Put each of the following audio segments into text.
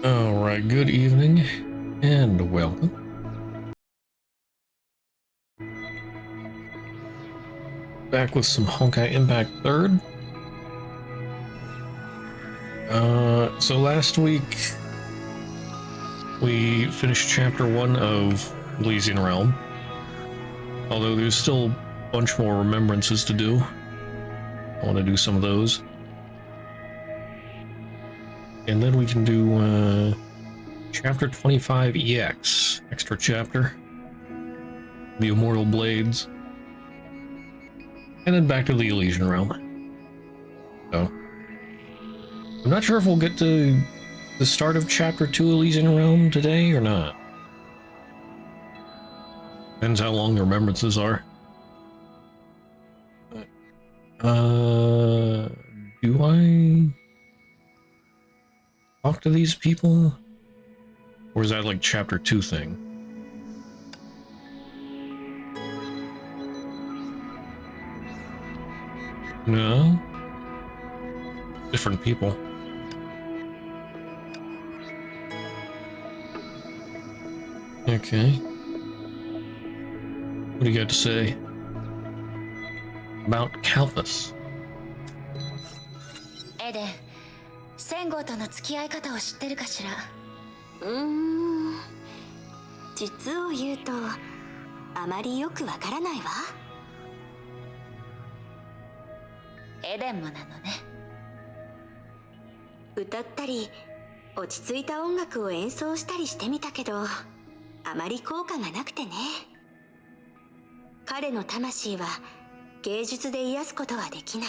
Alright, good evening and welcome. Back with some Honkai Impact 3rd. So last week we finished chapter 1 of Elysian Realm. Although there's still a bunch more remembrances to do. I want to do some of those. And then we can do chapter 25 EX, extra chapter, the Immortal Blades, and then back to the Elysian Realm. So, I'm not sure if we'll get to the start of chapter 2 Elysian Realm today or not. Depends how long the remembrances are. Do I talk to these people? Or is that like chapter 2 thing? No? Different people. Okay. What do you got to say about Kalthus? エデン、センゴとの付き合い方を知ってるかしら。実を言うとあまりよくわからないわ。エデンもなのね。歌ったり落ち着いた音楽を演奏したりしてみたけど、あまり効果がなくてね。彼の魂は芸術で癒すことはできない。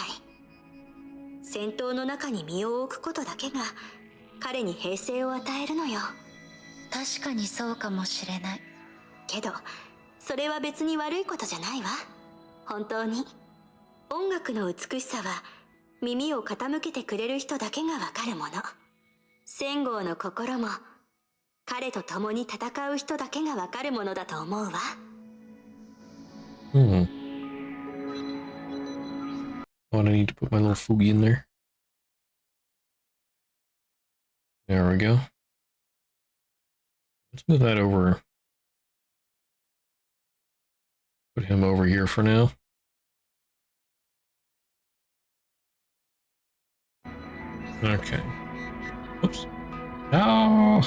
戦闘の中に身を置くことだけが彼に平静を与えるのよ。確かにそうかもしれない。けどそれは別に悪いことじゃないわ。本当に音楽の美しさは耳を傾けてくれる人だけがわかるもの。千号の心も彼と共に戦う人だけがわかるものだと思うわ。Oh, I need to put my little Fugi in there. There we go. Let's move that over. Put him over here for now. Okay. Oops. No!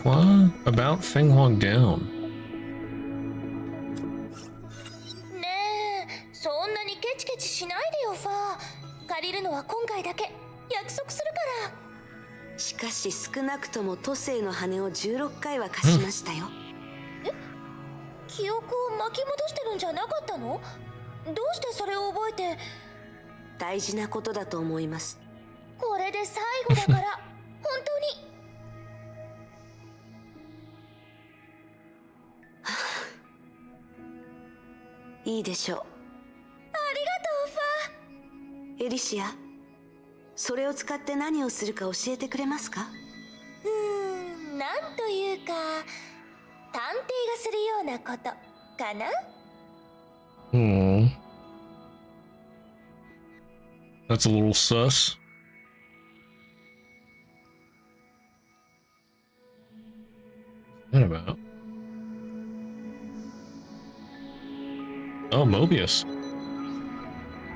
What? About Fenghuang down. そんなにケチケチしないでよファー。借りるのは今回だけ。約束するから。しかし少なくとも都政の羽を16回は貸しましたよ。え？記憶を巻き戻してるんじゃなかったの？どうしてそれを覚えて？大事なことだと思います。これで最後だから本当に。いいでしょう。ありがとうファー。エリシア、それを使って何をするか教えてくれますか？なんというか探偵がするようなことかな。That's a little sus. What about? Oh, Mobius.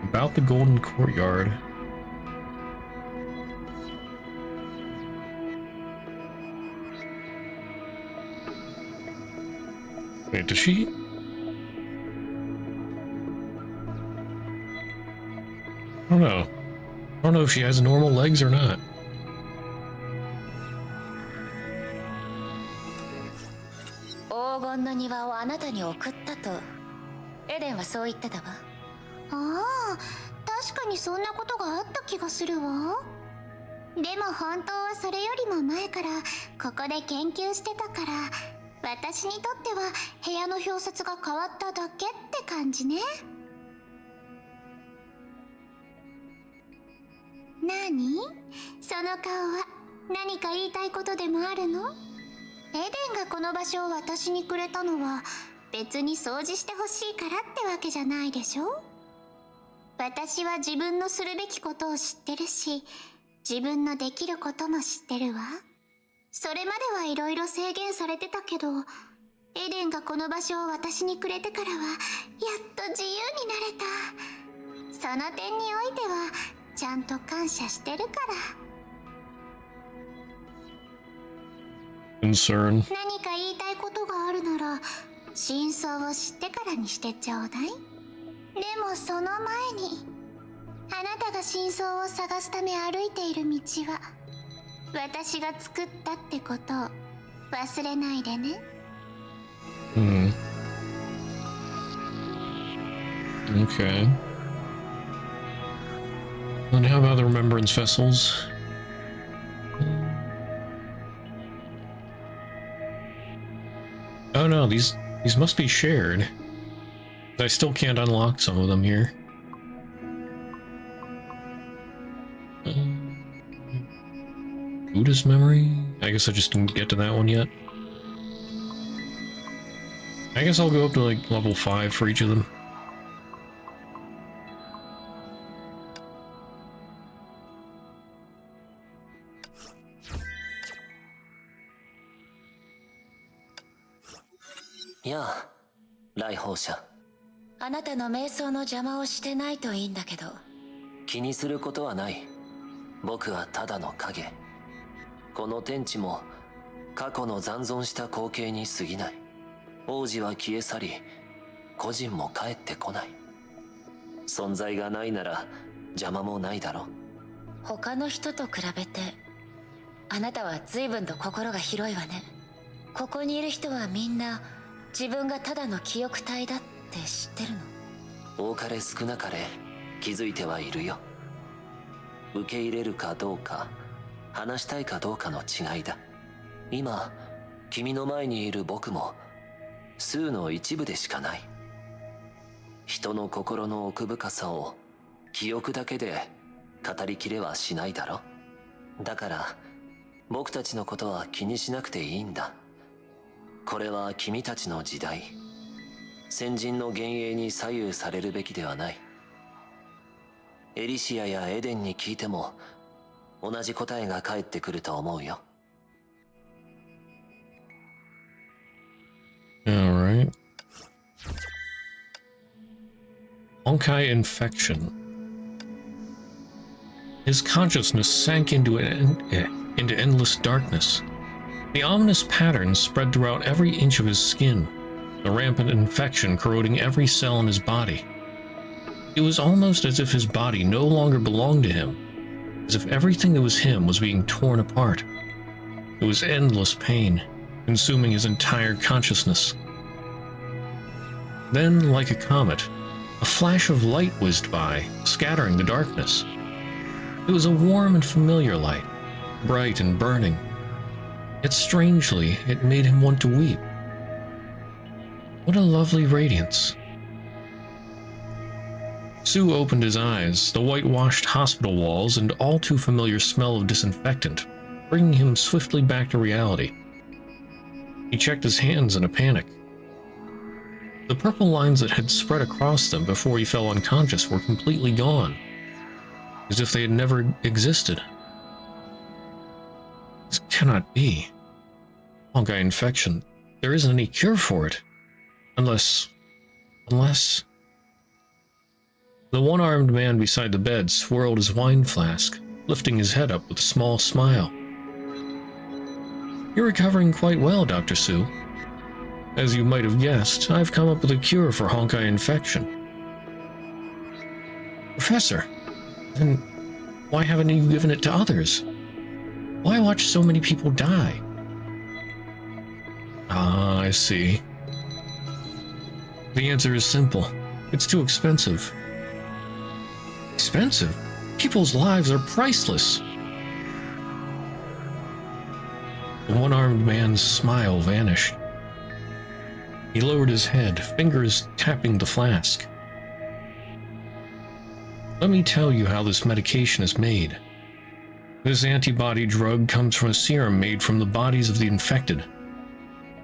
About the Golden Courtyard. Wait, does she? I don't know. I don't know if she has normal legs or not.ああ、確かにそんなことがあった気がするわ。でも本当はそれよりも前からここで研究してたから、私にとっては部屋の表札が変わっただけって感じね。何？その顔は何か言いたいことでもあるの？エデンがこの場所を私にくれたのは別に掃除してほしいからってわけじゃないでしょ？私は自分のするべきことを知ってるし、自分のできることも知ってるわ。それまではいろいろ制限されてたけど、エデンがこの場所を私にくれてからはやっと自由になれた。その点においてはちゃんと感謝してるから。Concern. 何か言いたいことがあるなら真相を知ってからにしてちょうだい。でもその前に、あなたが真相を探すため歩いている道は私が作ったってことを忘れないでね。Okay. And how about the remembrance vessels? Oh no, these must be shared. I still can't unlock some of them here. Buddha's memory? I guess I just didn't get to that one yet. I guess I'll go up to like level 5 for each of them. Yeah, 来訪者。あなたの瞑想の邪魔をしてないといいんだけど。気にすることはない。僕はただの影。この天地も過去の残存した光景に過ぎない。王子は消え去り、個人も帰ってこない。存在がないなら邪魔もないだろ。他の人と比べてあなたは随分と心が広いわね。ここにいる人はみんな自分がただの記憶体だって知ってるの？多かれ少なかれ気づいてはいるよ。受け入れるかどうか、話したいかどうかの違いだ。今君の前にいる僕も数の一部でしかない。人の心の奥深さを記憶だけで語りきれはしないだろ。だから僕たちのことは気にしなくていいんだ。これは君たちの時代、先人の幻影に左右されるべきではない。エリシアやエデンに聞いても同じ答えが返ってくると思うよ。Alright. Honkai Infection. His consciousness sank into endless darkness. The ominous patterns spread throughout every inch of his skin, the rampant infection corroding every cell in his body. It was almost as if his body no longer belonged to him, as if everything that was him was being torn apart. It was endless pain, consuming his entire consciousness. Then, like a comet, a flash of light whizzed by, scattering the darkness. It was a warm and familiar light, bright and burning. Yet strangely, it made him want to weep. What a lovely radiance. Sue opened his eyes, the whitewashed hospital walls and all too familiar smell of disinfectant, bringing him swiftly back to reality. He checked his hands in a panic. The purple lines that had spread across them before he fell unconscious were completely gone, as if they had never existed. This cannot be. Honkai infection. There isn't any cure for it. Unless... The one-armed man beside the bed swirled his wine flask, lifting his head up with a small smile. You're recovering quite well, Dr. Su. As you might have guessed, I've come up with a cure for Honkai infection. Professor, then why haven't you given it to others? Why watch so many people die? Ah, I see. The answer is simple. It's too expensive. Expensive? People's lives are priceless. The one-armed man's smile vanished. He lowered his head, fingers tapping the flask. Let me tell you how this medication is made. This antibody drug comes from a serum made from the bodies of the infected.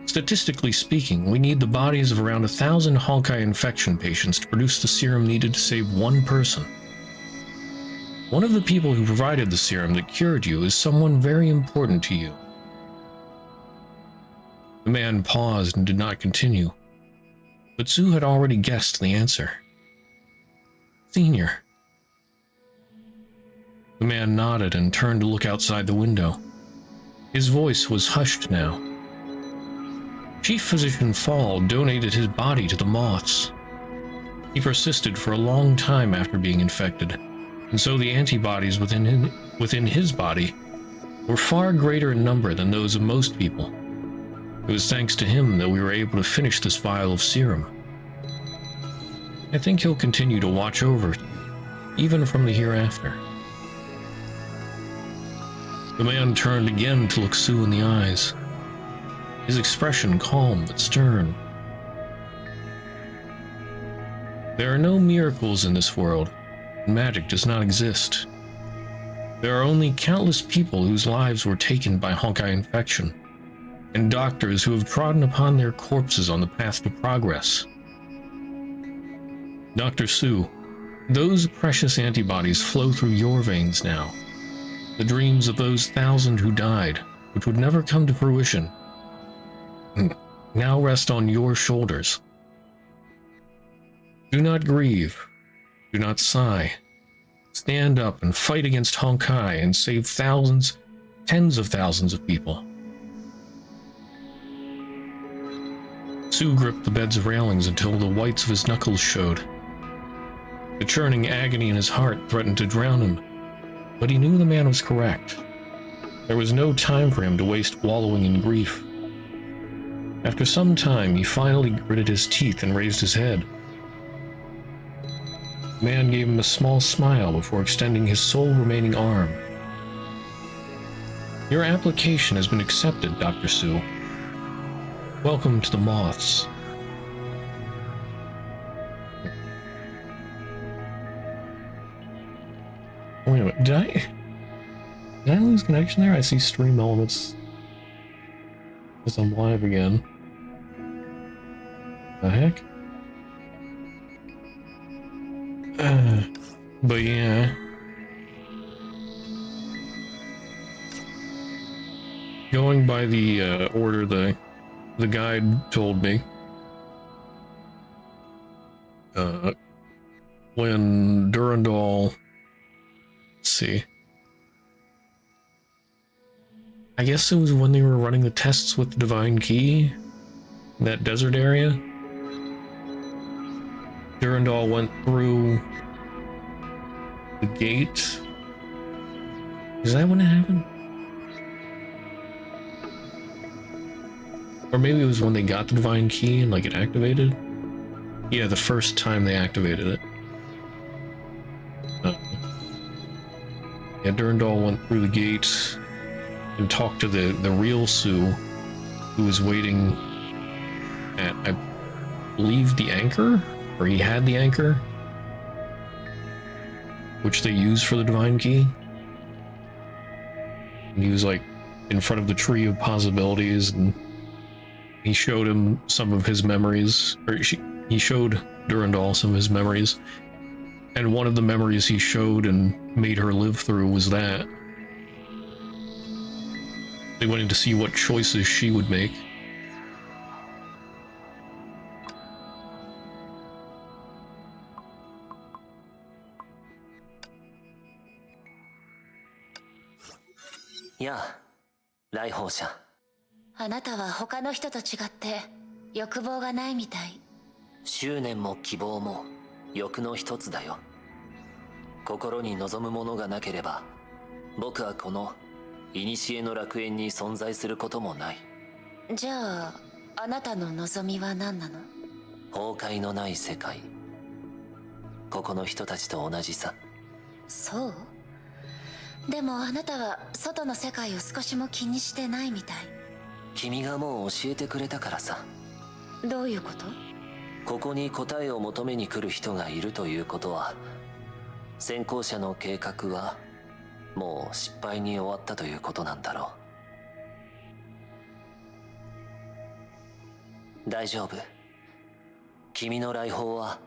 Statistically speaking, we need the bodies of around 1,000 Honkai infection patients to produce the serum needed to save one person. One of the people who provided the serum that cured you is someone very important to you. The man paused and did not continue, but Su had already guessed the answer. Senior. The man nodded and turned to look outside the window. His voice was hushed now. Chief Physician Fall donated his body to the moths. He persisted for a long time after being infected, and so the antibodies within his body were far greater in number than those of most people. It was thanks to him that we were able to finish this vial of serum. I think he'll continue to watch over it, even from the hereafter. The man turned again to look Su in the eyes, his expression calm but stern. There are no miracles in this world, and magic does not exist. There are only countless people whose lives were taken by Honkai infection, and doctors who have trodden upon their corpses on the path to progress. Dr. Su, those precious antibodies flow through your veins now. The dreams of those 1,000 who died, which would never come to fruition, now rest on your shoulders. Do not grieve. Do not sigh. Stand up and fight against Honkai and save thousands, tens of thousands of people. Su gripped the bed's railings until the whites of his knuckles showed. The churning agony in his heart threatened to drown him, but he knew the man was correct. There was no time for him to waste wallowing in grief. After some time, he finally gritted his teeth and raised his head. The man gave him a small smile before extending his sole remaining arm. Your application has been accepted, Dr. Su. Welcome to the moths. Wait a minute, did I lose connection there? I see stream elements as I'm live again. The heck? But yeah. Going by the order the guide told me, when Durandal, let's see, I guess it was when they were running the tests with the Divine Key, that desert area. Durandal went through the gate. Is that when it happened? Or maybe it was when they got the Divine Key and like it activated? Yeah, the first time they activated it. Yeah, Durandal went through the gate and talked to the real Su, who was waiting at, I believe, the anchor? Or he had the anchor, which they used for the Divine Key. And he was like in front of the tree of possibilities, and he showed him some of his memories, or he showed Durandal some of his memories, and one of the memories he showed and made her live through was that. They wanted to see what choices she would make. Yeah, 来訪者。あなたは他の人と違って欲望がないみたい。執念も希望も欲の一つだよ。心に望むものがなければ、僕はこの古の楽園に存在することもない。じゃあ、あなたの望みは何なの？崩壊のない世界。ここの人たちと同じさ。そう？でもあなたは外の世界を少しも気にしてないみたい。君がもう教えてくれたからさ。どういうこと？ここに答えを求めに来る人がいるということは、先行者の計画はもう失敗に終わったということなんだろう。大丈夫。君の来訪は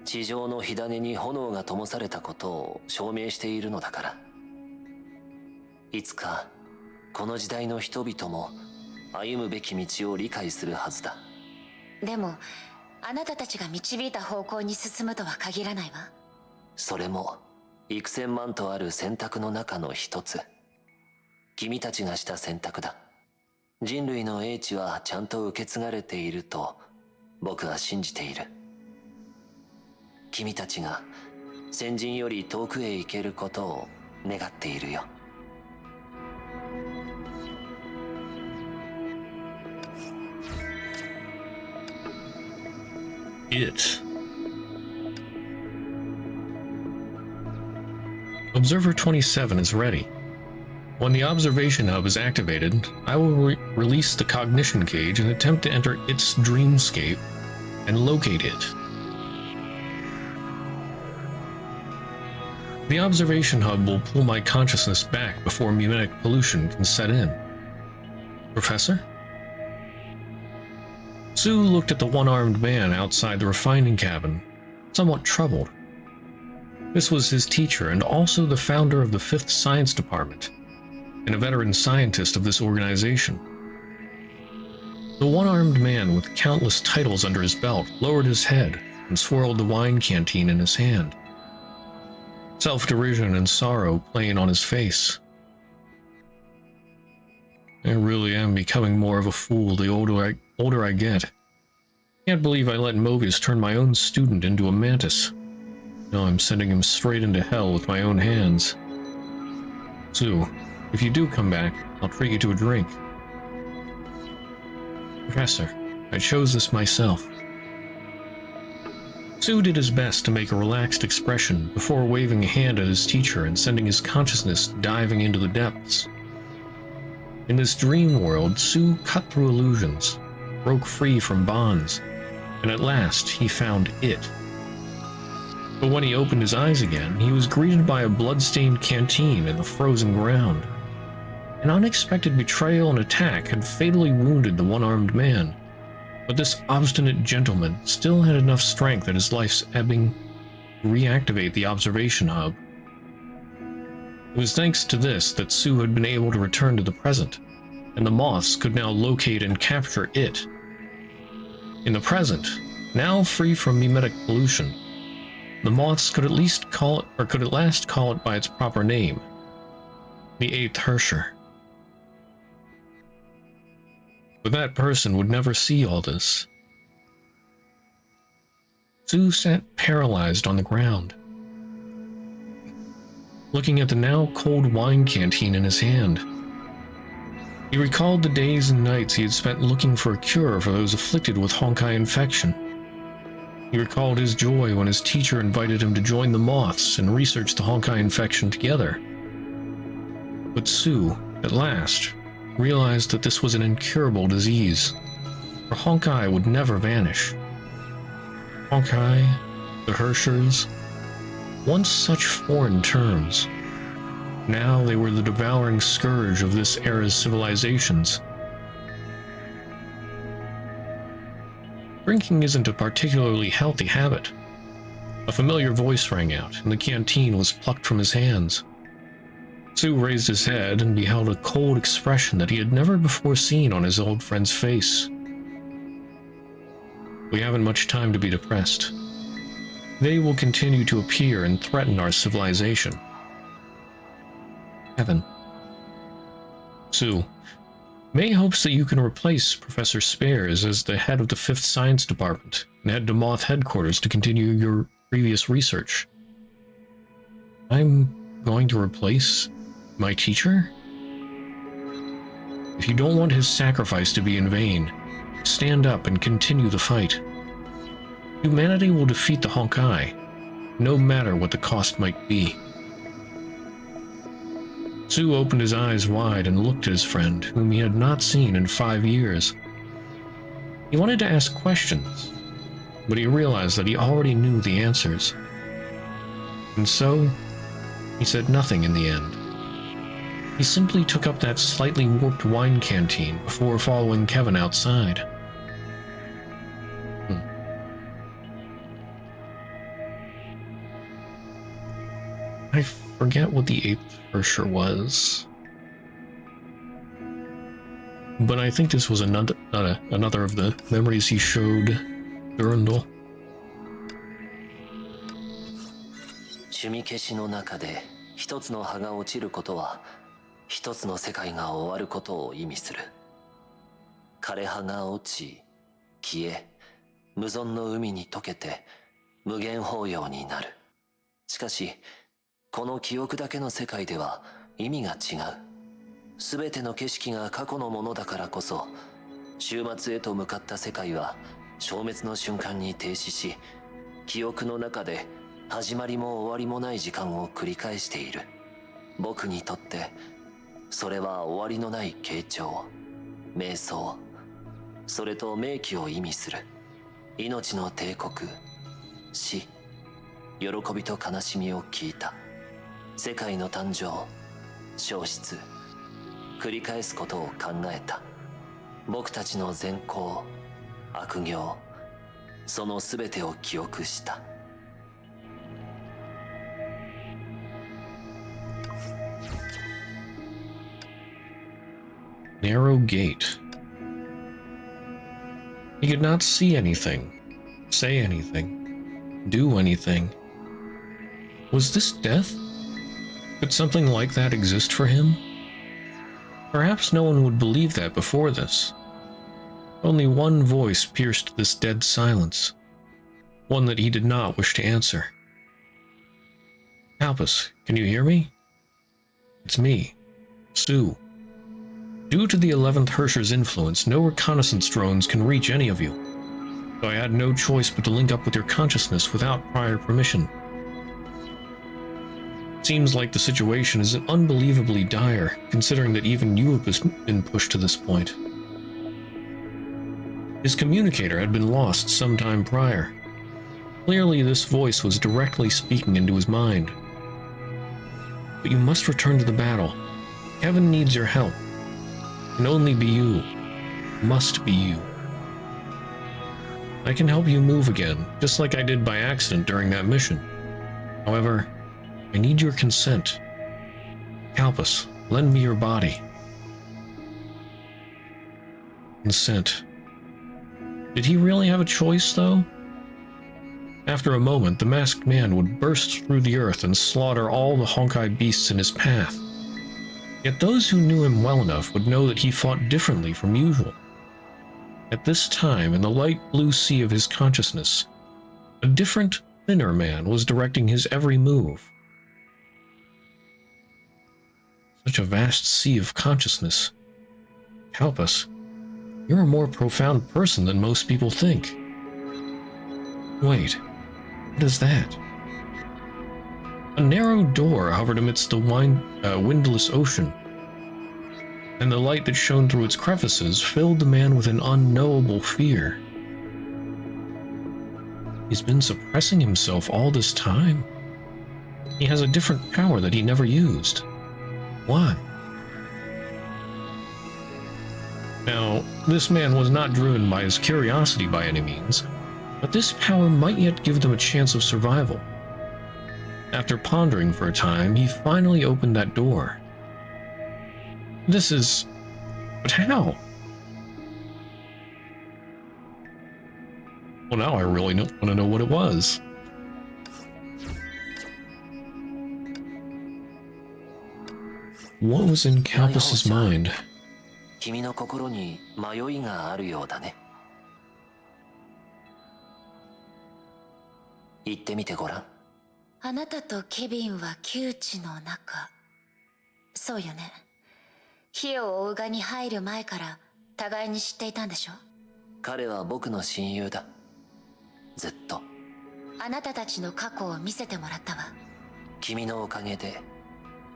地上の火種に炎が灯されたことを証明しているのだから。いつかこの時代の人々も歩むべき道を理解するはずだ。でもあなたたちが導いた方向に進むとは限らないわ。それも幾千万とある選択の中の一つ。君たちがした選択だ。人類の英知はちゃんと受け継がれていると僕は信じている。君たちが先人より遠くへ行けることを願っているよ。It. Observer 27 is ready. When the observation hub is activated, I will release the cognition cage and attempt to enter its dreamscape and locate it. The observation hub will pull my consciousness back before mimetic pollution can set in. Professor? Sue looked at the one-armed man outside the refining cabin, somewhat troubled. This was his teacher and also the founder of the 5th Science Department, and a veteran scientist of this organization. The one-armed man with countless titles under his belt lowered his head and swirled the wine canteen in his hand, self-derision and sorrow playing on his face. I really am becoming more of a fool the older I get. Can't believe I let Mobius turn my own student into a mantis. Now I'm sending him straight into hell with my own hands. Sue, if you do come back, I'll treat you to a drink. Professor, I chose this myself. Sue did his best to make a relaxed expression before waving a hand at his teacher and sending his consciousness diving into the depths. In this dream world, Sue cut through illusions, broke free from bonds, and at last he found it. But when he opened his eyes again, he was greeted by a blood-stained canteen in the frozen ground. An unexpected betrayal and attack had fatally wounded the one-armed man, but this obstinate gentleman still had enough strength at his life's ebbing to reactivate the observation hub. It was thanks to this that Sue had been able to return to the present, and the moths could now locate and capture it. In the present, now free from mimetic pollution, the moths could at last call it by its proper name, the 8th Hersher. But that person would never see all this. Sue sat paralyzed on the ground, looking at the now cold wine canteen in his hand. He recalled the days and nights he had spent looking for a cure for those afflicted with Honkai infection. He recalled his joy when his teacher invited him to join the moths and research the Honkai infection together. But Sue, at last, realized that this was an incurable disease, for Honkai would never vanish. Honkai, the Hershers, once such foreign terms. Now they were the devouring scourge of this era's civilizations. Drinking isn't a particularly healthy habit. A familiar voice rang out, and the canteen was plucked from his hands. Sue raised his head and beheld a cold expression that he had never before seen on his old friend's face. We haven't much time to be depressed. They will continue to appear and threaten our civilization. Heaven. Sue, May hopes that you can replace Professor Spares as the head of the 5th Science Department and head to Moth headquarters to continue your previous research. I'm going to replace my teacher? If you don't want his sacrifice to be in vain, stand up and continue the fight. Humanity will defeat the Honkai, no matter what the cost might be. Sue opened his eyes wide and looked at his friend, whom he had not seen in 5 years. He wanted to ask questions, but he realized that he already knew the answers. And so, he said nothing in the end. He simply took up that slightly warped wine canteen before following Kevin outside. I forget what the 8th Ursher was, but I think this was another of the memories he showed Durandal. 趣味消しの中で一つの葉が落ちることは一つの世界が終わることを意味する。枯葉が落ち、消え、無存の海に溶けて無限法要になる。しかし、この記憶だけの世界では意味が違う。すべての景色が過去のものだからこそ、終末へと向かった世界は消滅の瞬間に停止し、記憶の中で始まりも終わりもない時間を繰り返している。僕にとってそれは終わりのない傾聴、瞑想、それと明記を意味する。命の帝国、死、喜びと悲しみを聞いた。世界の誕生、消失、繰り返すことを考えた。僕たちの善行、悪行、その全てを記憶した。Narrow gate. He could not see anything, say anything, do anything. Was this death? Could something like that exist for him? Perhaps no one would believe that before this. Only one voice pierced this dead silence, one that he did not wish to answer. Albus, can you hear me? It's me, Sue. Due to the 11th Hersher's influence, no reconnaissance drones can reach any of you, so I had no choice but to link up with your consciousness without prior permission. Seems like the situation is unbelievably dire, considering that even you have been pushed to this point. His communicator had been lost some time prior. Clearly, this voice was directly speaking into his mind. But you must return to the battle. Kevin needs your help. Can only be you. Must be you. I can help you move again, just like I did by accident during that mission. However, I need your consent. Albus, lend me your body. Consent. Did he really have a choice, though? After a moment, the masked man would burst through the earth and slaughter all the Honkai beasts in his path. Yet those who knew him well enough would know that he fought differently from usual. At this time, in the light blue sea of his consciousness, a different, thinner man was directing his every move. Such a vast sea of consciousness. Help us. You're a more profound person than most people think. Wait, what is that? A narrow door hovered amidst the windless ocean, and the light that shone through its crevices filled the man with an unknowable fear. He's been suppressing himself all this time. He has a different power that he never used. Why? Now, this man was not driven by his curiosity by any means, but this power might yet give them a chance of survival. After pondering for a time, he finally opened that door, This is... But how? Well, now I really want to know what it was. What was in Kalpas's mind? 君の心に迷いがあるようだね。言ってみてごらん。あなたとケビンは窮地の中。そうよね。火を追うがに入る前から互いに知っていたんでしょ？彼は僕の親友だ。ずっと。あなたたちの過去を見せてもらったわ。君のおかげで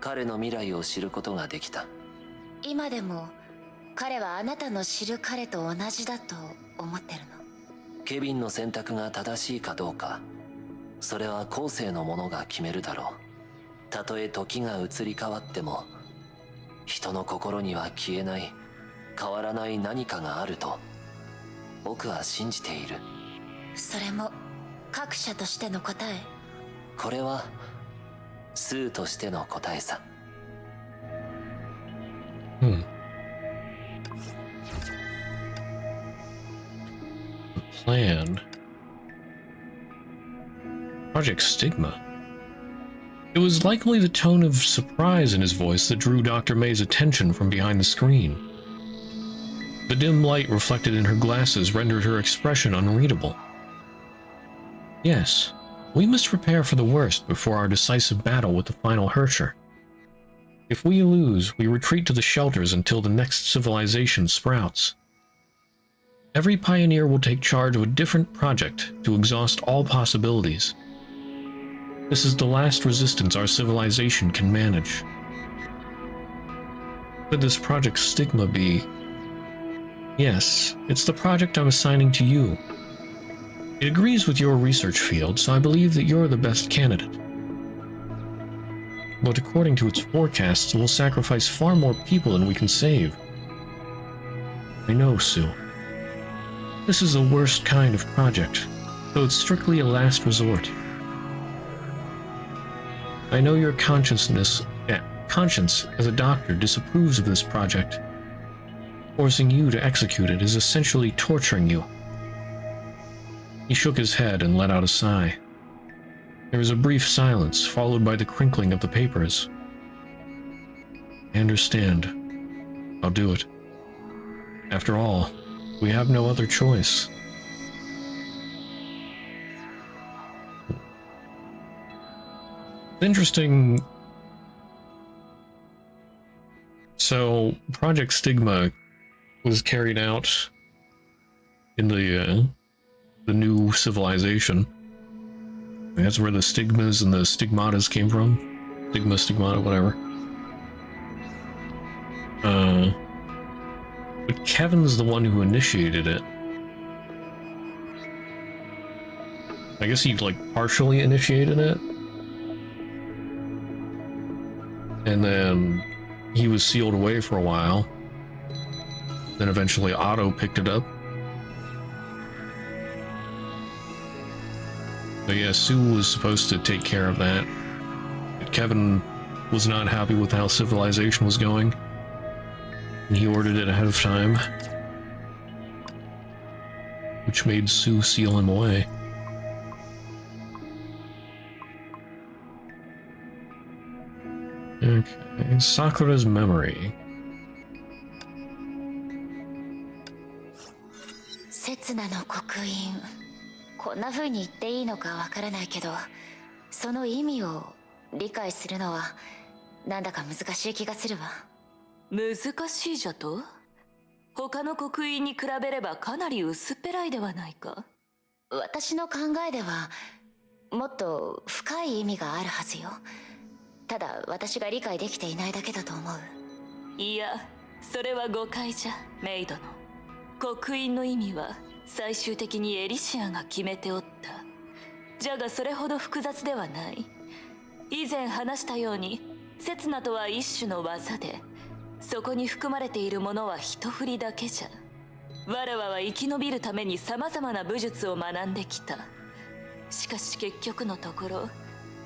彼の未来を知ることができた。今でも彼はあなたの知る彼と同じだと思ってるの。ケビンの選択が正しいかどうか、それは後世の者が決めるだろう。たとえ時が移り変わっても、人の心には消えない、変わらない何かがあると僕は信じている。それも各社としての答え？これはスーとしての答えさ。Plan. Project Stigma. It was likely the tone of surprise in his voice that drew Dr. May's attention from behind the screen. The dim light reflected in her glasses rendered her expression unreadable. Yes, we must prepare for the worst before our decisive battle with the final Herrscher. If we lose, we retreat to the shelters until the next civilization sprouts. Every pioneer will take charge of a different project to exhaust all possibilities. This is the last resistance our civilization can manage. Could this Project Stigma be? Yes, it's the project I'm assigning to you. It agrees with your research field, so I believe that you're the best candidate. But according to its forecasts, we'll sacrifice far more people than we can save. I know, Sue. This is the worst kind of project, so it's strictly a last resort. I know your conscience as a doctor disapproves of this project. Forcing you to execute it is essentially torturing you. He shook his head and let out a sigh. There was a brief silence, followed by the crinkling of the papers. I understand. I'll do it. After all, we have no other choice. Interesting. So, Project Stigma was carried out in the new civilization. That's where the stigmas and the stigmatas came from. Stigma, stigmata, whatever. But Kevin's the one who initiated it. I guess he, like, partially initiated it. And then he was sealed away for a while. Then eventually Otto picked it up. But yeah, Sue was supposed to take care of that. But Kevin was not happy with how civilization was going. And he ordered it ahead of time. Which made Sue seal him away. Okay, Sakura's memory. 刹那の刻印。こんな風に言っていいのかわからないけど、その意味を理解するのはなんだか難しい気がするわ。難しいじゃと？他の刻印に比べればかなり薄っぺらいではないか。私の考えではもっと深い意味があるはずよ。ただ私が理解できていないだけだと思う。いや、それは誤解じゃ、メイドの。刻印の意味は最終的にエリシアが決めておった。じゃがそれほど複雑ではない。以前話したように、刹那とは一種の技で、そこに含まれているものは一振りだけじゃ。わらわは生き延びるために様々な武術を学んできた。しかし結局のところ、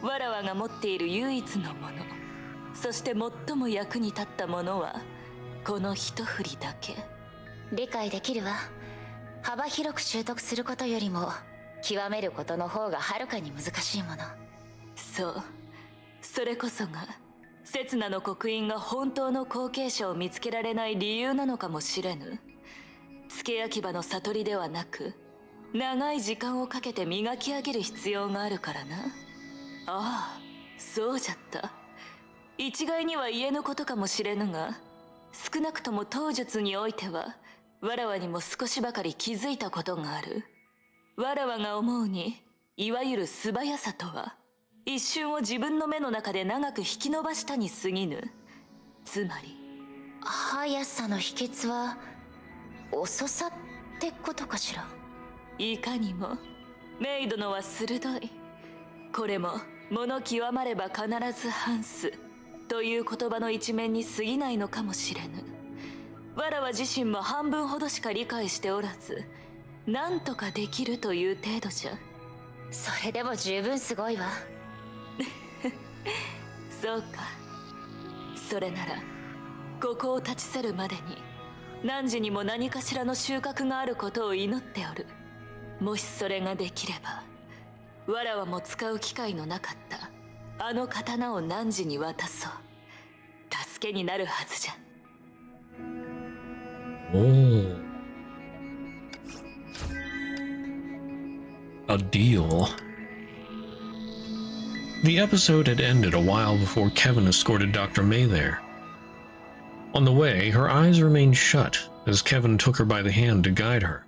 わらわが持っている唯一のもの、そして最も役に立ったものはこの一振りだけ。理解できるわ。幅広く習得することよりも極めることの方がはるかに難しいもの。そう、それこそが刹那の刻印が本当の後継者を見つけられない理由なのかもしれぬ。付け焼き場の悟りではなく、長い時間をかけて磨き上げる必要があるからな。ああ、そうじゃった。一概には言えぬことかもしれぬが、少なくとも当術においてはわらわにも少しばかり気づいたことがある。わらわが思うに、いわゆる素早さとは一瞬を自分の目の中で長く引き伸ばしたに過ぎぬ。つまり速さの秘訣は遅さってことかしら。いかにもメイドのは鋭い。これも物極まれば必ず反すという言葉の一面に過ぎないのかもしれぬ。わらわ自身も半分ほどしか理解しておらず、なんとかできるという程度じゃ。それでも十分すごいわ。そうか。それならここを立ち去るまでに何時にも何かしらの収穫があることを祈っておる。もしそれができれば、わらわも使う機会のなかったあの刀を汝に渡そう。助けになるはずじゃ。Oh. A deal. The episode had ended a while before Kevin escorted Dr. May there. On the way, her eyes remained shut as Kevin took her by the hand to guide her.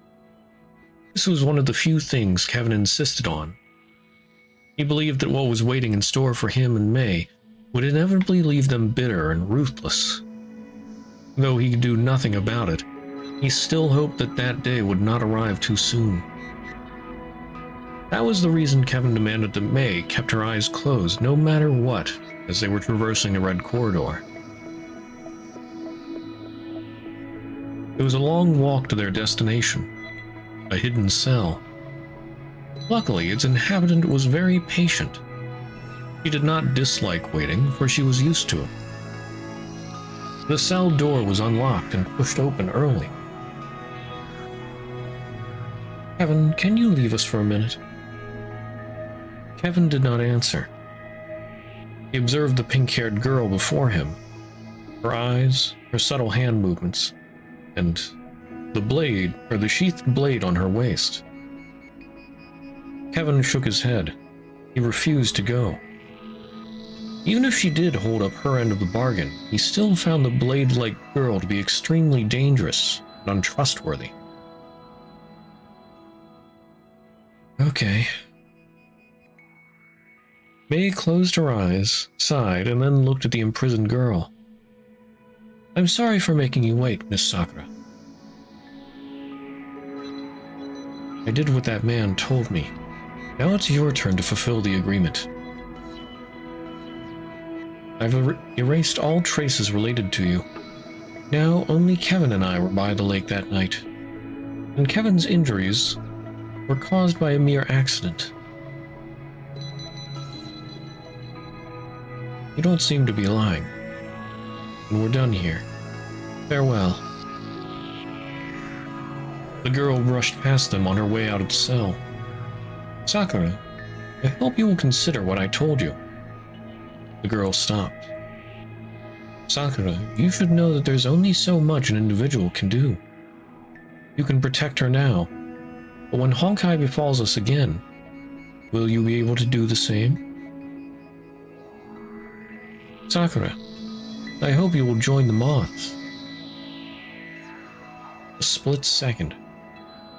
This was one of the few things Kevin insisted on. He believed that what was waiting in store for him and May would inevitably leave them bitter and ruthless. Though he could do nothing about it, he still hoped that that day would not arrive too soon. That was the reason Kevin demanded that May kept her eyes closed no matter what as they were traversing the red corridor. It was a long walk to their destination, a hidden cell. Luckily, its inhabitant was very patient. She did not dislike waiting, for she was used to it. The cell door was unlocked and pushed open early. Kevin, can you leave us for a minute? Kevin did not answer. He observed the pink-haired girl before him, her eyes, her subtle hand movements, and the sheathed blade on her waist. Kevin shook his head. He refused to go. Even if she did hold up her end of the bargain, he still found the blade-like girl to be extremely dangerous and untrustworthy. Okay. May closed her eyes, sighed, and then looked at the imprisoned girl. I'm sorry for making you wait, Miss Sakura. I did what that man told me. Now it's your turn to fulfill the agreement. I've erased all traces related to you. Now only Kevin and I were by the lake that night, and Kevin's injuries were caused by a mere accident. You don't seem to be lying. And we're done here. Farewell. The girl brushed past them on her way out of the cell. Sakura, I hope you will consider what I told you. The girl stopped. Sakura, you should know that there's only so much an individual can do. You can protect her now, but when Honkai befalls us again, will you be able to do the same? Sakura, I hope you will join the moths. A split second.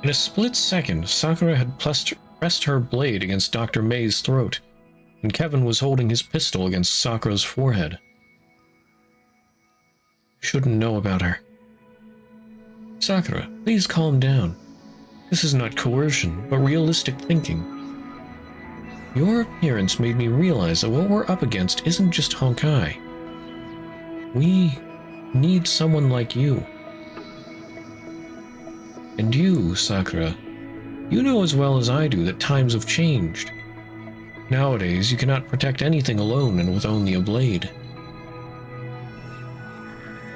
In a split second, Sakura had pressed her blade against Dr. May's throat, and Kevin was holding his pistol against Sakura's forehead. You shouldn't know about her. Sakura, please calm down. This is not coercion, but realistic thinking. Your appearance made me realize that what we're up against isn't just Honkai. We need someone like you. And you, Sakura, you know as well as I do that times have changed. Nowadays, you cannot protect anything alone and with only a blade.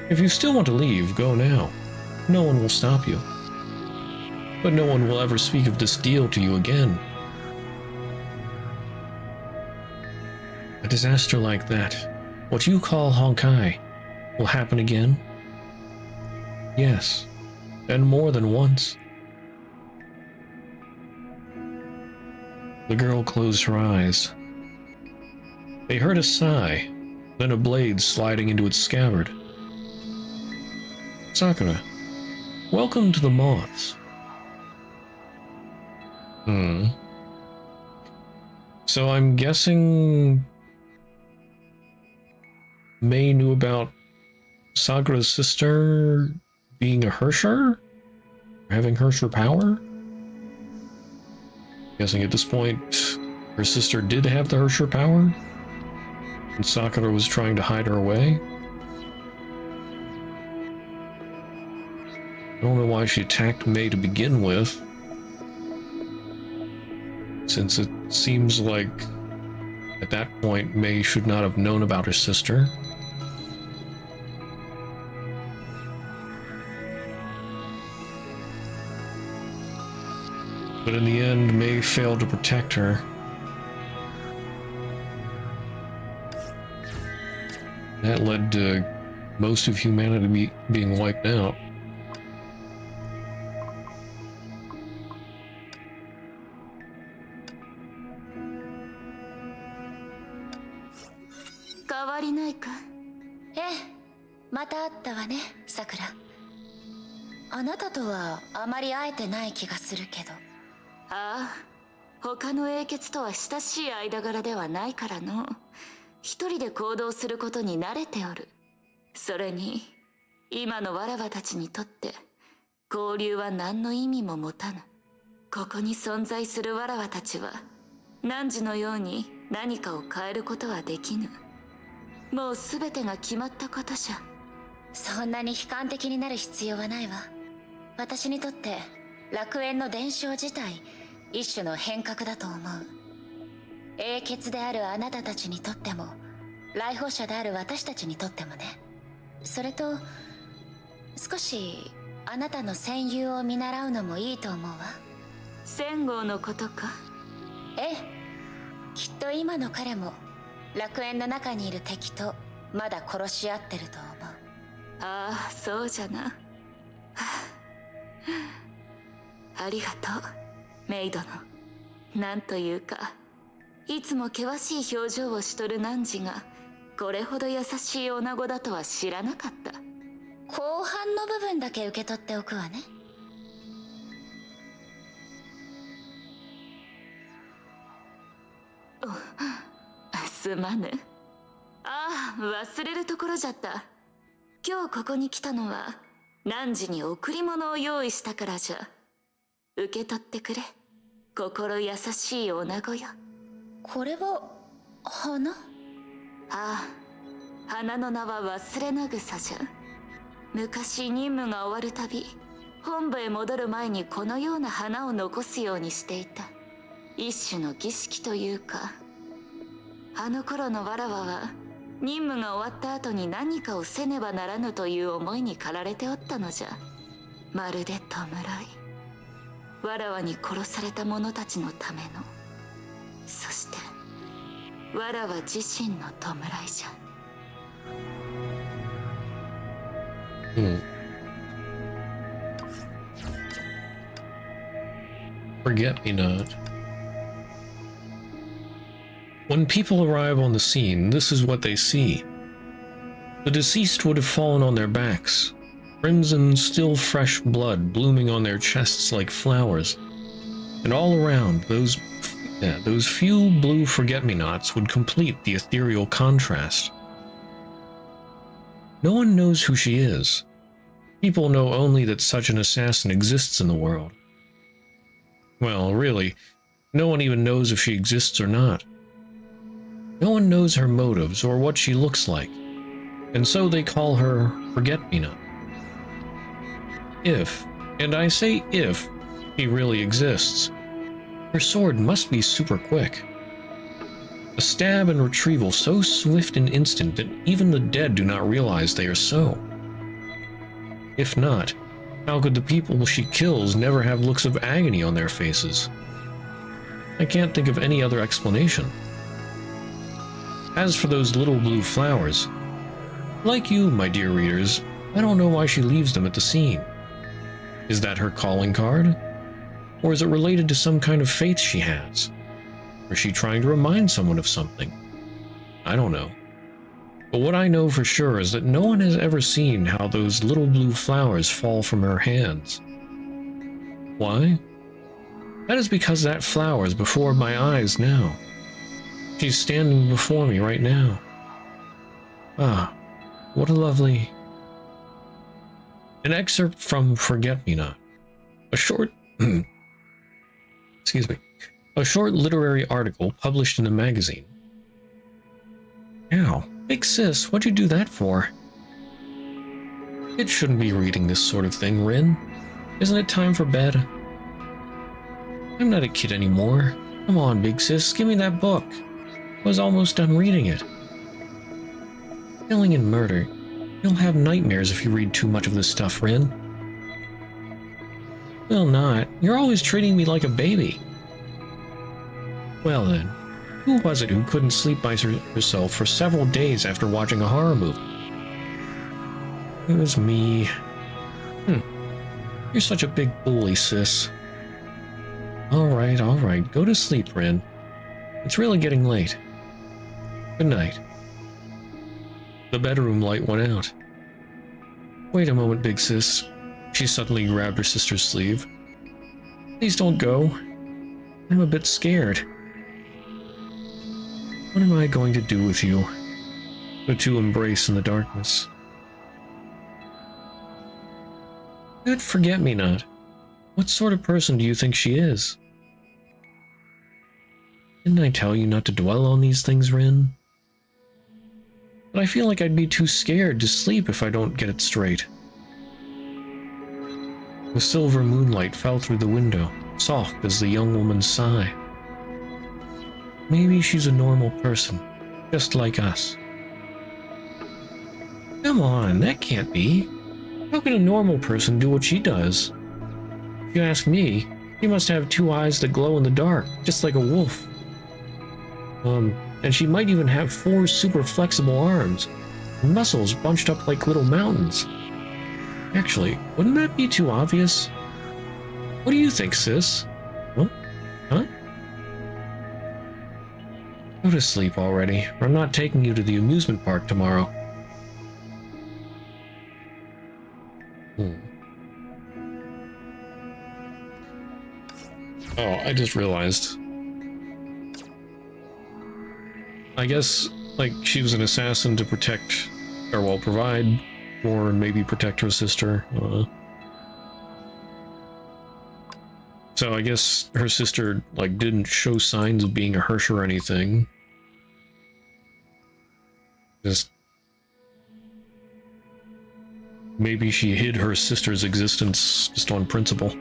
If you still want to leave, go now. No one will stop you. But no one will ever speak of this deal to you again. A disaster like that, what you call Honkai, will happen again? Yes, and more than once. The girl closed her eyes. They heard a sigh, then a blade sliding into its scabbard. Sakura, welcome to the Moths. So I'm guessing Mei knew about Sakura's sister being a Hersher? Having Hersher power? Guessing at this point, her sister did have the Hersher power? And Sakura was trying to hide her away? I don't know why she attacked Mei to begin with, since it seems like at that point Mei should not have known about her sister. But in the end, Mei failed to protect her. That led to most of humanity being wiped out.ああ、他の英傑とは親しい間柄ではないからの。一人で行動することに慣れておる。それに、今のわらわたちにとって、交流は何の意味も持たぬ。ここに存在するわらわたちは、汝のように何かを変えることはできぬ。もうすべてが決まったことじゃ。そんなに悲観的になる必要はないわ。私にとって、楽園の伝承自体、一種の変革だと思う。英傑であるあなたたちにとっても、来訪者である私たちにとってもね。それと、少しあなたの戦友を見習うのもいいと思うわ。戦号のことか。ええ、きっと今の彼も楽園の中にいる敵とまだ殺し合ってると思う。ああ、そうじゃな。ありがとう、メイ殿。なんというか、いつも険しい表情をしとる汝が、これほど優しい女子だとは知らなかった。後半の部分だけ受け取っておくわね。すまぬ。ああ、忘れるところじゃった。今日ここに来たのは、汝に贈り物を用意したからじゃ。受け取ってくれ。心優しい女子よ。これは花？ああ、花の名は忘れなぐさじゃ。昔任務が終わるたび、本部へ戻る前にこのような花を残すようにしていた。一種の儀式というか。あの頃のわらわは、任務が終わった後に何かをせねばならぬという思いに駆られておったのじゃ。まるで弔い。わらわに殺された者たちのための、そしてわらわ自身の弔いじゃ。Forget me not. When people arrive on the scene, this is what they see. The deceased would have fallen on their backs, crimson, still fresh blood blooming on their chests like flowers, and all around those few blue forget-me-nots would complete the ethereal contrast. No one knows who she is. People know only that such an assassin exists in the world. Well, really, no one even knows if she exists or not. No one knows her motives or what she looks like, and so they call her Forget-Me-Not. If, and I say if, he really exists, her sword must be super quick. A stab and retrieval so swift and instant that even the dead do not realize they are so. If not, how could the people she kills never have looks of agony on their faces? I can't think of any other explanation. As for those little blue flowers, like you, my dear readers, I don't know why she leaves them at the scene. Is that her calling card? Or is it related to some kind of faith she has? Or is she trying to remind someone of something? I don't know. But what I know for sure is that no one has ever seen how those little blue flowers fall from her hands. Why? That is because that flower is before my eyes now. She's standing before me right now. Ah, what a lovely... An excerpt from Forget-Me-Not. A short... excuse me. A short literary article published in a magazine. Ow, big sis, what'd you do that for? It shouldn't be reading this sort of thing, Rin. Isn't it time for bed? I'm not a kid anymore. Come on, big sis, give me that book. I was almost done reading it. Killing and murder. You'll have nightmares if you read too much of this stuff, Rin. Well, not. You're always treating me like a baby. Well then, who was it who couldn't sleep by herself for several days after watching a horror movie? It was me. You're such a big bully, sis. Alright, go to sleep, Rin. It's really getting late. Good night. The bedroom light went out. Wait a moment, big sis. She suddenly grabbed her sister's sleeve. Please don't go. I'm a bit scared. What am I going to do with you? The two embrace in the darkness. Good forget-me-not. What sort of person do you think she is? Didn't I tell you not to dwell on these things, Rin? But I feel like I'd be too scared to sleep if I don't get it straight. The silver moonlight fell through the window, soft as the young woman's sigh. Maybe she's a normal person, just like us. Come on, that can't be. How can a normal person do what she does? If you ask me, she must have two eyes that glow in the dark, just like a wolf. And she might even have 4 super flexible arms, muscles bunched up like little mountains. Actually, wouldn't that be too obvious? What do you think, sis? Huh? Go to sleep already, or I'm not taking you to the amusement park tomorrow. Oh, I just realized. I guess, like, she was an assassin to protect, or well, provide, or maybe protect her sister. So I guess her sister, like, didn't show signs of being a Hirsch or anything. Just... maybe she hid her sister's existence just on principle.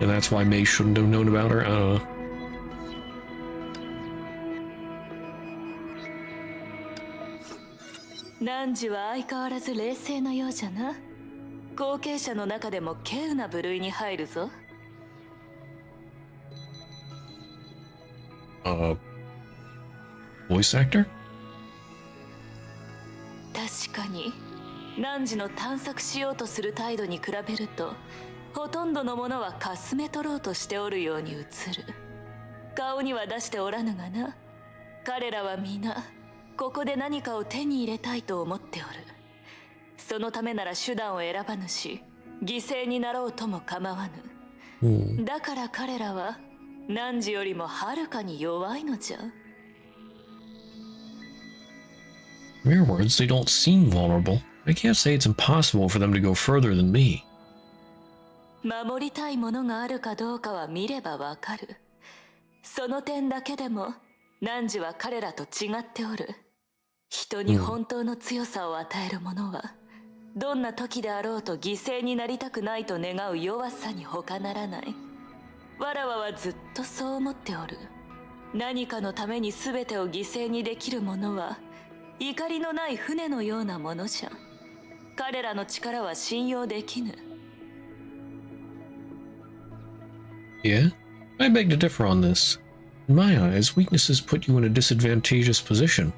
And that's why May shouldn't have known about her? I don't know.汝は相変わらず冷静なようじゃな。後継者の中でも稀有な部類に入るぞ。Voice actor? 確かに、汝の探索しようとする態度に比べると、ほとんどのものはかすめ取ろうとしておるように映る。顔には出しておらぬがな。彼らは皆、ここで何かを手に入れたいと思っておる。そのためなら手段を選ばぬし、犠牲になろうとも構わぬ。だから彼らは、汝よりもはるかに弱いのじゃ。In your words, they don't seem vulnerable. I can't say it's impossible for them to go further than me. 守りたいものがあるかどうかは見ればわかる。その点だけでも、汝は彼らと違っておる。人に本当の強さを与える者は、どんな時であろうと犠牲になりたくないと願う弱さに他ならない。わらわはずっとそう思っておる。何かのために全てを犠牲にできる者は、怒りのない船のようなものじゃ。彼らの力は信用できぬ。Yeah? I beg to differ on this. In my eyes, weaknesses put you in a disadvantageous position.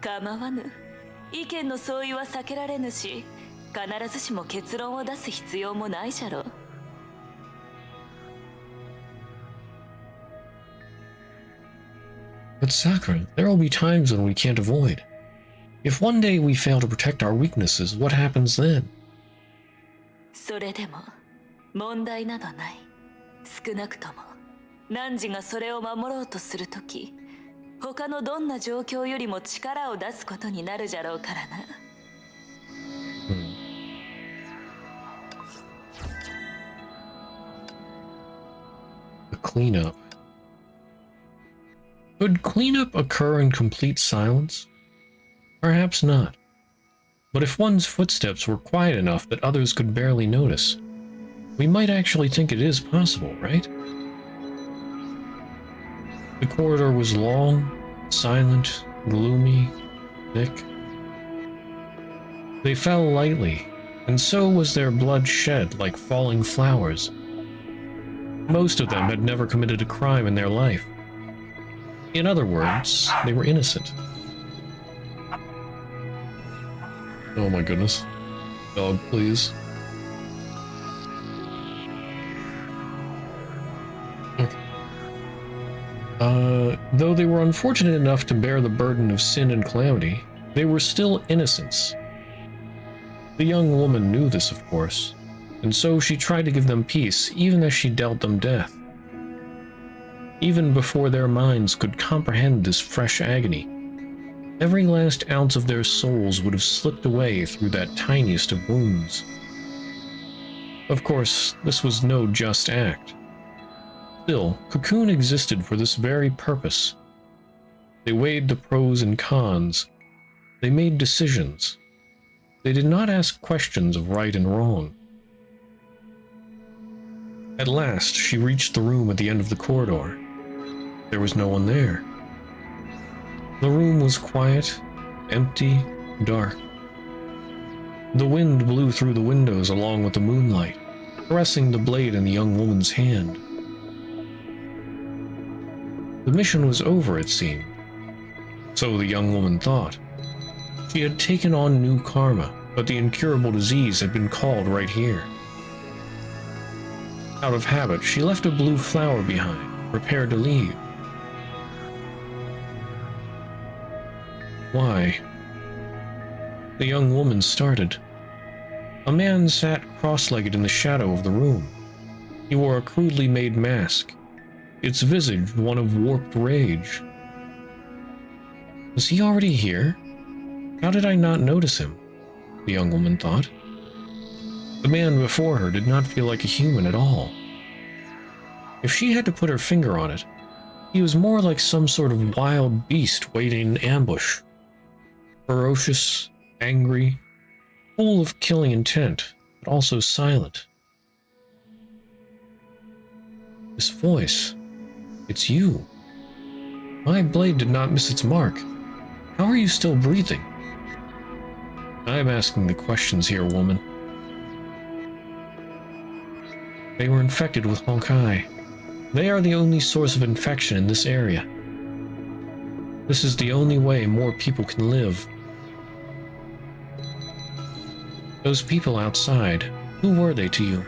構わぬ。意見の相違は避けられぬし、必ずしも結論を出す必要もないじゃろ。But Sakura, there will be times when we can't avoid. If one day we fail to protect our weaknesses, what happens then? それでも問題などない。少なくとも汝がそれを守ろうとするとき、他のどんな状況よりも力を出すことになるじゃろうからな。The cleanup. Could cleanup occur in complete silence? Perhaps not. But if one's footsteps were quiet enough that others could barely notice, we might actually think it is possible, right? The corridor was long, silent, gloomy, thick. They fell lightly, and so was their blood shed like falling flowers. Most of them had never committed a crime in their life. In other words, they were innocent. Oh my goodness. Dog, please. Though they were unfortunate enough to bear the burden of sin and calamity, they were still innocents. The young woman knew this, of course, and so she tried to give them peace even as she dealt them death. Even before their minds could comprehend this fresh agony, every last ounce of their souls would have slipped away through that tiniest of wounds. Of course, this was no just act. Still, Cocoon existed for this very purpose. They weighed the pros and cons. They made decisions. They did not ask questions of right and wrong. At last, she reached the room at the end of the corridor. There was no one there. The room was quiet, empty, dark. The wind blew through the windows along with the moonlight, caressing the blade in the young woman's hand. The mission was over, it seemed. So the young woman thought. She had taken on new karma, but the incurable disease had been called right here. Out of habit, she left a blue flower behind, prepared to leave. Why? The young woman started. A man sat cross-legged in the shadow of the room. He wore a crudely made mask, its visage one of warped rage. Was he already here? How did I not notice him? The young woman thought. The man before her did not feel like a human at all. If she had to put her finger on it, he was more like some sort of wild beast waiting in ambush. Ferocious, angry, full of killing intent, but also silent. This voice, it's you. My blade did not miss its mark. How are you still breathing? I'm asking the questions here, woman. They were infected with Honkai. They are the only source of infection in this area. This is the only way more people can live. Those people outside, who were they to you?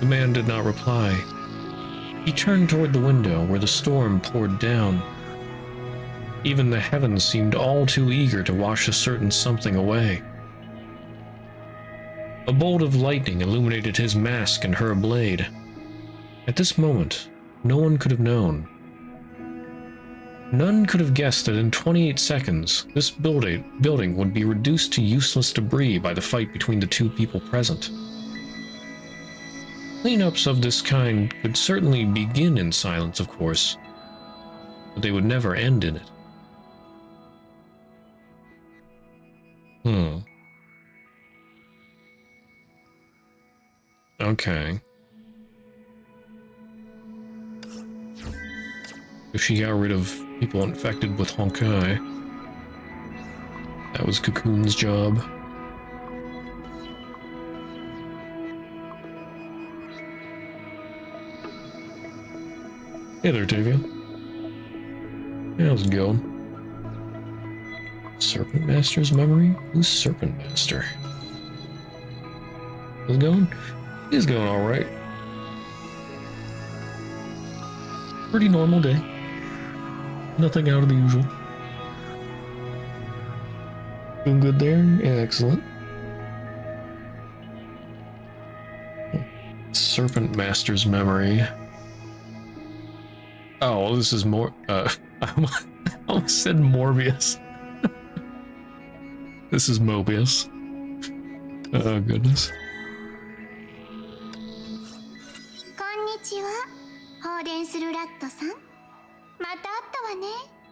The man did not reply. He turned toward the window where the storm poured down. Even the heavens seemed all too eager to wash a certain something away. A bolt of lightning illuminated his mask and her blade. At this moment, no one could have known. None could have guessed that in 28 seconds, this building would be reduced to useless debris by the fight between the two people present. Cleanups of this kind could certainly begin in silence, of course, but they would never end in it. Okay. If she got rid of people infected with Honkai, that was Cocoon's job. Hey there, Tavia. How's it going? Serpent Master's memory? Who's Serpent Master? How's it going? It's going alright. Pretty normal day. Nothing out of the usual. Doing good there? Excellent. Serpent Master's memory. Oh, this is more, I almost said Morbius. This is Mobius. Oh, goodness.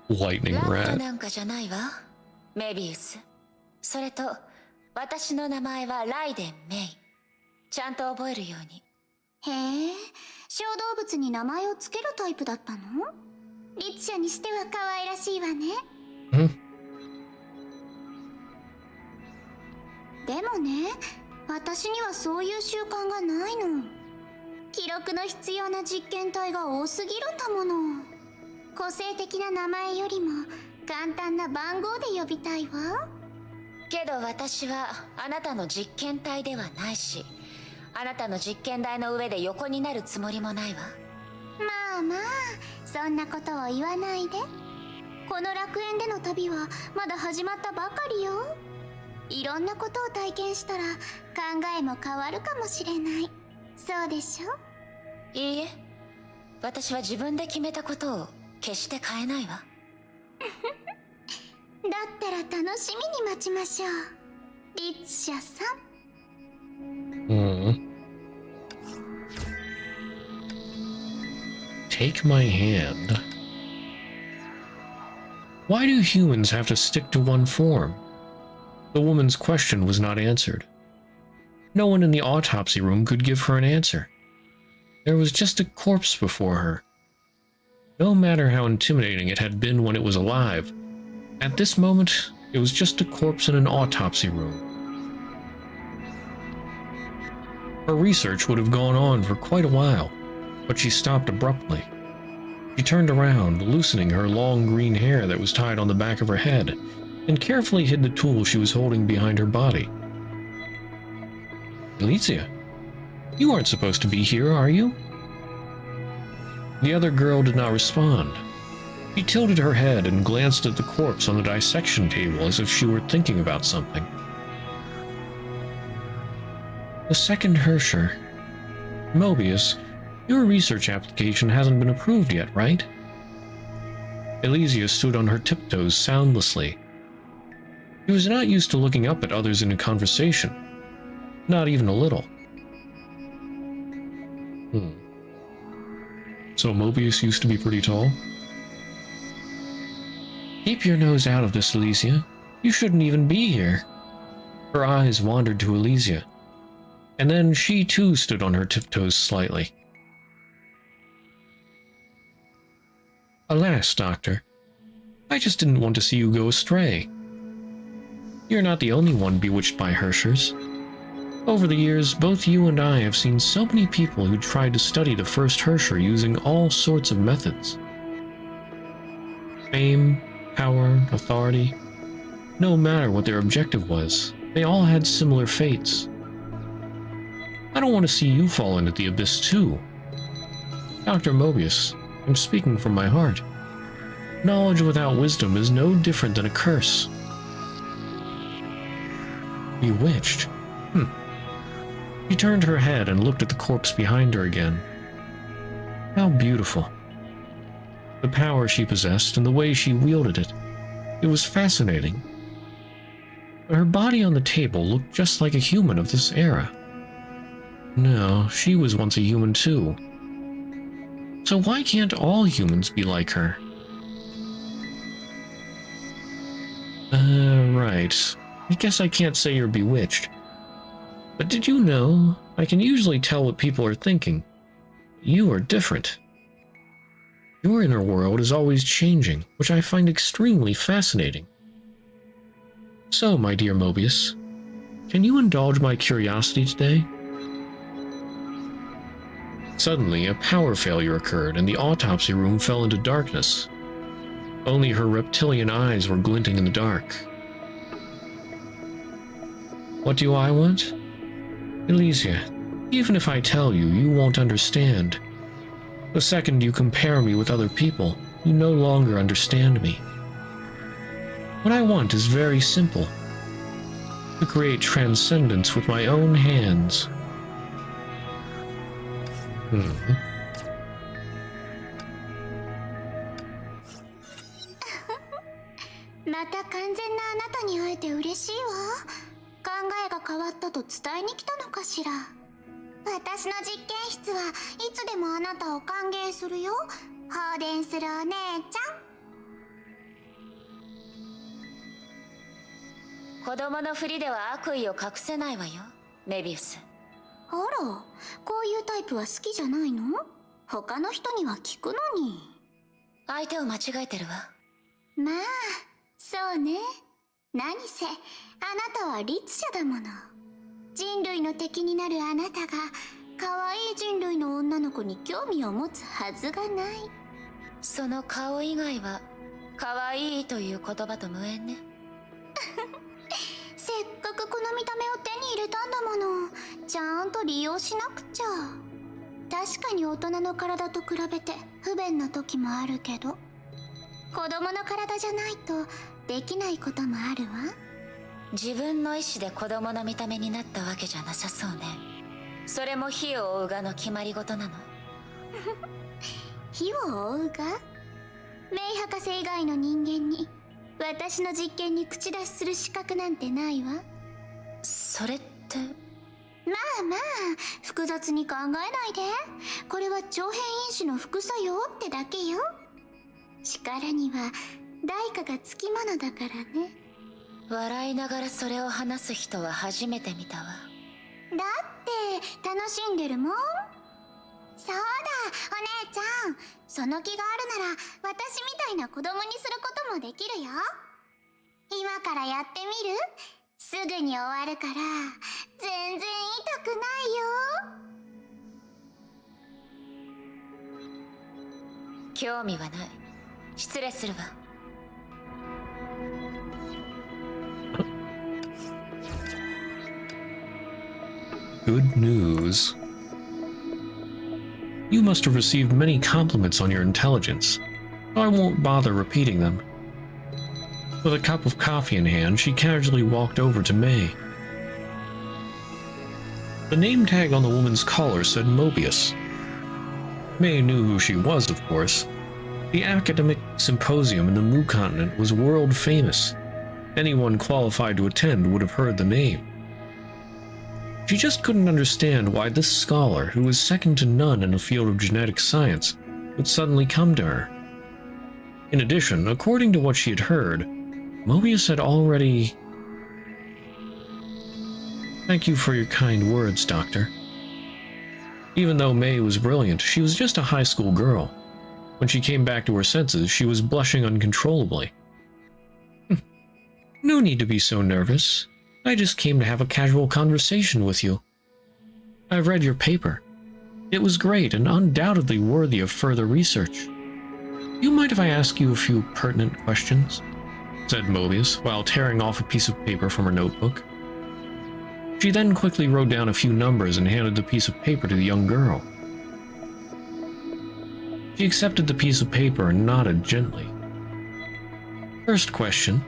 Lightning Rat. なんかじゃないわ。メビウス。それと、私の名前はライデン・メイ。ちゃんと覚えるように。へえ、小動物に名前をつけるタイプだったの？律者にしては可愛らしいわね。でもね、私にはそういう習慣がないの。記録の必要な実験体が多すぎるんだもの。個性的な名前よりも簡単な番号で呼びたいわ。けど私はあなたの実験体ではないし、あなたの実験台の上で横になるつもりもないわ。まあまあ、そんなことを言わないで。この楽園での旅はまだ始まったばかりよ。いろんなことを体験したら考えも変わるかもしれない。そうでしょ？いいえ、私は自分で決めたことを決して変えないわ。だったら楽しみに待ちましょう、律者さん。Take my hand. Why do humans have to stick to one form? The woman's question was not answered. No one in the autopsy room could give her an answer. There was just a corpse before her. No matter how intimidating it had been when it was alive, at this moment, it was just a corpse in an autopsy room. Her research would have gone on for quite a while, but she stopped abruptly. She turned around, loosening her long green hair that was tied on the back of her head, and carefully hid the tool she was holding behind her body. Alicia, you aren't supposed to be here, are you? The other girl did not respond. She tilted her head and glanced at the corpse on the dissection table as if she were thinking about something. The second Hersher. Mobius, your research application hasn't been approved yet, right? Elysia stood on her tiptoes soundlessly. She was not used to looking up at others in a conversation. Not even a little. So Mobius used to be pretty tall? Keep your nose out of this, Elysia. You shouldn't even be here. Her eyes wandered to Elysia, and then she too stood on her tiptoes slightly. Alas, Doctor, I just didn't want to see you go astray. You're not the only one bewitched by Hershers. Over the years, both you and I have seen so many people who tried to study the first Hersher using all sorts of methods. Fame, power, authority, no matter what their objective was, they all had similar fates. I don't want to see you fall into the abyss too. Dr. Mobius, I'm speaking from my heart. Knowledge without wisdom is no different than a curse. Bewitched? She turned her head and looked at the corpse behind her again. How beautiful. The power she possessed and the way she wielded it. It was fascinating. But her body on the table looked just like a human of this era. No, she was once a human too. So why can't all humans be like her? Right. I guess I can't say you're bewitched. But did you know, I can usually tell what people are thinking. You are different. Your inner world is always changing, which I find extremely fascinating. So, my dear Mobius, can you indulge my curiosity today? Suddenly, a power failure occurred and the autopsy room fell into darkness. Only her reptilian eyes were glinting in the dark. What do I want? Elysia, even if I tell you, you won't understand. The second you compare me with other people, you no longer understand me. What I want is very simple. To create transcendence with my own hands. Hmm. また完全なあなたに会えて嬉しいわ。考えが変わったと伝えに来たのかしら。私の実験室はいつでもあなたを歓迎するよ。放電するお姉ちゃん。子供のふりでは悪意を隠せないわよ、メビウス。あら、こういうタイプは好きじゃないの？他の人には聞くのに。相手を間違えてるわ。まあ、そうね。何せ、あなたは律者だもの。人類の敵になるあなたが、可愛い人類の女の子に興味を持つはずがない。その顔以外は、可愛いという言葉と無縁ね。せっかくこの見た目を手に入れたんだもの。ちゃんと利用しなくちゃ。確かに大人の体と比べて不便な時もあるけど、子供の体じゃないとできないこともあるわ。自分の意志で子供の見た目になったわけじゃなさそうね。それも火を追うがの決まり事なの。火を追うが？メイ博士以外の人間に私の実験に口出しする資格なんてないわ。それって。まあまあ、複雑に考えないで。これは長編因子の副作用ってだけよ。力には代価がつきものだからね。笑いながらそれを話す人は初めて見たわ。だって楽しんでるもん。そうだ、お姉ちゃん。その気があるなら私みたいな子供にすることもできるよ。今からやってみる？すぐに終わるから全然痛くないよ。興味はない。失礼するわ。Good news. You must have received many compliments on your intelligence, so I won't bother repeating them. With a cup of coffee in hand, she casually walked over to May. The name tag on the woman's collar said Mobius. May knew who she was, of course. The academic symposium in the Mu continent was world famous. Anyone qualified to attend would have heard the name. She just couldn't understand why this scholar, who was second to none in the field of genetic science, would suddenly come to her. In addition, according to what she had heard, Mobius had already... Thank you for your kind words, Doctor. Even though May was brilliant, she was just a high school girl. When she came back to her senses, she was blushing uncontrollably. No need to be so nervous. I just came to have a casual conversation with you. I've read your paper. It was great and undoubtedly worthy of further research. You mind if I ask you a few pertinent questions? Said Mobius, while tearing off a piece of paper from her notebook. She then quickly wrote down a few numbers and handed the piece of paper to the young girl. She accepted the piece of paper and nodded gently. First question.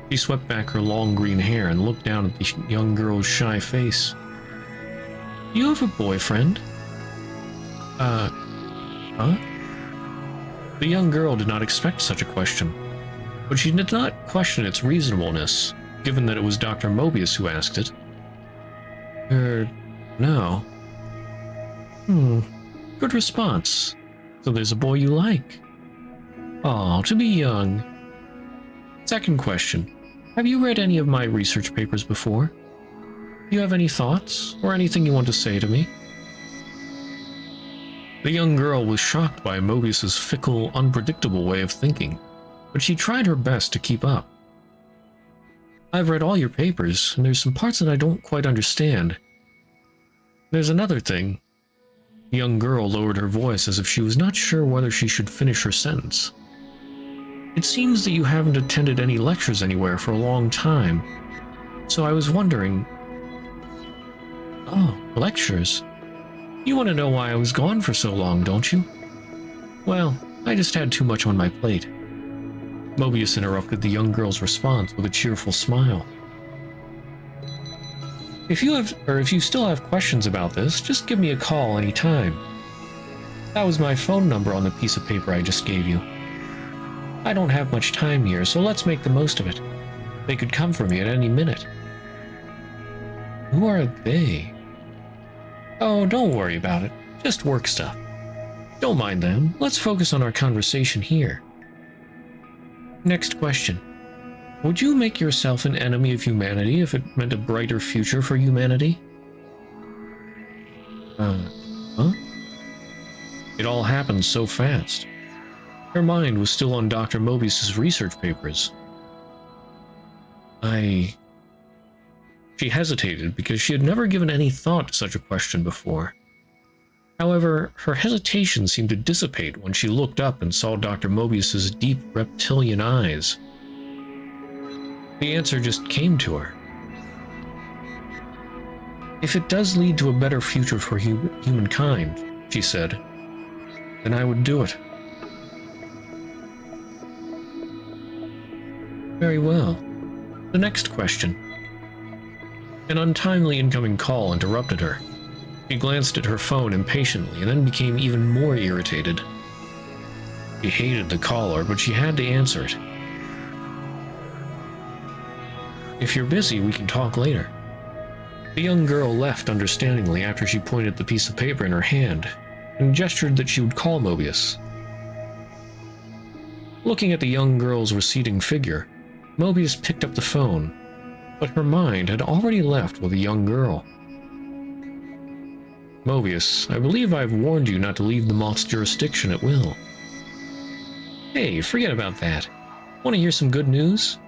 She swept back her long green hair and looked down at the young girl's shy face. Do you have a boyfriend? Huh? The young girl did not expect such a question, but she did not question its reasonableness, given that it was Dr. Mobius who asked it. No. Good response. So there's a boy you like. Aw, to be young. Second question. Have you read any of my research papers before? Do you have any thoughts, or anything you want to say to me? The young girl was shocked by Mobius's fickle, unpredictable way of thinking, but she tried her best to keep up. I've read all your papers, and there's some parts that I don't quite understand. There's another thing. The young girl lowered her voice as if she was not sure whether she should finish her sentence. It seems that you haven't attended any lectures anywhere for a long time, so I was wondering... Oh, lectures? You want to know why I was gone for so long, don't you? Well, I just had too much on my plate. Mobius interrupted the young girl's response with a cheerful smile. If you still have questions about this, just give me a call anytime. That was my phone number on the piece of paper I just gave you. I don't have much time here, so let's make the most of it. They could come for me at any minute. Who are they? Oh, don't worry about it. Just work stuff. Don't mind them. Let's focus on our conversation here. Next question. Would you make yourself an enemy of humanity if it meant a brighter future for humanity? Huh? It all happened so fast. Her mind was still on Dr. Mobius's research papers. She hesitated because she had never given any thought to such a question before. However, her hesitation seemed to dissipate when she looked up and saw Dr. Mobius's deep reptilian eyes. The answer just came to her. If it does lead to a better future for humankind, she said, then I would do it. Very well. The next question. An untimely incoming call interrupted her. She glanced at her phone impatiently and then became even more irritated. She hated the caller, but she had to answer it. If you're busy, we can talk later. The young girl left understandingly after she pointed the piece of paper in her hand and gestured that she would call Mobius. Looking at the young girl's receding figure, Mobius picked up the phone, but her mind had already left with the young girl. Mobius, I believe I've warned you not to leave the moth's jurisdiction at will. Hey, forget about that. Want to hear some good news?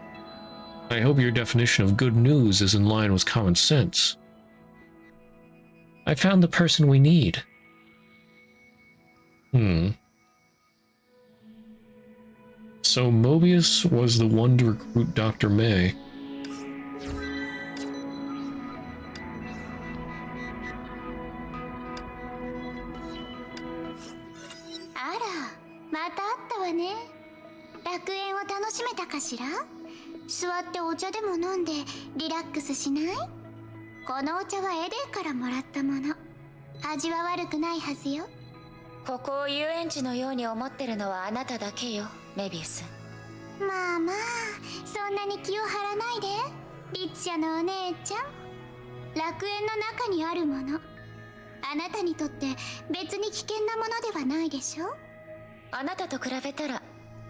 I hope your definition of good news is in line with common sense. I found the person we need. So Mobius was the one to recruit Dr. May. Ara, また会ったわね。楽園を楽しめたかしら？座ってお茶でも飲んでリラックスしない？このお茶はエデンからもらったもの。味は悪くないはずよ。ここを遊園地のように思ってるのはあなただけよ、メビウス。まあまあ、そんなに気を張らないで、リッチャのお姉ちゃん。楽園の中にあるもの。あなたにとって別に危険なものではないでしょ？あなたと比べたら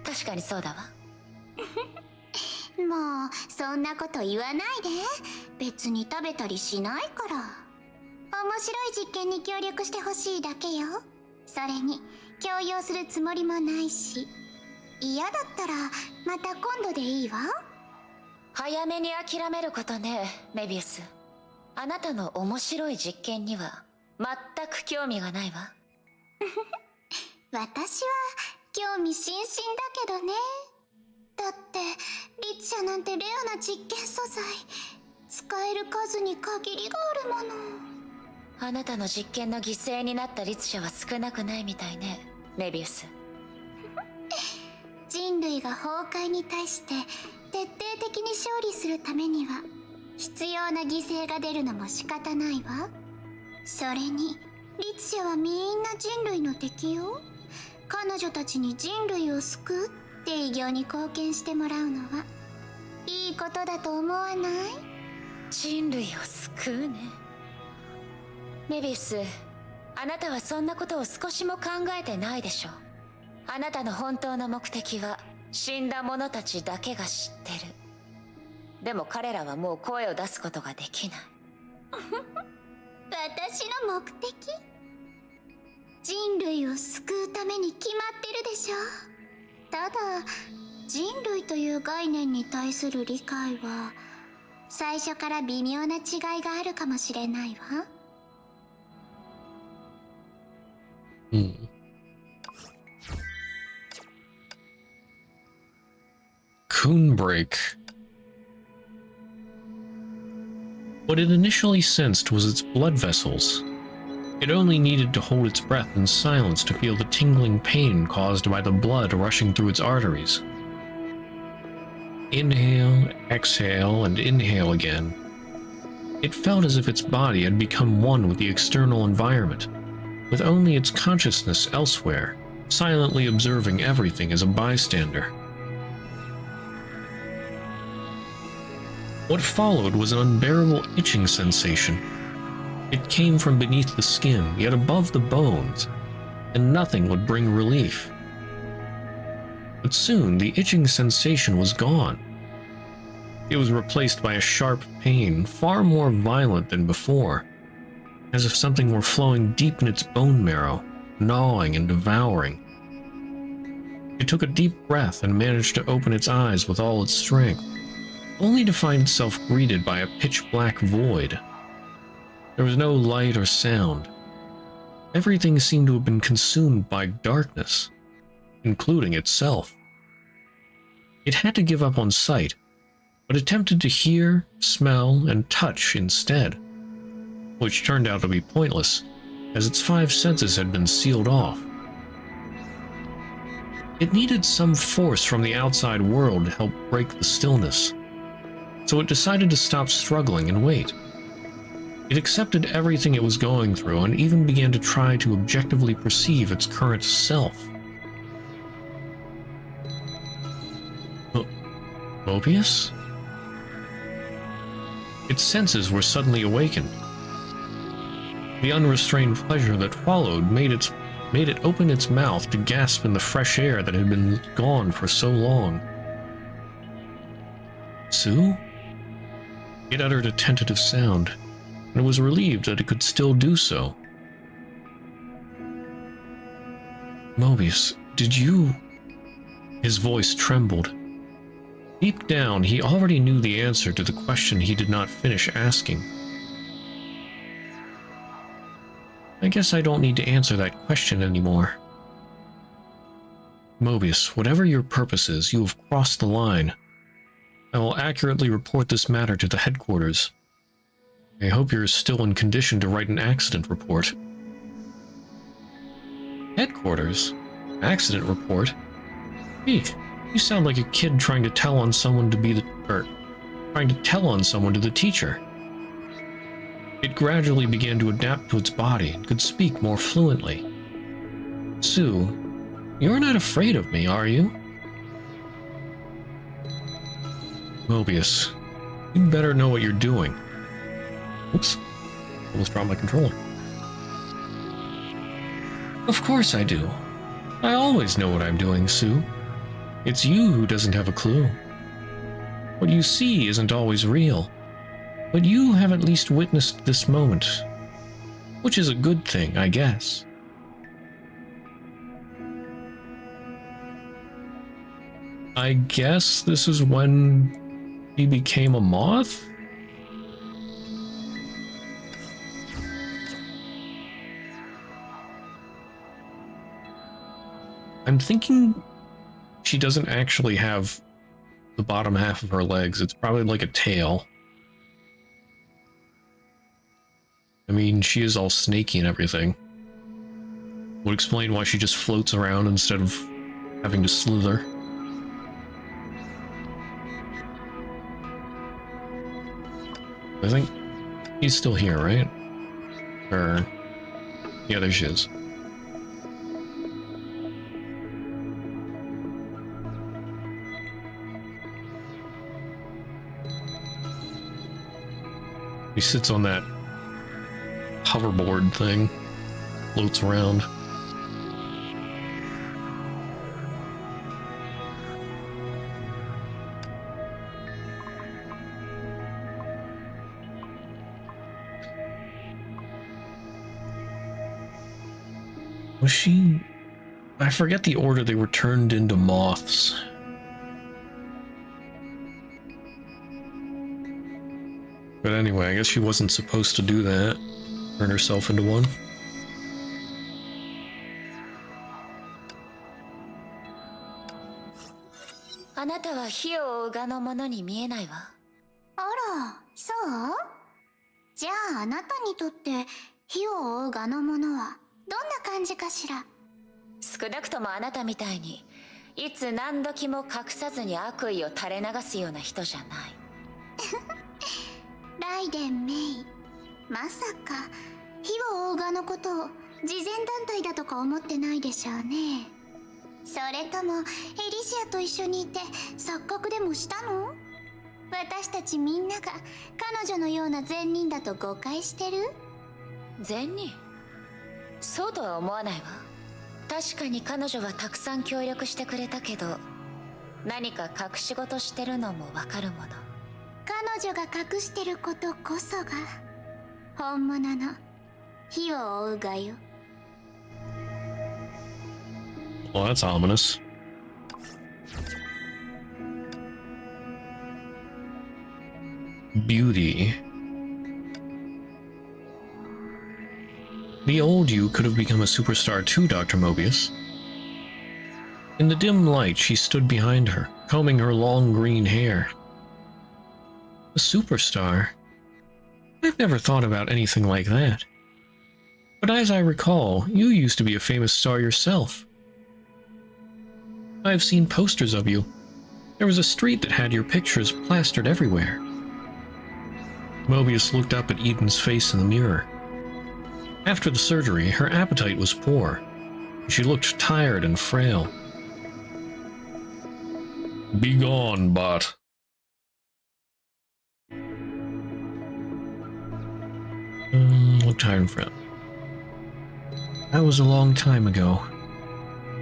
確かにそうだわ。もうそんなこと言わないで。別に食べたりしないから。面白い実験に協力してほしいだけよ。それに強要するつもりもないし。嫌だったらまた今度でいいわ。早めに諦めることね、メビウス。あなたの面白い実験には全く興味がないわ。私は興味津々だけどね。だってリッチャなんてレアな実験素材、使える数に限りがあるもの。あなたの実験の犠牲になった律者は少なくないみたいね、メビウス。人類が崩壊に対して徹底的に勝利するためには必要な犠牲が出るのも仕方ないわ。それに律者はみんな人類の敵よ。彼女たちに人類を救うって偉業に貢献してもらうのはいいことだと思わない？人類を救うね。メビウス、あなたはそんなことを少しも考えてないでしょ。あなたの本当の目的は死んだ者たちだけが知ってる。でも彼らはもう声を出すことができない。私の目的？人類を救うために決まってるでしょ。ただ人類という概念に対する理解は最初から微妙な違いがあるかもしれないわ。Coon break. What it initially sensed was its blood vessels. It only needed to hold its breath in silence to feel the tingling pain caused by the blood rushing through its arteries. Inhale, exhale, and inhale again. It felt as if its body had become one with the external environment, with only its consciousness elsewhere, silently observing everything as a bystander. What followed was an unbearable itching sensation. It came from beneath the skin, yet above the bones, and nothing would bring relief. But soon the itching sensation was gone. It was replaced by a sharp pain, far more violent than before, as if something were flowing deep in its bone marrow, gnawing and devouring. It took a deep breath and managed to open its eyes with all its strength, only to find itself greeted by a pitch-black void. There was no light or sound. Everything seemed to have been consumed by darkness, including itself. It had to give up on sight, but attempted to hear, smell, and touch instead, which turned out to be pointless, as its 5 senses had been sealed off. It needed some force from the outside world to help break the stillness, so it decided to stop struggling and wait. It accepted everything it was going through and even began to try to objectively perceive its current self. Mobius? Its senses were suddenly awakened. The unrestrained pleasure that followed made it open its mouth to gasp in the fresh air that had been gone for so long. Sue? It uttered a tentative sound, and was relieved that it could still do so. Mobius, did you... His voice trembled. Deep down, he already knew the answer to the question he did not finish asking. I guess I don't need to answer that question anymore. Mobius, whatever your purpose is, you have crossed the line. I will accurately report this matter to the headquarters. I hope you're still in condition to write an accident report. Headquarters? Accident report? Eek, you sound like a kid trying to tell on someone to the teacher. It gradually began to adapt to its body and could speak more fluently. Sue, you're not afraid of me, are you? Mobius, you better know what you're doing. Oops, almost dropped my controller. Of course I do. I always know what I'm doing, Sue. It's you who doesn't have a clue. What you see isn't always real, but you have at least witnessed this moment, which is a good thing, I guess. I guess this is when he became a moth? I'm thinking she doesn't actually have the bottom half of her legs. It's probably like a tail. I mean, she is all snaky and everything. Would explain why she just floats around instead of having to slither. I think he's still here, right? Or... yeah, there she is. He sits on that hoverboard thing, floats around. Was she... I forget the order they were turned into moths. But anyway, I guess she wasn't supposed to do that. Turn herself into one.あなたは火を追う側のものに見えないわ。あら、そうじゃああなたにとって火を追う側のものはどんな感じかしら。少なくともあなたみたいにいつ何時も隠さずに悪意を垂れ流すような人じゃない。ライデン・メイ、まさか火を追う側のことを慈善団体だとか思ってないでしょうね。それともエリシアと一緒にいて錯覚でもしたの？私たちみんなが彼女のような善人だと誤解してる？善人？そうとは思わないわ。確かに彼女はたくさん協力してくれたけど、何か隠し事してるのもわかるもの。彼女が隠してることこそが本物の火を追うがよ。Well, that's ominous. Beauty. The old you could have become a superstar too, Dr. Mobius. In the dim light, she stood behind her, combing her long green hair. A superstar? I've never thought about anything like that. But as I recall, you used to be a famous star yourself. I've seen posters of you. There was a street that had your pictures plastered everywhere. Mobius looked up at Eden's face in the mirror. After the surgery, her appetite was poor. She looked tired and frail. Be gone, bot. Looked tired and frail. That was a long time ago.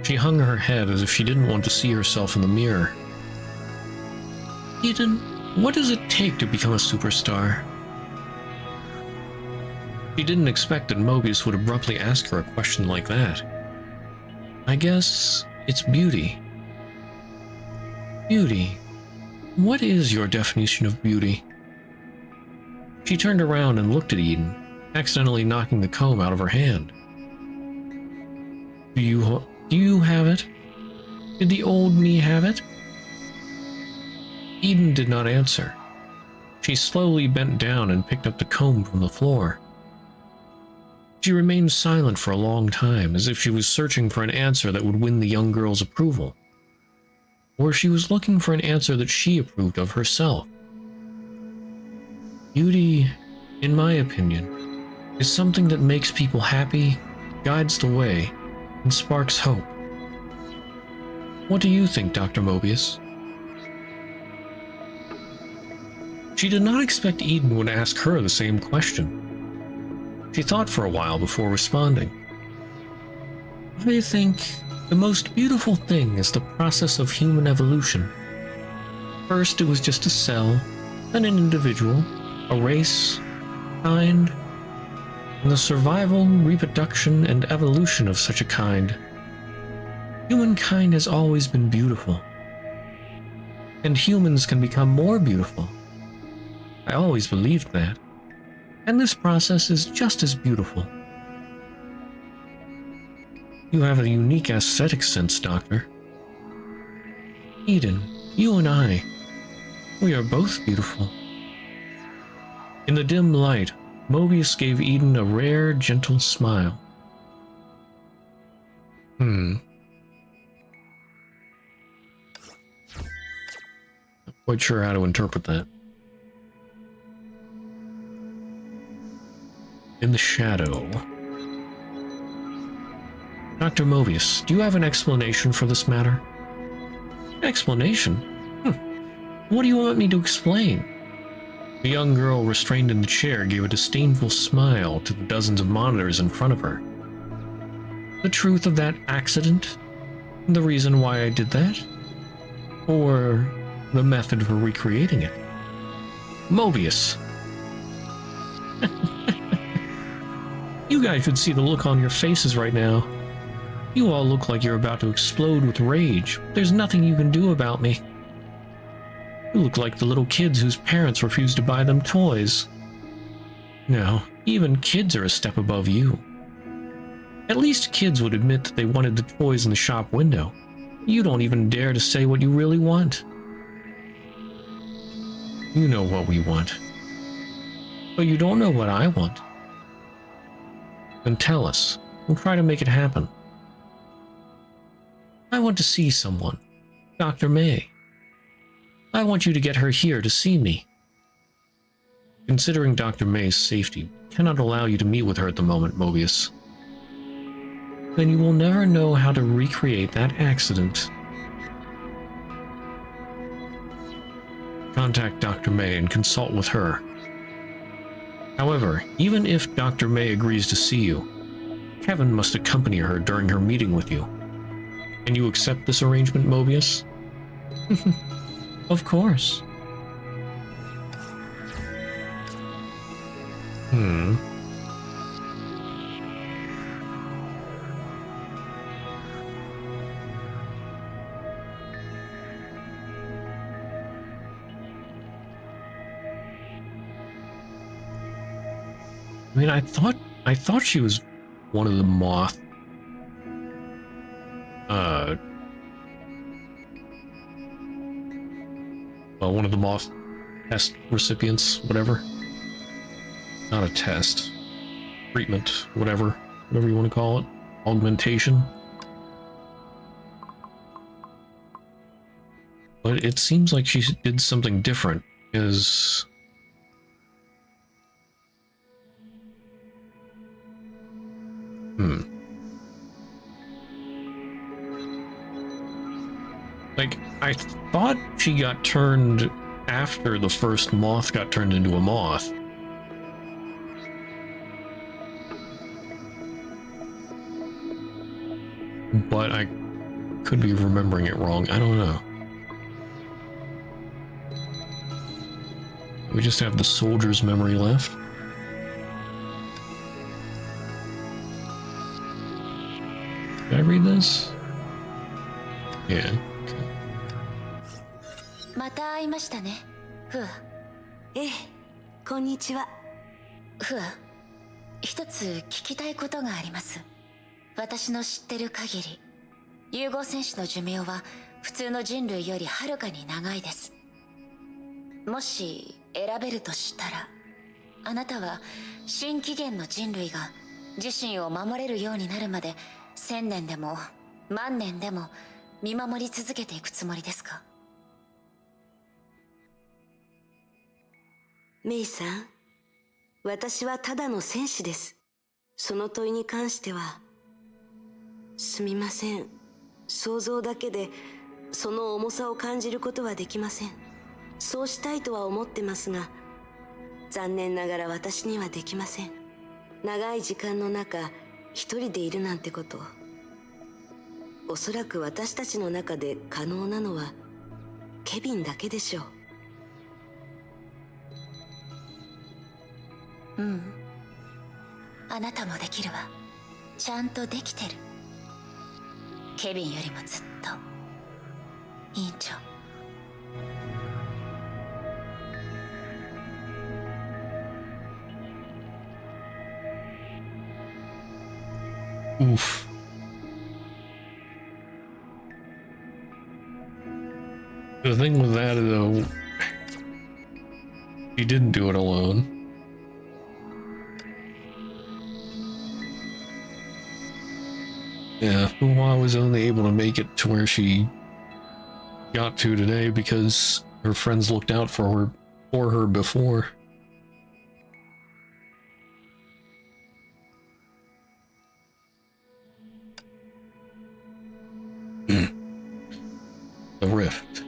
She hung her head as if she didn't want to see herself in the mirror. Eden, what does it take to become a superstar? She didn't expect that Mobius would abruptly ask her a question like that. I guess it's beauty. Beauty. What is your definition of beauty? She turned around and looked at Eden, accidentally knocking the comb out of her hand. Do you have it? Did the old me have it? Eden did not answer. She slowly bent down and picked up the comb from the floor. She remained silent for a long time, as if she was searching for an answer that would win the young girl's approval. Or she was looking for an answer that she approved of herself. Beauty, in my opinion, is something that makes people happy, guides the way, and sparks hope. What do you think, Dr. Mobius? She did not expect Eden would ask her the same question. She thought for a while before responding. I think the most beautiful thing is the process of human evolution. First, it was just a cell, then an individual, a race, kind, and the survival, reproduction, and evolution of such a kind. Humankind has always been beautiful. And humans can become more beautiful. I always believed that. And this process is just as beautiful. You have a unique aesthetic sense, Doctor. Eden, you and I, we are both beautiful. In the dim light, Mobius gave Eden a rare, gentle smile. Not quite sure how to interpret that. In the shadow. Dr. Mobius, do you have an explanation for this matter? Explanation? What do you want me to explain? The young girl restrained in the chair gave a disdainful smile to the dozens of monitors in front of her. The truth of that accident? The reason why I did that? Or the method for recreating it? Mobius! You guys should see the look on your faces right now. You all look like you're about to explode with rage. There's nothing you can do about me. You look like the little kids whose parents refuse to buy them toys. No, even kids are a step above you. At least kids would admit that they wanted the toys in the shop window. You don't even dare to say what you really want. You know what we want. But you don't know what I want. Then tell us. We'll try to make it happen. I want to see someone. Dr. May. I want you to get her here to see me. Considering Dr. May's safety, cannot allow you to meet with her at the moment, Mobius. Then you will never know how to recreate that accident. Contact Dr. May and consult with her. However, even if Dr. May agrees to see you, Kevin must accompany her during her meeting with you. Can you accept this arrangement, Mobius? Of course. I mean, I thought she was one of the moth. Well, one of the moth test recipients, whatever. Not a test. Treatment, whatever you want to call it. Augmentation. But it seems like she did something different, is... Like, I thought she got turned after the first moth got turned into a moth. But I could be remembering it wrong. I don't know. We just have the soldier's memory left. Did I read this? Yeah. また会いましたね、フア。ええ、こんにちは。フア、一つ聞きたいことがあります。私の知ってる限り、融合戦士の寿命は普通の人類よりはるかに長いです。もし選べるとしたら、あなたは新紀元の人類が自身を守れるようになるまで1000年でも万年でも見守り続けていくつもりですか？メイさん、私はただの戦士です。その問いに関しては、すみません。想像だけでその重さを感じることはできません。そうしたいとは思ってますが、残念ながら私にはできません。長い時間の中、一人でいるなんてこと。おそらく私たちの中で可能なのはケビンだけでしょう。うん。あなたもできるわ。ちゃんとできてる。ケビンよりもずっと。委員長。Oof. The thing with that, though, she didn't do it alone. Yeah, Fuwa was only able to make it to where she got to today because her friends looked out for her before. The rift.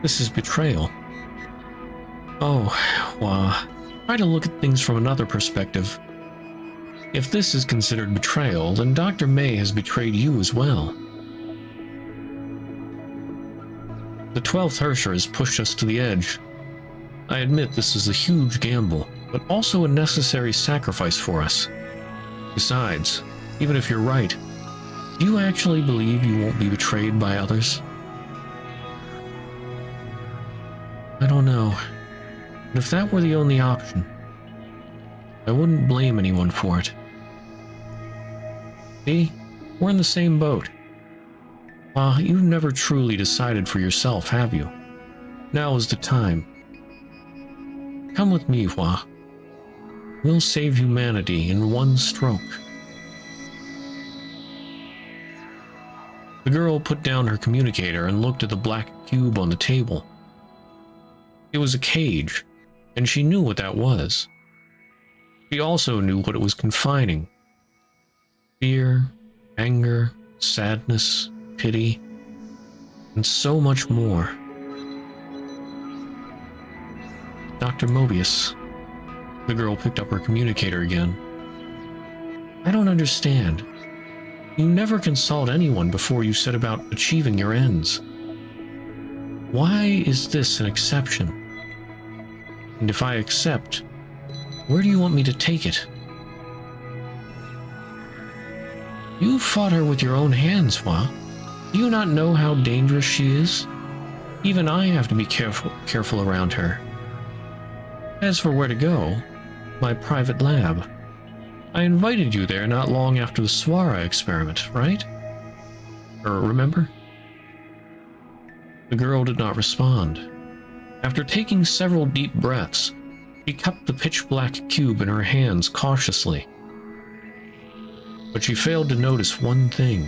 This is betrayal. Oh, well, try to look at things from another perspective. If this is considered betrayal, then Dr. May has betrayed you as well. The 12th Hersher has pushed us to the edge. I admit this is a huge gamble, but also a necessary sacrifice for us. Besides, even if you're right, do you actually believe you won't be betrayed by others? I don't know. But if that were the only option, I wouldn't blame anyone for it. See? We're in the same boat. You've never truly decided for yourself, have you? Now is the time. Come with me, Hua. We'll save humanity in one stroke. The girl put down her communicator and looked at the black cube on the table. It was a cage, and she knew what that was. She also knew what it was confining. Fear, anger, sadness, pity, and so much more. Dr. Mobius. The girl picked up her communicator again. I don't understand. You never consult anyone before you set about achieving your ends. Why is this an exception? And if I accept, where do you want me to take it? You fought her with your own hands, Hua. Do you not know how dangerous she is? Even I have to be careful around her. As for where to go, my private lab. I invited you there not long after the Swara experiment, right? Remember? The girl did not respond. After taking several deep breaths, she cupped the pitch-black cube in her hands cautiously. But she failed to notice one thing.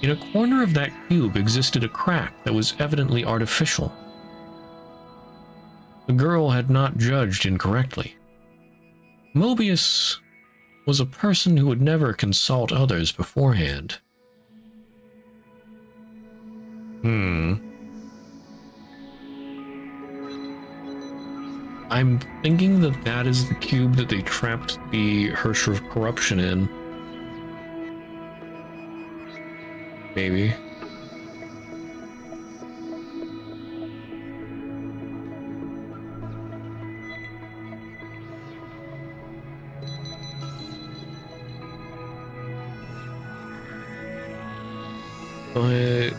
In a corner of that cube existed a crack that was evidently artificial. The girl had not judged incorrectly. Mobius was a person who would never consult others beforehand. I'm thinking that that is the cube that they trapped the Hersher of Corruption in. Maybe. But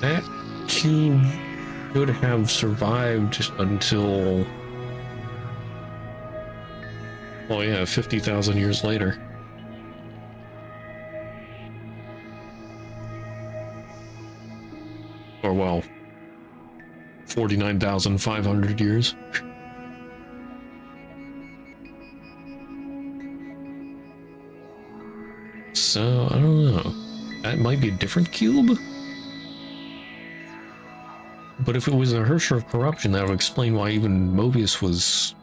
that cube could have survived until, oh yeah, 50,000 years later. Or well, 49,500 years. So, I don't know. That might be a different cube? But if it was a Hersher of Corruption, that would explain why even Mobius was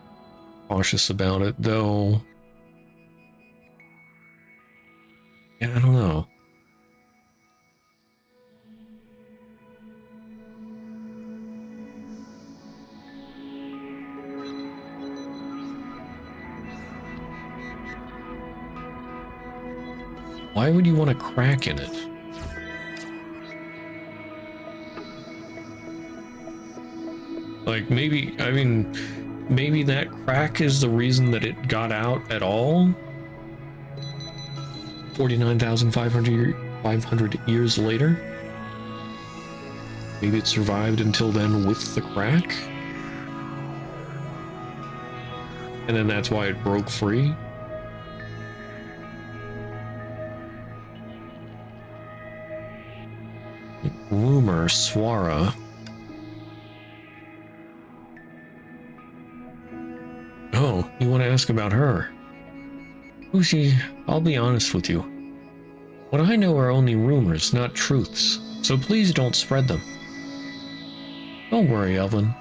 cautious about it, though. Yeah, I don't know. Why would you want a crack in it? Like, maybe, I mean, maybe that crack is the reason that it got out at all? 49,500 years later? Maybe it survived until then with the crack? And then that's why it broke free? Rumor Swara. Oh, you want to ask about her? Ushi, I'll be honest with you. What I know are only rumors, not truths, so please don't spread them. Don't worry, Evelyn.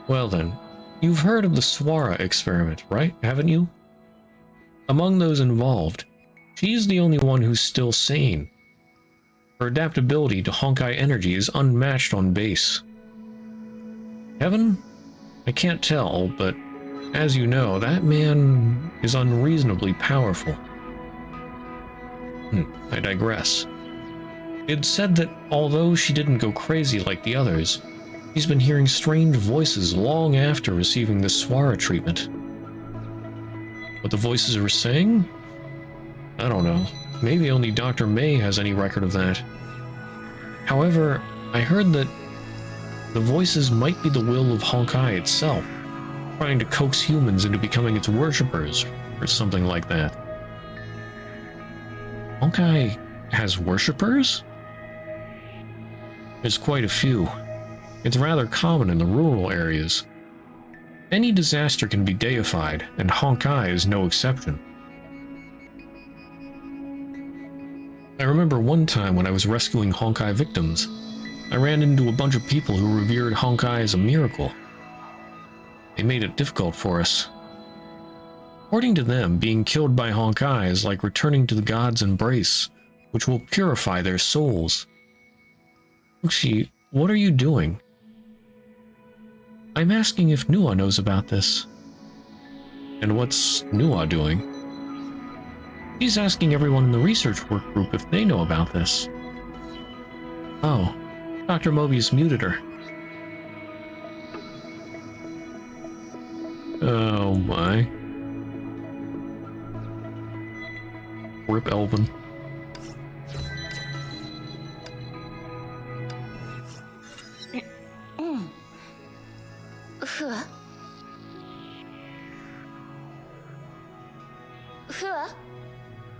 Well then, you've heard of the Swara experiment, right? Haven't you? Among those involved, she's the only one who's still sane. Her adaptability to Honkai energy is unmatched on base. Heaven? I can't tell, but as you know, that man is unreasonably powerful. I digress. It's said that although she didn't go crazy like the others, she's been hearing strange voices long after receiving the Swara treatment. what the voices were saying? I don't know. Maybe only Dr. May has any record of that. However, I heard that the voices might be the will of Honkai itself, trying to coax humans into becoming its worshippers, or something like that. Honkai has worshippers? There's quite a few. It's rather common in the rural areas. Any disaster can be deified, and Honkai is no exception. I remember one time when I was rescuing Honkai victims, I ran into a bunch of people who revered Honkai as a miracle. They made it difficult for us. According to them, being killed by Honkai is like returning to the god's embrace, which will purify their souls. Uchi, what are you doing? I'm asking if Nua knows about this. And what's Nua doing? She's asking everyone in the research work group if they know about this. Oh, Dr. Mobius muted her. Oh my. Rip Elvin. Fua?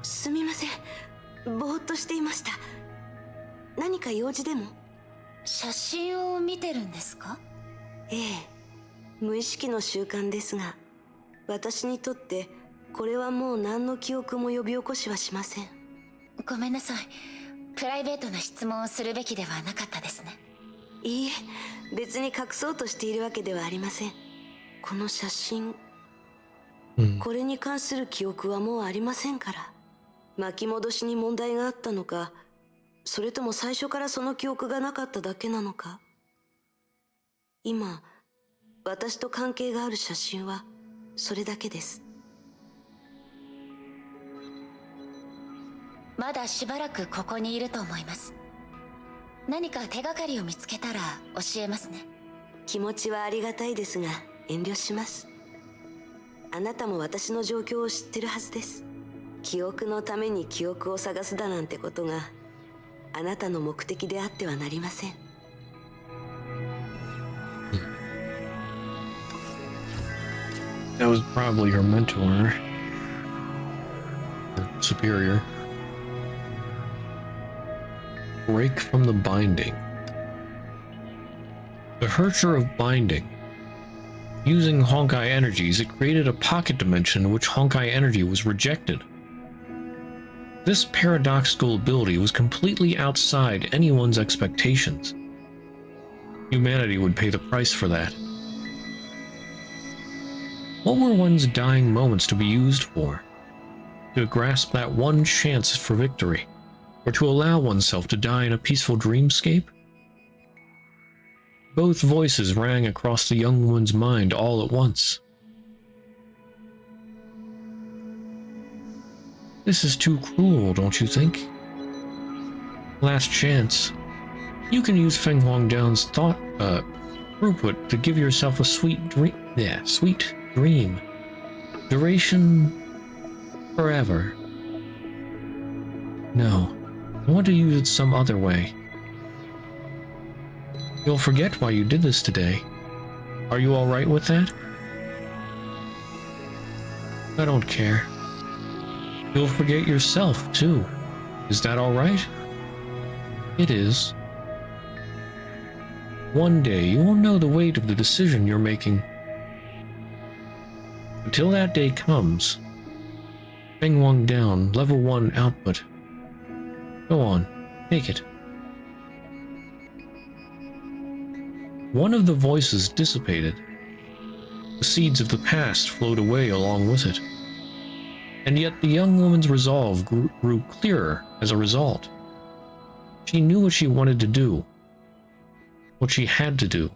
すみません。ぼーっとしていました。何か用事でも？写真を見てるんですか？ええ。無意識の習慣ですが、私にとってこれはもう何の記憶も呼び起こしはしません。ごめんなさい。プライベートな質問をするべきではなかったですね。いいえ、別に隠そうとしているわけではありません。この写真、これに関する記憶はもうありませんから。巻き戻しに問題があったのか、それとも最初からその記憶がなかっただけなのか。今、私と関係がある写真はそれだけです。まだしばらくここにいると思います。何か手がかりを見つけたら教えますね。気持ちはありがたいですが遠慮します。あなたも私の状況を知ってるはずです。記憶のために記憶を探すだなんてことがあなたの目的であってはなりません。That was probably her mentor, or superior. Break from the binding. The Hercher of Binding. Using Honkai energies, it created a pocket dimension in which Honkai energy was rejected. This paradoxical ability was completely outside anyone's expectations. Humanity would pay the price for that. What were one's dying moments to be used for? To grasp that one chance for victory, or to allow oneself to die in a peaceful dreamscape? Both voices rang across the young woman's mind all at once. This is too cruel, don't you think? Last chance. You can use Feng Huangdown's throughput to give yourself a sweet dream. Duration forever. No, I want to use it some other way. You'll forget why you did this today. Are you all right with that? I don't care. You'll forget yourself, too. Is that all right? It is. One day you will know the weight of the decision you're making. Until that day comes, Feng Huangdown, level 1 output. Go on, take it. One of the voices dissipated. The seeds of the past flowed away along with it. And yet the young woman's resolve grew clearer as a result. She knew what she wanted to do, what she had to do,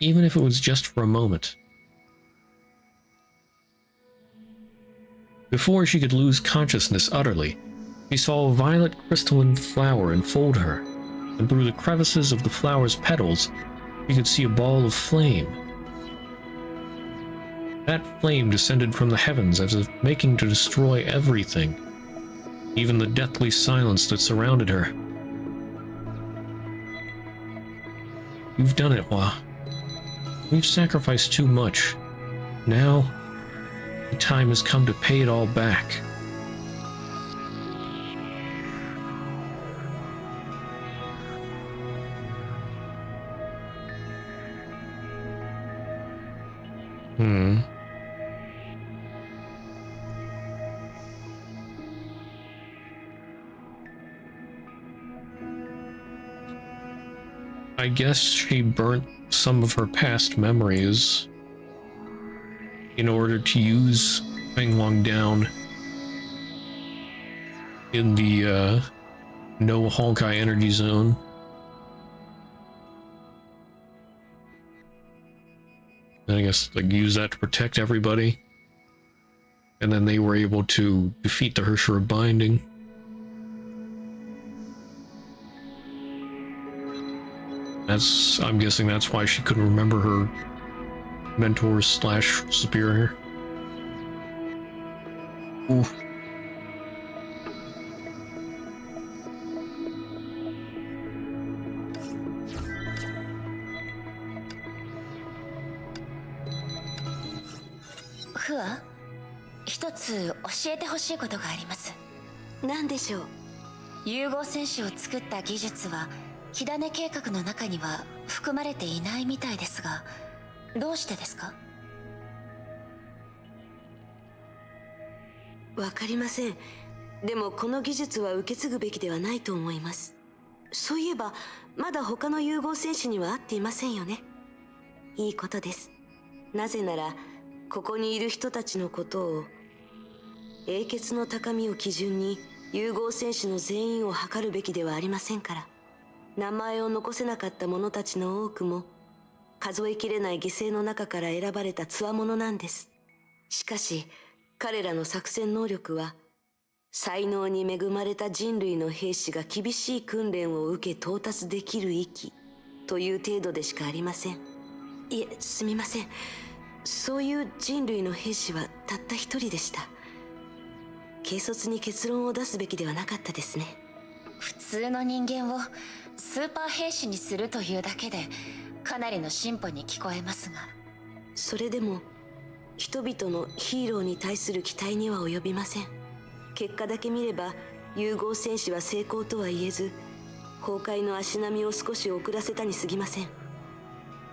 even if it was just for a moment. Before she could lose consciousness utterly, she saw a violet crystalline flower enfold her, and through the crevices of the flower's petals, she could see a ball of flame. That flame descended from the heavens as if making to destroy everything, even the deathly silence that surrounded her. You've done it, Hua. We've sacrificed too much. Now, the time has come to pay it all back. I guess she burnt some of her past memories in order to use Feng Wang down in the no Honkai energy zone. And I guess like use that to protect everybody. And then they were able to defeat the Herrscher of Binding. I'm guessing that's why she couldn't remember her mentor / superior. Ooh. Hua, 一つ教えてほしいことがあります。何でしょう。融合戦士を作った技術は火種計画の中には含まれていないみたいですが、どうしてですか？わかりません。でもこの技術は受け継ぐべきではないと思います。そういえばまだ他の融合戦士には会っていませんよね。いいことです。なぜならここにいる人たちのことを、英傑の高みを基準に融合戦士の全員を測るべきではありませんから。名前を残せなかった者たちの多くも数えきれない犠牲の中から選ばれた強者なんです。しかし彼らの作戦能力は才能に恵まれた人類の兵士が厳しい訓練を受け到達できる域という程度でしかありません。いえ、すみません。そういう人類の兵士はたった一人でした。軽率に結論を出すべきではなかったですね。普通の人間をスーパー兵士にするというだけでかなりの進歩に聞こえますが。それでも人々のヒーローに対する期待には及びません。結果だけ見れば融合戦士は成功とは言えず、崩壊の足並みを少し遅らせたに過ぎません。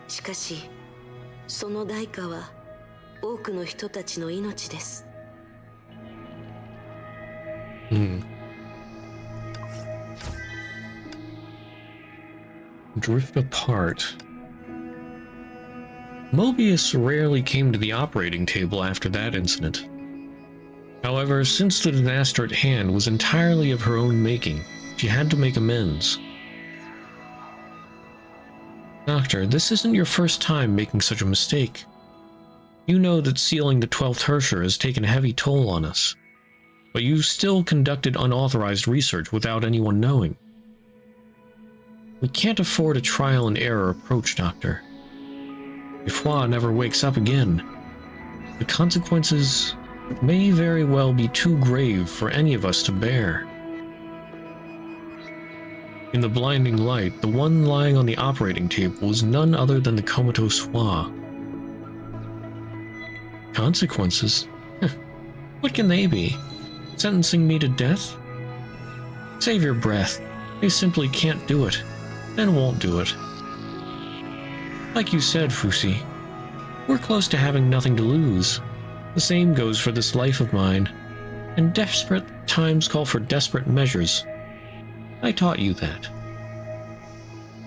しかしその代価は多くの人たちの命です。Drift apart. Mobius rarely came to the operating table after that incident. However, since the disaster at hand was entirely of her own making, she had to make amends. Doctor, this isn't your first time making such a mistake. You know that sealing the 12th Herrscher has taken a heavy toll on us, but you still conducted unauthorized research without anyone knowing. We can't afford a trial and error approach, Doctor. If Hua never wakes up again, the consequences may very well be too grave for any of us to bear. In the blinding light, the one lying on the operating table was none other than the comatose Hua. Consequences? What can they be? Sentencing me to death? Save your breath. They simply can't do it, and won't do it. Like you said, Fusi, we're close to having nothing to lose. The same goes for this life of mine, and desperate times call for desperate measures. I taught you that.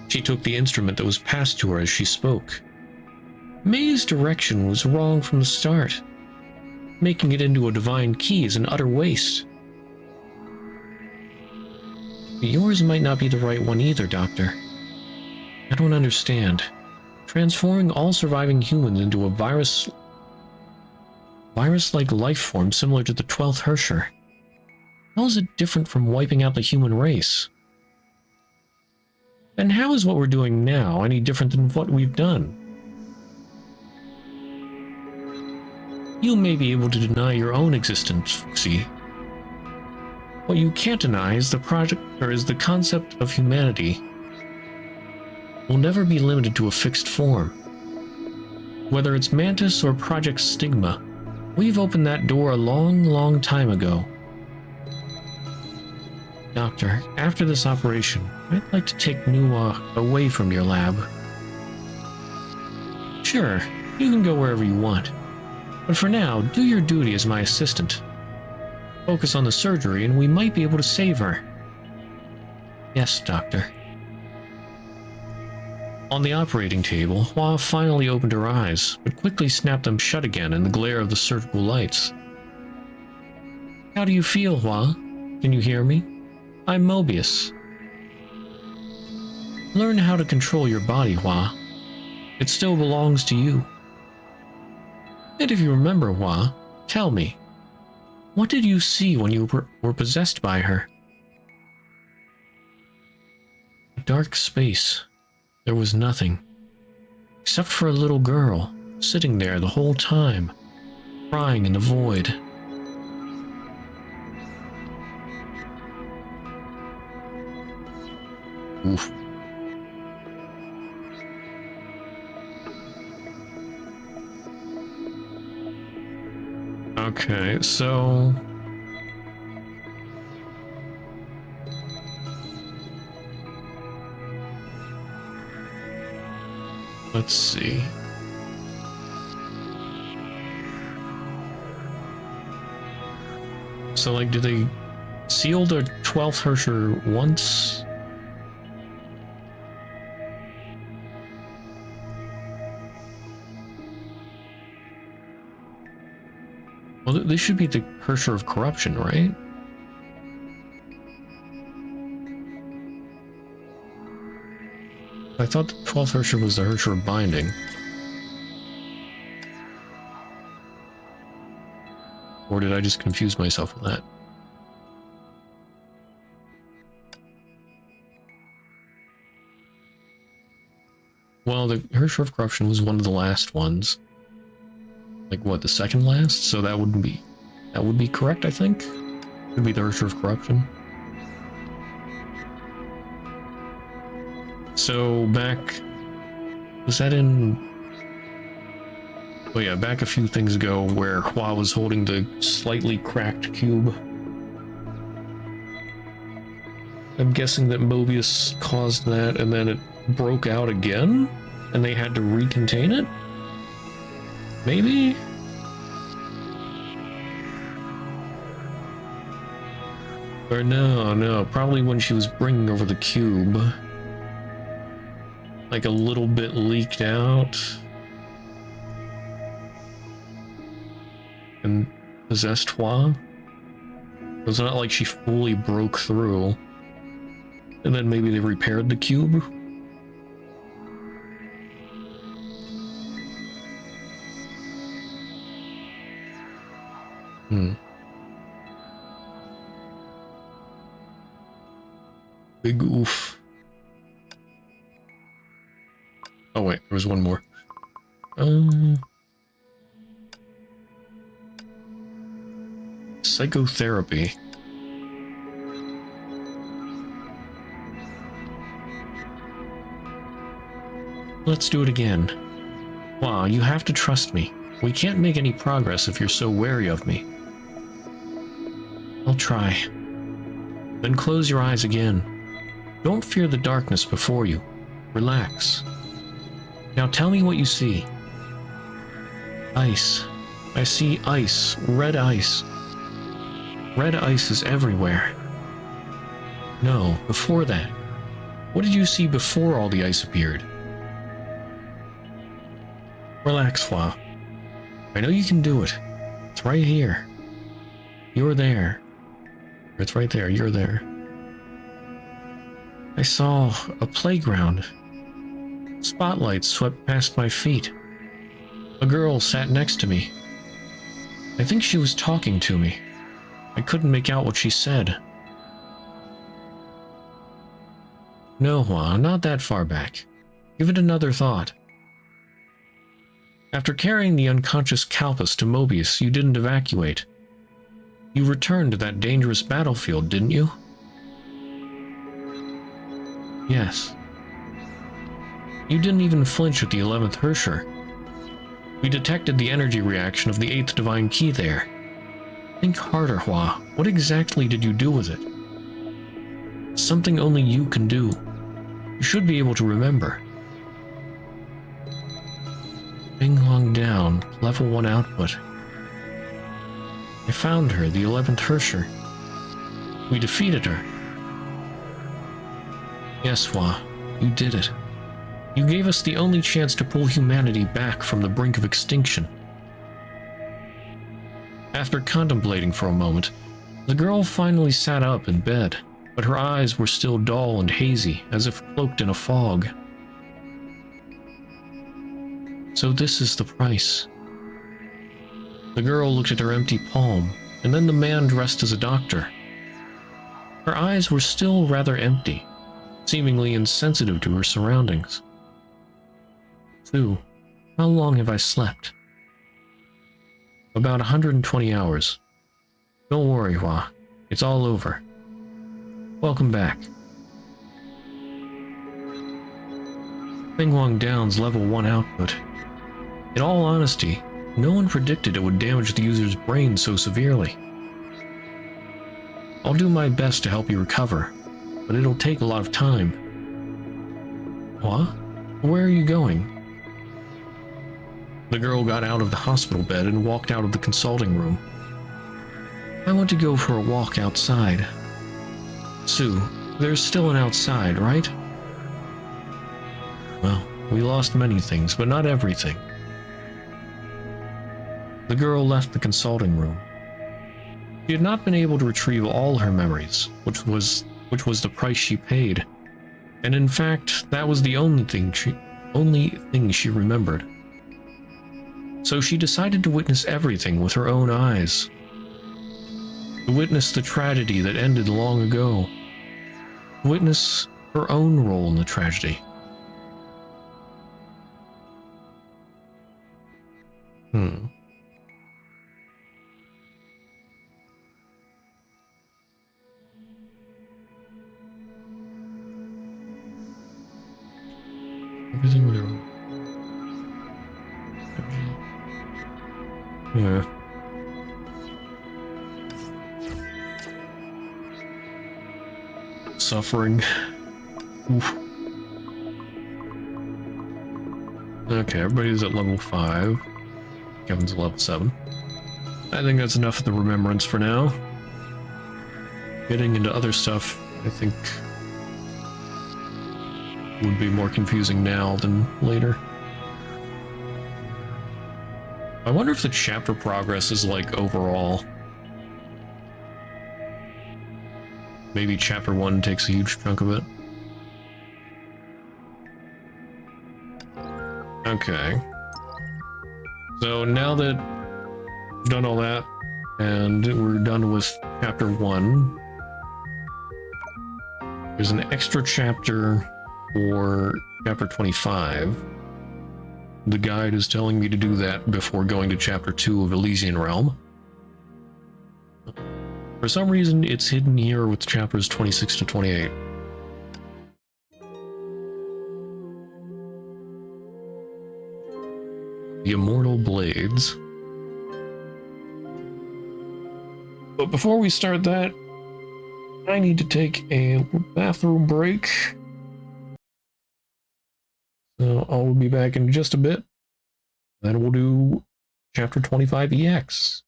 She took the instrument that was passed to her as she spoke. May's direction was wrong from the start. Making it into a divine key is an utter waste. Yours might not be the right one either, Doctor. I don't understand. Transforming all surviving humans into a virus-like life form similar to the 12th Herrscher. How is it different from wiping out the human race? And how is what we're doing now any different than what we've done? You may be able to deny your own existence, see. What you can't deny is the concept of humanity will never be limited to a fixed form. Whether it's Mantis or Project Stigma, we've opened that door a long, long time ago. Doctor, after this operation, I'd like to take Nuwa away from your lab. Sure, you can go wherever you want. But for now, do your duty as my assistant. Focus on the surgery and we might be able to save her. Yes, Doctor. On the operating table, Hua finally opened her eyes, but quickly snapped them shut again in the glare of the surgical lights. How do you feel, Hua? Can you hear me? I'm Mobius. Learn how to control your body, Hua. It still belongs to you. And if you remember, Hua, tell me, what did you see when you were possessed by her? A dark space. There was nothing. Except for a little girl, sitting there the whole time, crying in the void. Oof. Okay, so... let's see. So, like, do they seal the 12th Herrscher once? Well, this should be the Herrscher of Corruption, right? I thought the 12th Herrscher was the Herrscher of Binding. Or did I just confuse myself with that? Well, the Herrscher of Corruption was one of the last ones. Like, what, the second last? So that would be correct, I think? Could be the Herrscher of Corruption. So, back... was that in... oh yeah, back a few things ago where Hua was holding the slightly cracked cube. I'm guessing that Mobius caused that and then it broke out again? And they had to recontain it? Maybe? Or no, probably when she was bringing over the cube. Like a little bit leaked out. And possessed Hua. It was not like she fully broke through. And then maybe they repaired the cube. Big oof. Oh wait, there was one more. Psychotherapy. Let's do it again. Wow, you have to trust me. We can't make any progress if you're so wary of me. I'll try. Then close your eyes again. Don't fear the darkness before you. Relax. Now tell me what you see. Ice. I see ice. Red ice. Red ice is everywhere. No, before that. What did you see before all the ice appeared? Relax, Hua. I know you can do it. It's right here. You're there. It's right there. You're there. I saw a playground. Spotlights swept past my feet. A girl sat next to me. I think she was talking to me. I couldn't make out what she said. No, Hua, not that far back. Give it another thought. After carrying the unconscious Kalpus to Mobius, you didn't evacuate. You returned to that dangerous battlefield, didn't you? Yes. You didn't even flinch at the 11th Hersher. We detected the energy reaction of the 8th Divine Key there. Think harder, Hua. What exactly did you do with it? Something only you can do. You should be able to remember. Long down, level 1 output. I found her, the 11th Hersher. We defeated her. Yes, Hua, you did it. You gave us the only chance to pull humanity back from the brink of extinction. After contemplating for a moment, the girl finally sat up in bed, but her eyes were still dull and hazy, as if cloaked in a fog. So this is the price. The girl looked at her empty palm, and then the man dressed as a doctor. Her eyes were still rather empty, seemingly insensitive to her surroundings. Sue, how long have I slept? About 120 hours. Don't worry, Hua. It's all over. Welcome back. Pingwang Down's level 1 output. In all honesty, no one predicted it would damage the user's brain so severely. I'll do my best to help you recover, but it'll take a lot of time. What? Where are you going? The girl got out of the hospital bed and walked out of the consulting room. I want to go for a walk outside. Sue, there's still an outside, right? Well, we lost many things, but not everything. The girl left the consulting room. She had not been able to retrieve all her memories, which was the price she paid. And in fact, that was the only thing she remembered. So she decided to witness everything with her own eyes. To witness the tragedy that ended long ago. To witness her own role in the tragedy. Everything with her own. Yeah. Suffering. Oof. Okay, everybody's at level 5. Kevin's at level 7. I think that's enough of the remembrance for now. Getting into other stuff, I think, would be more confusing now than later. I wonder if the chapter progress is like overall. Maybe chapter 1 takes a huge chunk of it. Okay. So now that we've done all that, and we're done with chapter 1, there's an extra chapter for chapter 25. The guide is telling me to do that before going to chapter 2 of Elysian Realm. For some reason, it's hidden here with chapters 26 to 28. The Immortal Blades. But before we start that, I need to take a bathroom break. So I'll be back in just a bit. Then we'll do chapter 25 EX.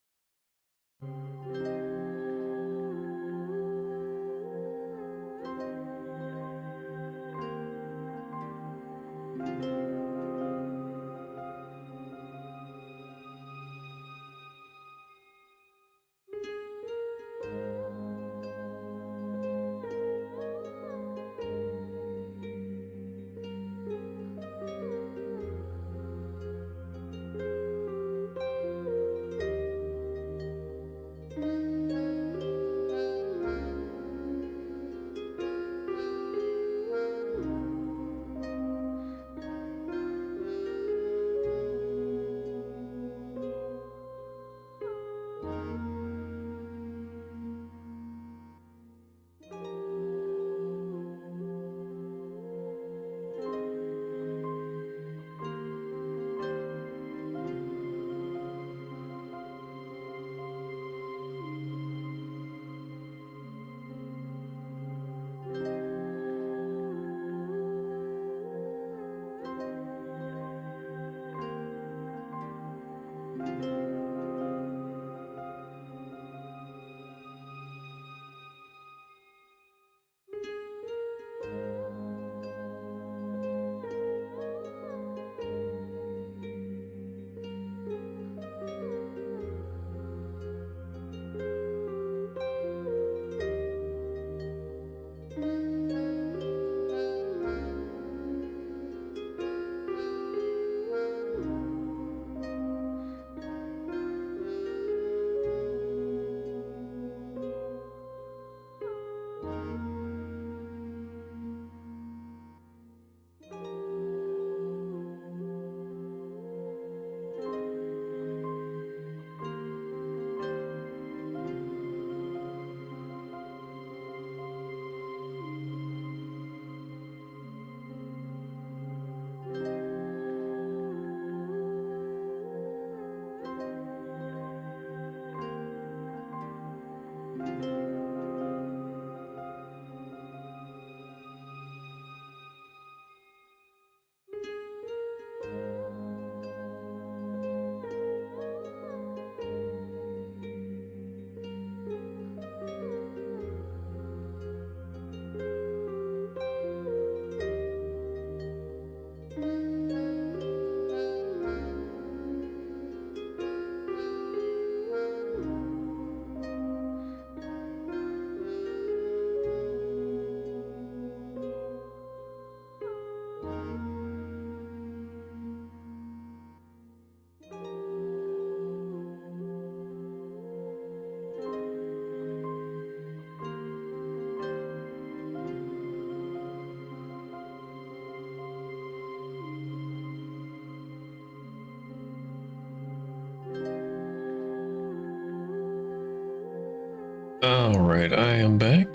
Alright, I am back.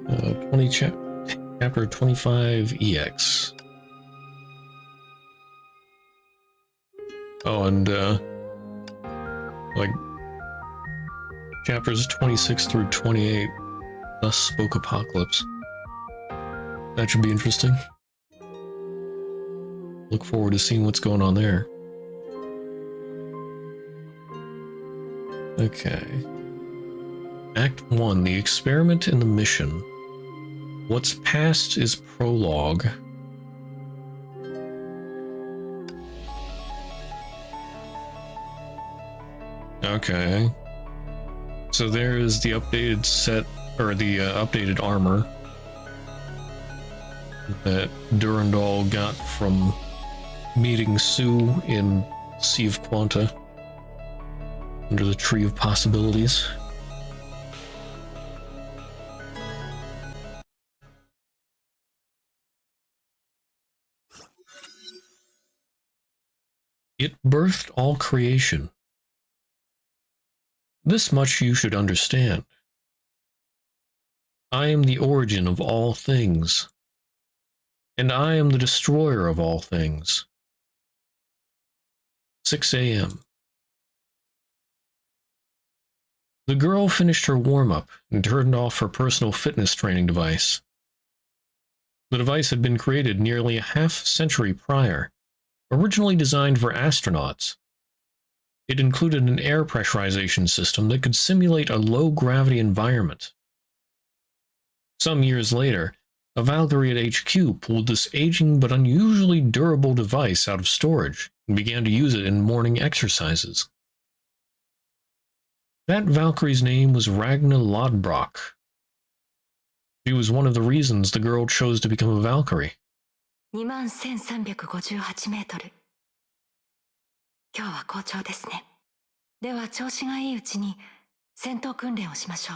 20 chapter 25 EX. Oh, and like chapters 26 through 28, thus spoke Apocalypse. That should be interesting. Look forward to seeing what's going on there. Okay. Act 1, the experiment and the mission. What's past is prologue. Okay. So there is the updated set, or the updated armor that Durandal got from meeting Sue in Sea of Quanta under the Tree of Possibilities. It birthed all creation. This much you should understand. I am the origin of all things, and I am the destroyer of all things. 6 a.m. The girl finished her warm-up and turned off her personal fitness training device. The device had been created nearly a half-century prior, originally designed for astronauts. It included an air pressurization system that could simulate a low-gravity environment. Some years later, a Valkyrie at HQ pulled this aging but unusually durable device out of storage and began to use it in morning exercises. That Valkyrie's name was Ragna Lodbrok. She was one of the reasons the girl chose to become a Valkyrie. 21,358メートル。今日は好調ですね。では調子がいいうちに戦闘訓練をしましょ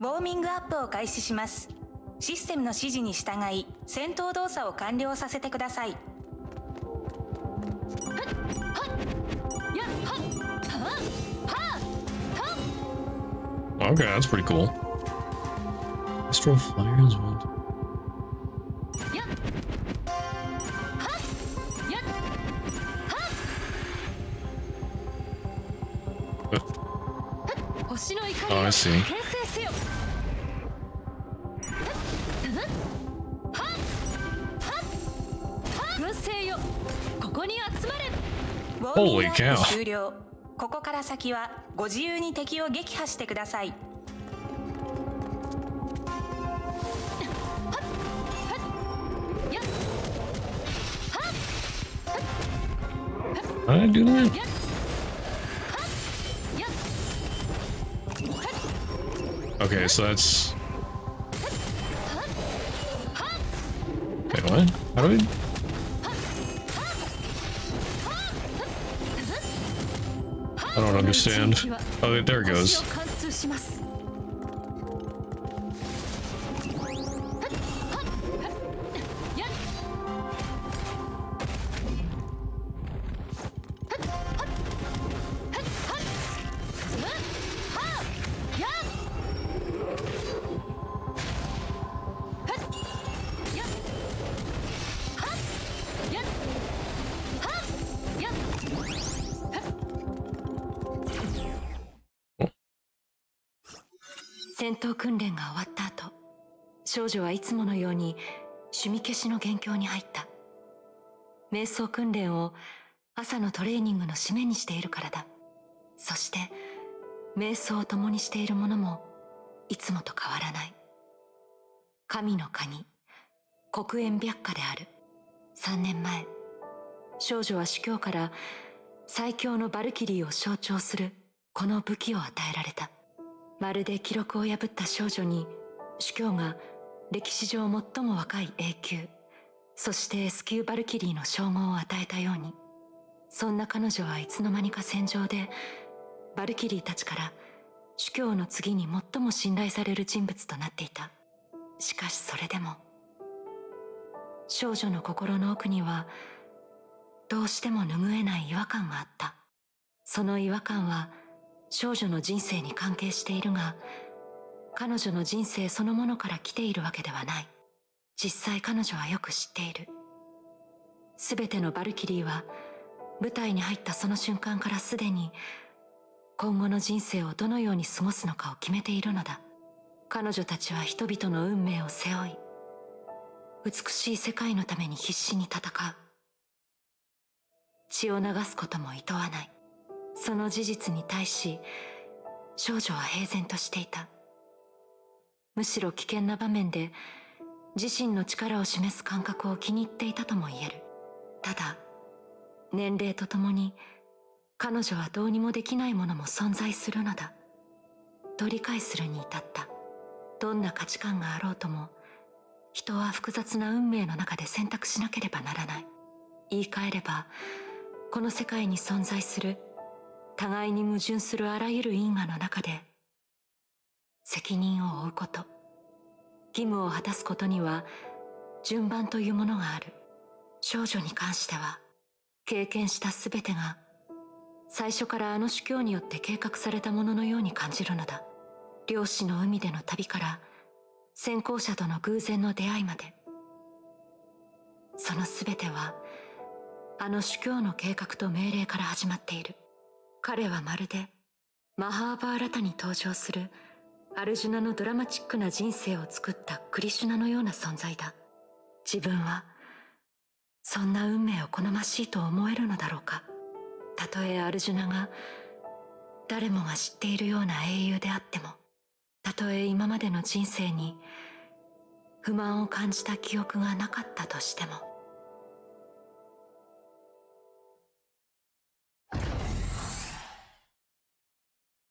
う。ウォーミングアップを開始します。システムの指示に従い戦闘動作を完了させてください。Okay, that's pretty cool. Astro Flyers, what? Oh, I see. Holy cow. 終了。ここから先はご自由に敵を撃破してください。How did I do that? Okay, so that's... Wait, what? How do we... I don't understand. Oh, there it goes. Oh. 戦闘訓練が終わった後、少女はいつものように趣味消しの元凶に入った。瞑想訓練を朝のトレーニングの締めにしているからだ。そして瞑想を共にしているものもいつもと変わらない。神の鍵、黒煙白花である。3年前、少女は主教から最強のバルキリーを象徴するこの武器を与えられた。まるで記録を破った少女に主教が歴史上最も若い永久、そして S 級バルキリーの称号を与えたように、そんな彼女はいつの間にか戦場でバルキリーたちから主教の次に最も信頼される人物となっていた。しかしそれでも少女の心の奥にはどうしても拭えない違和感があった。その違和感は少女の人生に関係しているが、彼女の人生そのものから来ているわけではない。実際彼女はよく知っている。すべてのバルキリーは舞台に入ったその瞬間からすでに今後の人生をどのように過ごすのかを決めているのだ。彼女たちは人々の運命を背負い、美しい世界のために必死に戦う。血を流すことも厭わない。その事実に対し少女は平然としていた。むしろ危険な場面で自身の力を示す感覚を気に入っていたとも言える。ただ年齢とともに彼女はどうにもできないものも存在するのだと理解するに至った。どんな価値観があろうとも人は複雑な運命の中で選択しなければならない。言い換えれば、この世界に存在する互いに矛盾するあらゆる因果の中で責任を負うこと、義務を果たすことには順番というものがある。少女に関しては経験した全てが最初からあの主教によって計画されたもののように感じるのだ。漁師の海での旅から先行者との偶然の出会いまで、その全てはあの主教の計画と命令から始まっている。彼はまるでマハーバーラタに登場するアルジュナのドラマチックな人生を作ったクリシュナのような存在だ。自分はそんな運命を好ましいと思えるのだろうか。たとえアルジュナが誰もが知っているような英雄であっても、たとえ今までの人生に不満を感じた記憶がなかったとしても。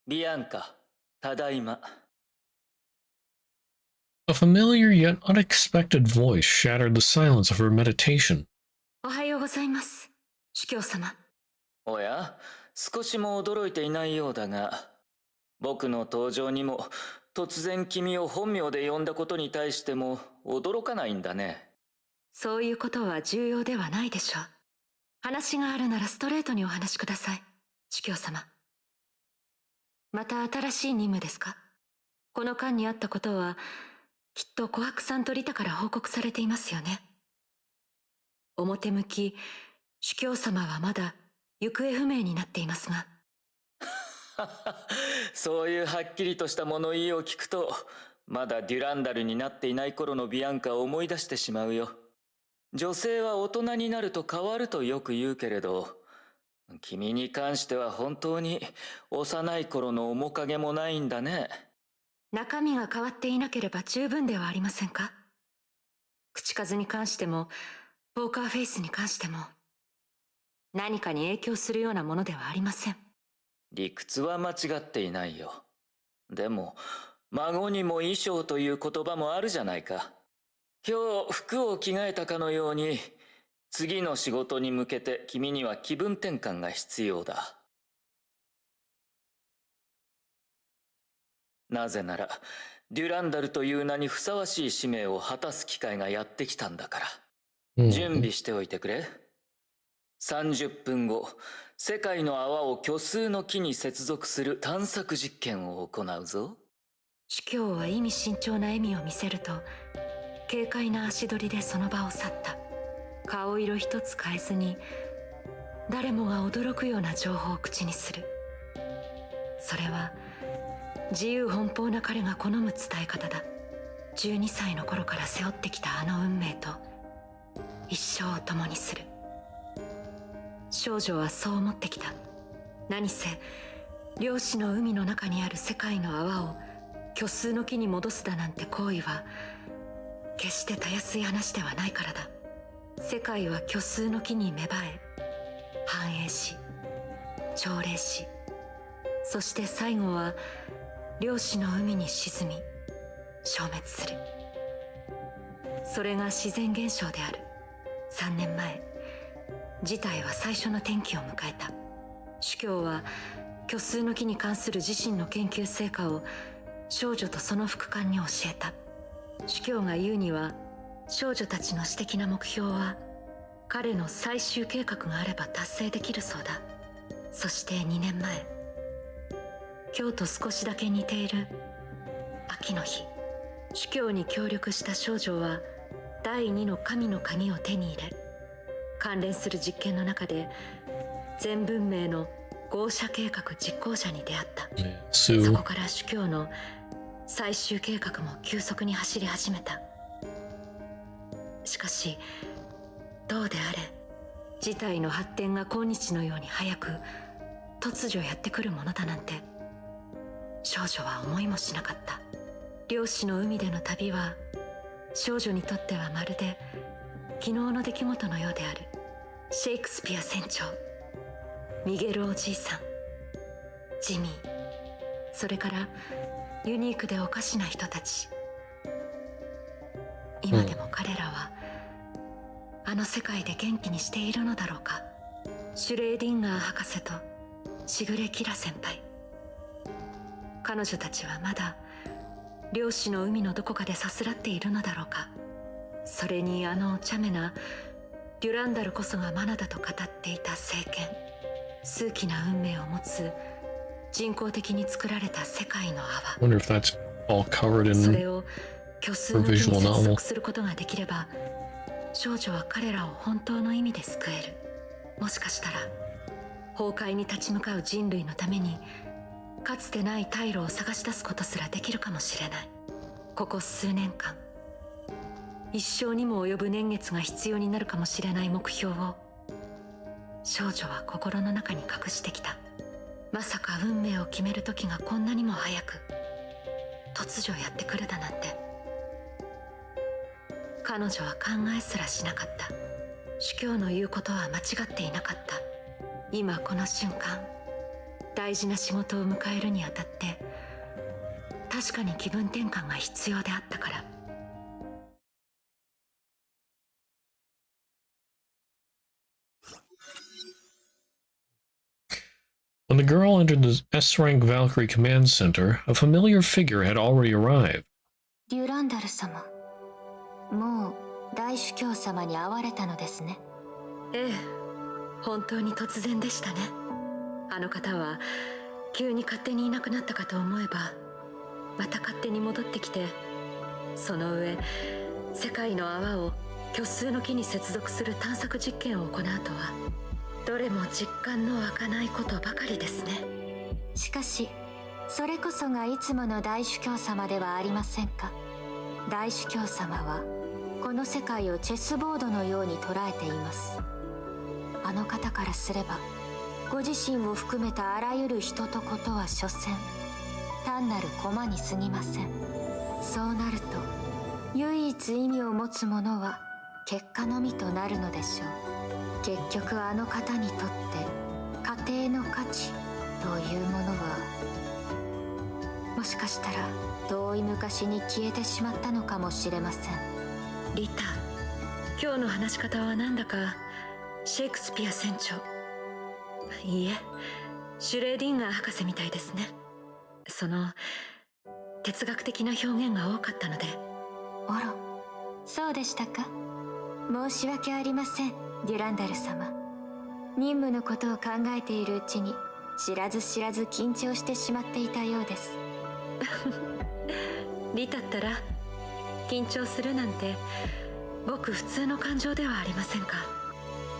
ビアンカ、ただいま。A familiar yet unexpected voice shattered the silence of her meditation. おはようございます、主教様。おや、少しも驚いていないようだが、僕の登場にも突然君を本名で呼んだことに対しても驚かないんだね。そういうことは重要ではないでしょう。話があるならストレートにお話しください、主教様。また新しい任務ですか？この間にあったことはきっと琥珀さんとリタから報告されていますよね。表向き主教様はまだ行方不明になっていますが。そういうはっきりとした物言いを聞くと、まだデュランダルになっていない頃のビアンカを思い出してしまうよ。女性は大人になると変わるとよく言うけれど、君に関しては本当に幼い頃の面影もないんだね。中身が変わっていなければ十分ではありませんか？口数に関してもポーカーフェイスに関しても何かに影響するようなものではありません。理屈は間違っていないよ。でも孫にも衣装という言葉もあるじゃないか。今日服を着替えたかのように、次の仕事に向けて君には気分転換が必要だ。なぜならデュランダルという名にふさわしい使命を果たす機会がやってきたんだから。準備しておいてくれ。30分後、世界の泡を虚数の木に接続する探索実験を行うぞ。主教は意味慎重な笑みを見せると、軽快な足取りでその場を去った。顔色一つ変えずに誰もが驚くような情報を口にする。それは自由奔放な彼が好む伝え方だ。12歳の頃から背負ってきたあの運命と一生を共にする。少女はそう思ってきた。何せ漁師の海の中にある世界の泡を虚数の木に戻すだなんて行為は決してたやすい話ではないからだ。世界は虚数の木に芽生え、繁栄し、凋零し、そして最後は漁師の海に沈み消滅する。それが自然現象である。3年前、事態は最初の転機を迎えた。主教は虚数の木に関する自身の研究成果を少女とその副官に教えた。主教が言うには、少女たちの私的な目標は彼の最終計画があれば達成できるそうだ。そして2年前、今日と少しだけ似ている。秋の日、主教に協力した少女は第2の神の鍵を手に入れ、関連する実験の中で全文明の合社計画実行者に出会った。そこから主教の最終計画も急速に走り始めた。しかしどうであれ、事態の発展が今日のように早く突如やってくるものだなんて少女は思いもしなかった。漁師の海での旅は少女にとってはまるで昨日の出来事のようである。シェイクスピア船長、ミゲルおじいさん、ジミー、それからユニークでおかしな人たち。今でも彼らはあの世界で元気にしているのだろうか。シュレーディンガー博士とシグレ・キラ先輩、彼女たちはまだ漁師の海のどこかでさすらっているのだろうか。それにあのお茶目なデュランダルこそがマナだと語っていた聖剣、数奇な運命を持つ人工的に作られた世界の泡。 Wonder if that's all covered in それを虚数の木に接続することができれば、少女は彼らを本当の意味で救える。もしかしたら崩壊に立ち向かう人類のためにかつてない退路を探し出すことすらできるかもしれない。ここ数年間、一生にも及ぶ年月が必要になるかもしれない目標を少女は心の中に隠してきた。まさか運命を決める時がこんなにも早く突如やってくるだなんて。彼女は考えすらしなかった。主教の言うことは間違っていなかった。今この瞬間、大事な仕事を迎えるにあたって確かに気分転換が必要であったから。When the girl entered the S-rank Valkyrie command center, a familiar figure had already arrived. デュランダル様、もう大主教様に会われたのですね。ええ、本当に突然でしたね。あの方は急に勝手にいなくなったかと思えばまた勝手に戻ってきて、その上世界の泡を虚数の木に接続する探索実験を行うとは、どれも実感の湧かないことばかりですね。しかしそれこそがいつもの大主教様ではありませんか。大主教様はこの世界をチェスボードのように捉えています。あの方からすればご自身を含めたあらゆる人とことは所詮単なる駒に過ぎません。そうなると唯一意味を持つものは結果のみとなるのでしょう。結局あの方にとって家庭の価値というものはもしかしたら遠い昔に消えてしまったのかもしれません。リタ、今日の話し方はなんだかシェイクスピア船長、いいえ、シュレーディンガー博士みたいですね。その哲学的な表現が多かったので。あら、そうでしたか。申し訳ありません、デュランダル様。任務のことを考えているうちに知らず知らず緊張してしまっていたようです。リタったら緊張するなんて僕普通の感情ではありませんか。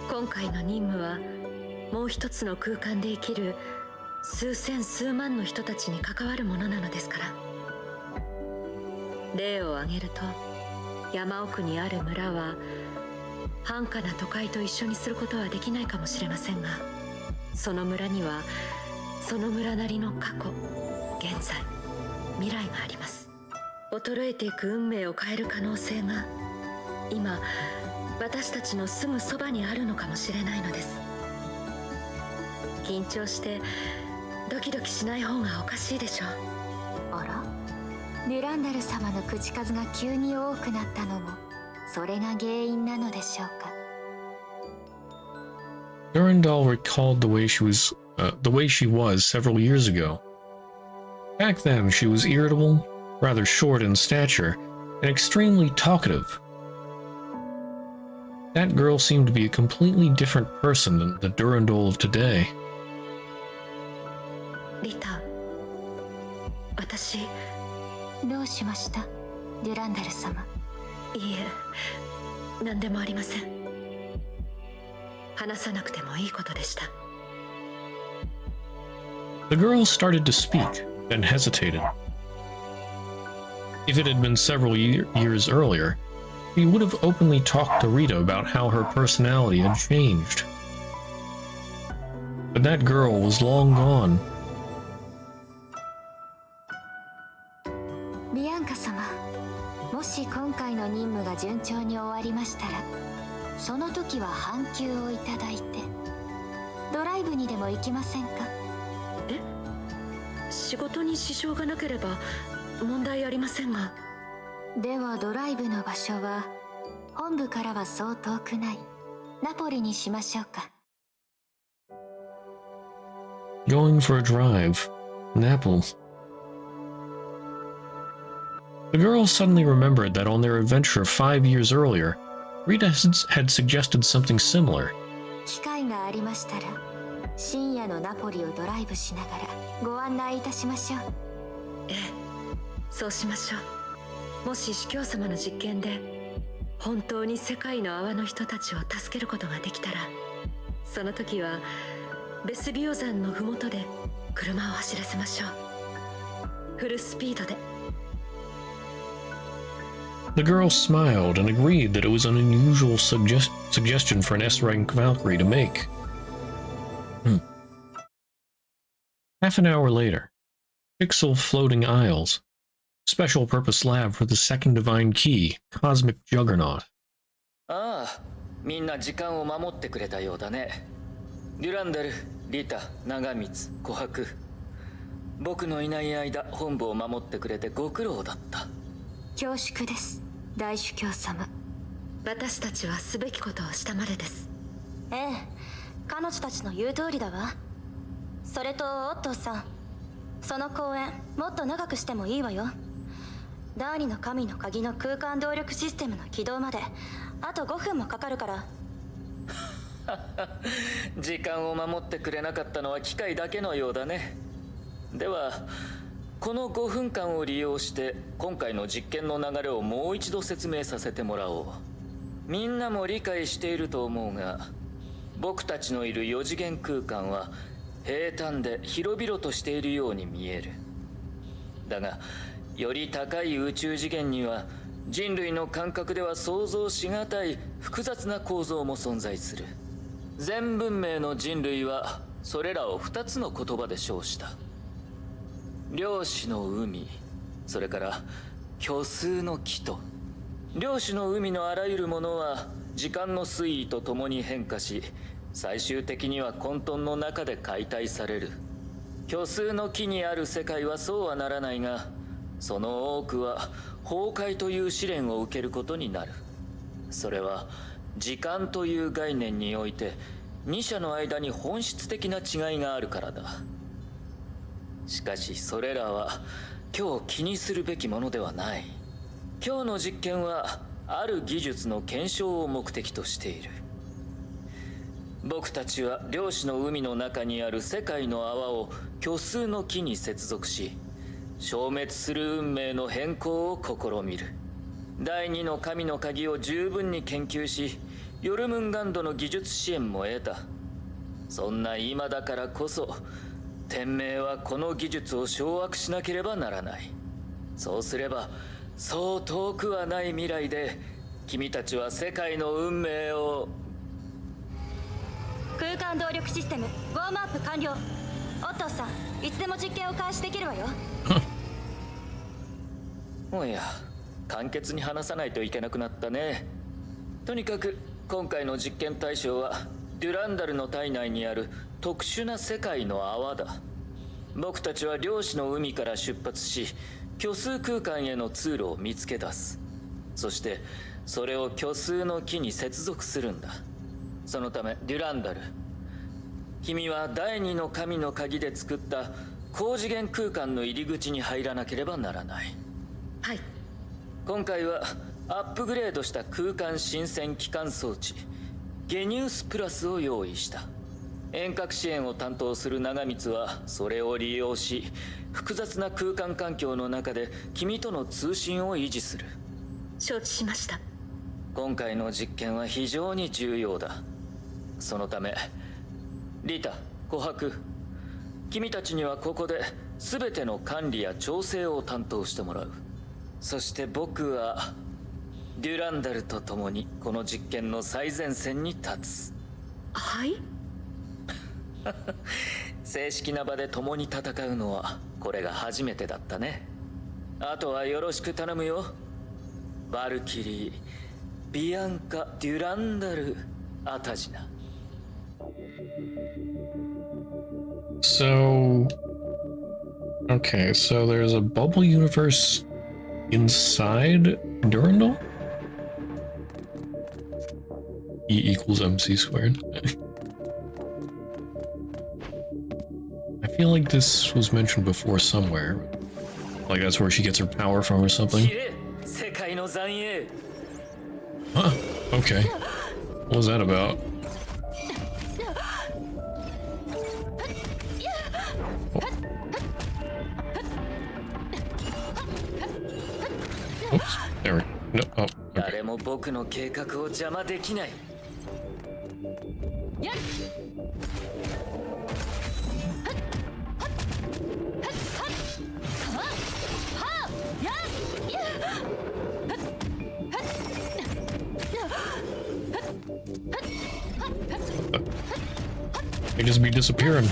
今回の任務はもう一つの空間で生きる数千数万の人たちに関わるものなのですから。例を挙げると、山奥にある村は繁華な都会と一緒にすることはできないかもしれませんが、その村にはその村なりの過去、現在、未来があります。衰えていく運命を変える可能性が今私たちのすぐそばにあるのかもしれないのです。緊張してドキドキしない方がおかしいでしょう。あら、デュランダル様の口数が急に多くなったのもそれが原因なのでしょうか。Durandal recalled the way she was several years ago. Back then, she was irritable, rather short in stature, and extremely talkative. That girl seemed to be a completely different person than the Durandal of today. リタ、私。どうしました、デュランダル様。いいえ、何でもありません。話さなくてもいいことでした。The girl started to speak, then hesitated. If it had been several years earlier, he would have openly talked to Rita about how her personality had changed. But that girl was long gone. ビアンカ様、もし今回の任務が順調に終わりましたら、その時は半休をいただいてドライブにでも行きませんか？え？仕事に支障がなければ問題ありませんが。ではドライブの場所は本部からはそう遠くないナポリにしましょうか。Going for a drive. Naples. The girl suddenly remembered that on their adventure 5 years earlier, Rita had suggested something similar. 機会がありましたら深夜のナポリをドライブしながらご案内いたしましょう。ええ、そうしましょう。もし司教様の実験で本当に世界の泡の人たちを助けることができたら、その時はベスビオ山の麓で車を走らせましょう。フルスピードで。The girl smiled and agreed that it was an unusual suggestion for an S-rank Valkyrie to make. Half an hour later, Pixel Floating Isles. Special purpose lab for the second divine key, Cosmic Juggernaut. ああ、みんな時間を守ってくれたようだね。デュランダル、リタ、長光、琥珀。僕のいない間、本部を守ってくれてご苦労だった。恐縮です、大主教様。私たちはすべきことをしたまでです。ええ、彼女たちの言う通りだわ。それとオットーさん、その公演もっと長くしてもいいわよ。第二の神の鍵の空間動力システムの起動まであと5分もかかるから。時間を守ってくれなかったのは機械だけのようだね。ではこの5分間を利用して今回の実験の流れをもう一度説明させてもらおう。みんなも理解していると思うが、僕たちのいる4次元空間は平坦で広々としているように見える。だがより高い宇宙次元には人類の感覚では想像しがたい複雑な構造も存在する。全文明の人類はそれらを2つの言葉で称した。量子の海、それから虚数の木と。量子の海のあらゆるものは時間の推移とともに変化し、最終的には混沌の中で解体される。虚数の木にある世界はそうはならないが、その多くは崩壊という試練を受けることになる。それは時間という概念において二者の間に本質的な違いがあるからだ。しかしそれらは今日気にするべきものではない。今日の実験はある技術の検証を目的としている。僕たちは量子の海の中にある世界の泡を虚数の木に接続し、消滅する運命の変更を試みる。第二の神の鍵を十分に研究し、ヨルムンガンドの技術支援も得た。そんな今だからこそ天命はこの技術を掌握しなければならない。そうすればそう遠くはない未来で君たちは世界の運命を。空間動力システムウォームアップ完了。オットーさん、いつでも実験を開始できるわよ。おや、簡潔に話さないといけなくなったね。とにかく今回の実験対象はデュランダルの体内にある特殊な世界の泡だ。僕たちは量子の海から出発し、虚数空間への通路を見つけ出す。そしてそれを虚数の木に接続するんだ。そのためデュランダル、君は第二の神の鍵で作った高次元空間の入り口に入らなければならない。はい。今回はアップグレードした空間新鮮機関装置ゲニウスプラスを用意した。遠隔支援を担当する長光はそれを利用し、複雑な空間環境の中で君との通信を維持する。承知しました。今回の実験は非常に重要だ。そのためリタ、琥珀、君たちにはここで全ての管理や調整を担当してもらう。そして僕はデュランダルと共にこの実験の最前線に立つ。はい。正式な場で共に戦うのはこれが初めてだったね。あとはよろしく頼むよ。バルキリー、ビアンカ・デュランダル・アタジナ。 So, okay, so there's a bubble universe inside Durandal? E equals MC squared. I feel like this was mentioned before somewhere. Like that's where she gets her power from or something. Huh, okay. What was that about? Oops, there we go. No, oh, okay. 誰も僕の計画を邪魔できない。They just be disappearing.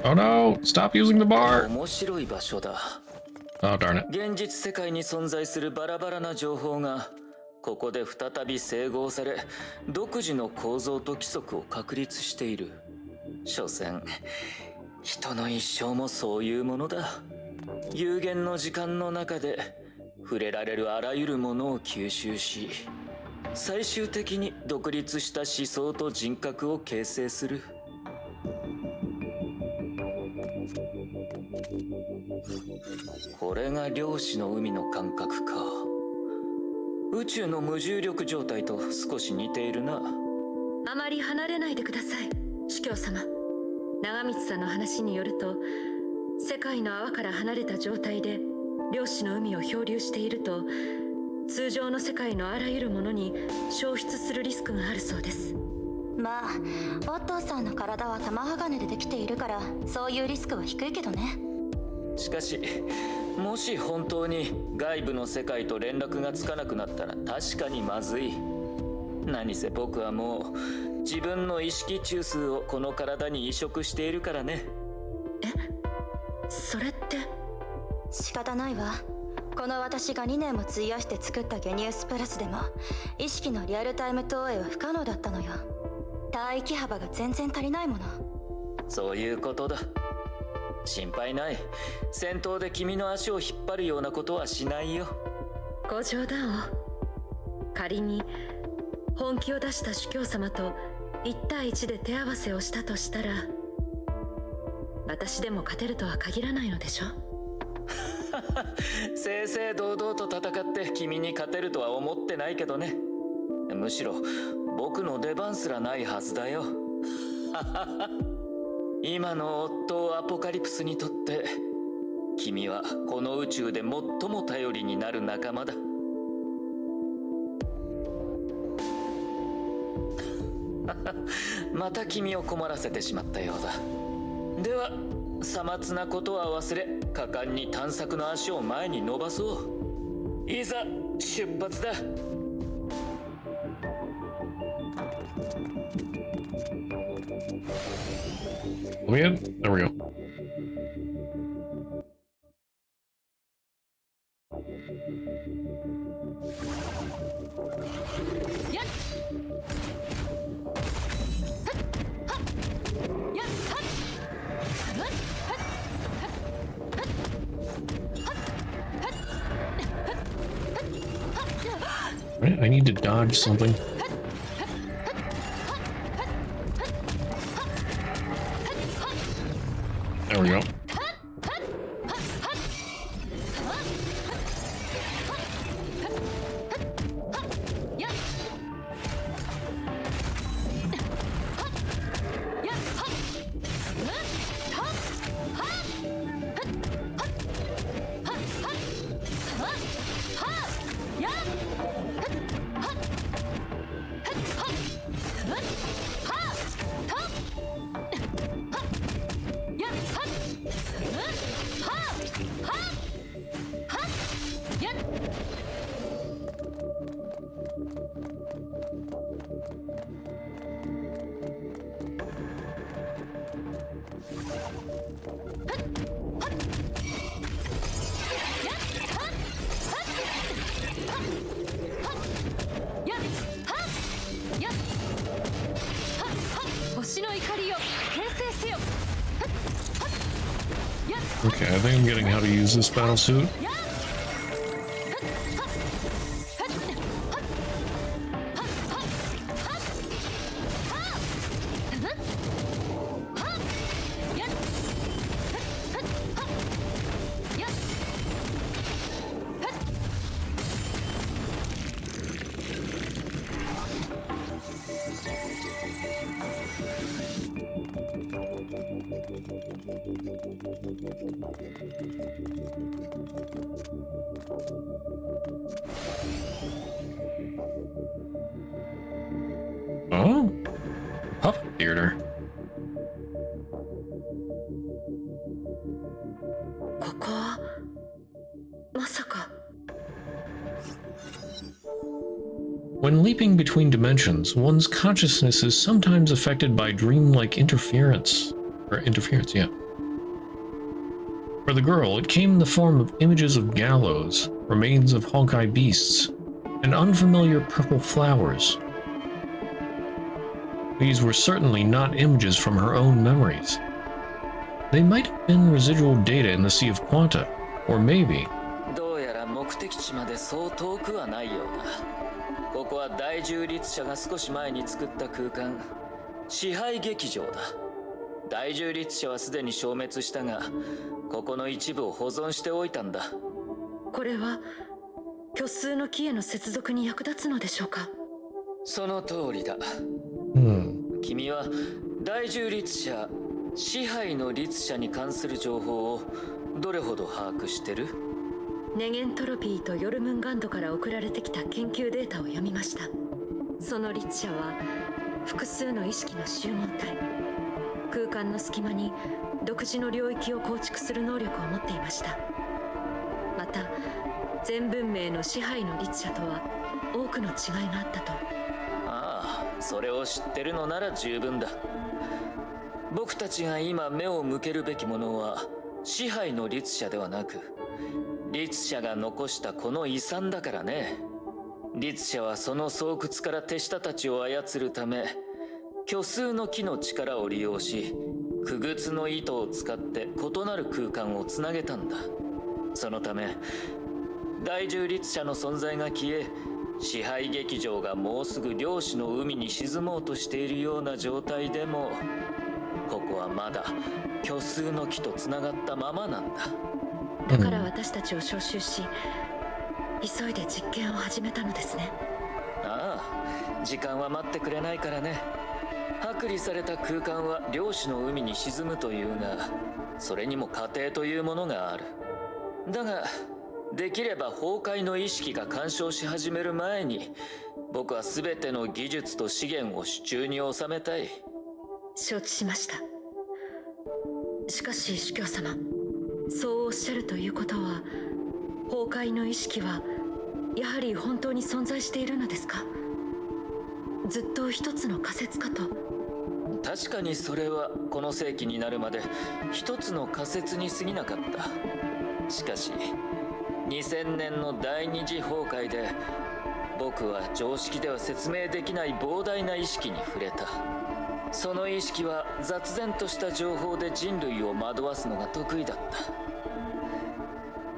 Oh no! Stop using the bar! 面白い場所だ。Oh darn it. 現実世界に存在するバラバラな情報がここで再び整合され、独自の構造と規則を確立している。所詮人の一生もそういうものだ。有限の時間の中で触れられるあらゆるものを吸収し、最終的に独立した思想と人格を形成する。これが量子の海の感覚か。宇宙の無重力状態と少し似ているな。あまり離れないでください、司教様。長光さんの話によると、世界の泡から離れた状態で量子の海を漂流していると、通常の世界のあらゆるものに消失するリスクがあるそうです。まあ、オットーさんの体は玉鋼でできているから、そういうリスクは低いけどね。しかし、もし本当に外部の世界と連絡がつかなくなったら確かにまずい。何せ僕はもう自分の意識中枢をこの体に移植しているからね。それって仕方ないわ。この私が2年も費やして作ったゲニウスプラスでも意識のリアルタイム投影は不可能だったのよ。帯域幅が全然足りないもの。そういうことだ。心配ない。戦闘で君の足を引っ張るようなことはしないよ。ご冗談を。仮に本気を出した主教様と1対1で手合わせをしたとしたら、私でも勝てるとは限らないのでしょ。正々堂々と戦って君に勝てるとは思ってないけどね。むしろ僕の出番すらないはずだよ。今の夫アポカリプスにとって君はこの宇宙で最も頼りになる仲間だ。また君を困らせてしまったようだ。ではさまつなことは忘れ、果敢に探索の足を前に伸ばそう。いざ出発だ。Let me in. There we go. Right, I need to dodge something. There we go. Okay, I think I'm getting how to use this battle suit. Oh, puppet theater. ここはまさか。 When leaping between dimensions, one's consciousness is sometimes affected by dreamlike interference. Yeah. For the girl, it came in the form of images of gallows, remains of Honkai beasts, and unfamiliar purple flowers. These were certainly not images from her own memories. They might have been residual data in the Sea of Quanta, or maybe... どうやら目的地までそう遠くはないようだ。ここは大重律者が少し前に作った空間、支配劇場だ。大重律者はすでに消滅したが、ここの一部を保存しておいたんだ。これは虚数の木への接続に役立つのでしょうか。その通りだ。君は大重律者、支配の律者に関する情報をどれほど把握してる？ネゲントロピーとヨルムンガンドから送られてきた研究データを読みました。その律者は複数の意識の集合体、空間の隙間に独自の領域を構築する能力を持っていました。また全文明の支配の律者とは多くの違いがあったと。ああ、それを知ってるのなら十分だ。僕たちが今目を向けるべきものは支配の律者ではなく、律者が残したこの遺産だからね。律者はその巣窟から手下たちを操るため、虚数の木の力を利用し、傀儡の糸を使って異なる空間をつなげたんだ。そのため大重律者の存在が消え、支配劇場がもうすぐ漁師の海に沈もうとしているような状態でも、ここはまだ虚数の木とつながったままなんだ。だから私たちを招集し、急いで実験を始めたのですね。ああ、時間は待ってくれないからね。剥離された空間は量子の海に沈むというが、それにも過程というものがある。だができれば崩壊の意識が干渉し始める前に、僕は全ての技術と資源を手中に収めたい。承知しました。しかし主教様、そうおっしゃるということは、崩壊の意識はやはり本当に存在しているのですか？ずっと一つの仮説かと。確かにそれはこの世紀になるまで一つの仮説に過ぎなかった。しかし2000年の第二次崩壊で、僕は常識では説明できない膨大な意識に触れた。その意識は雑然とした情報で人類を惑わすのが得意だった。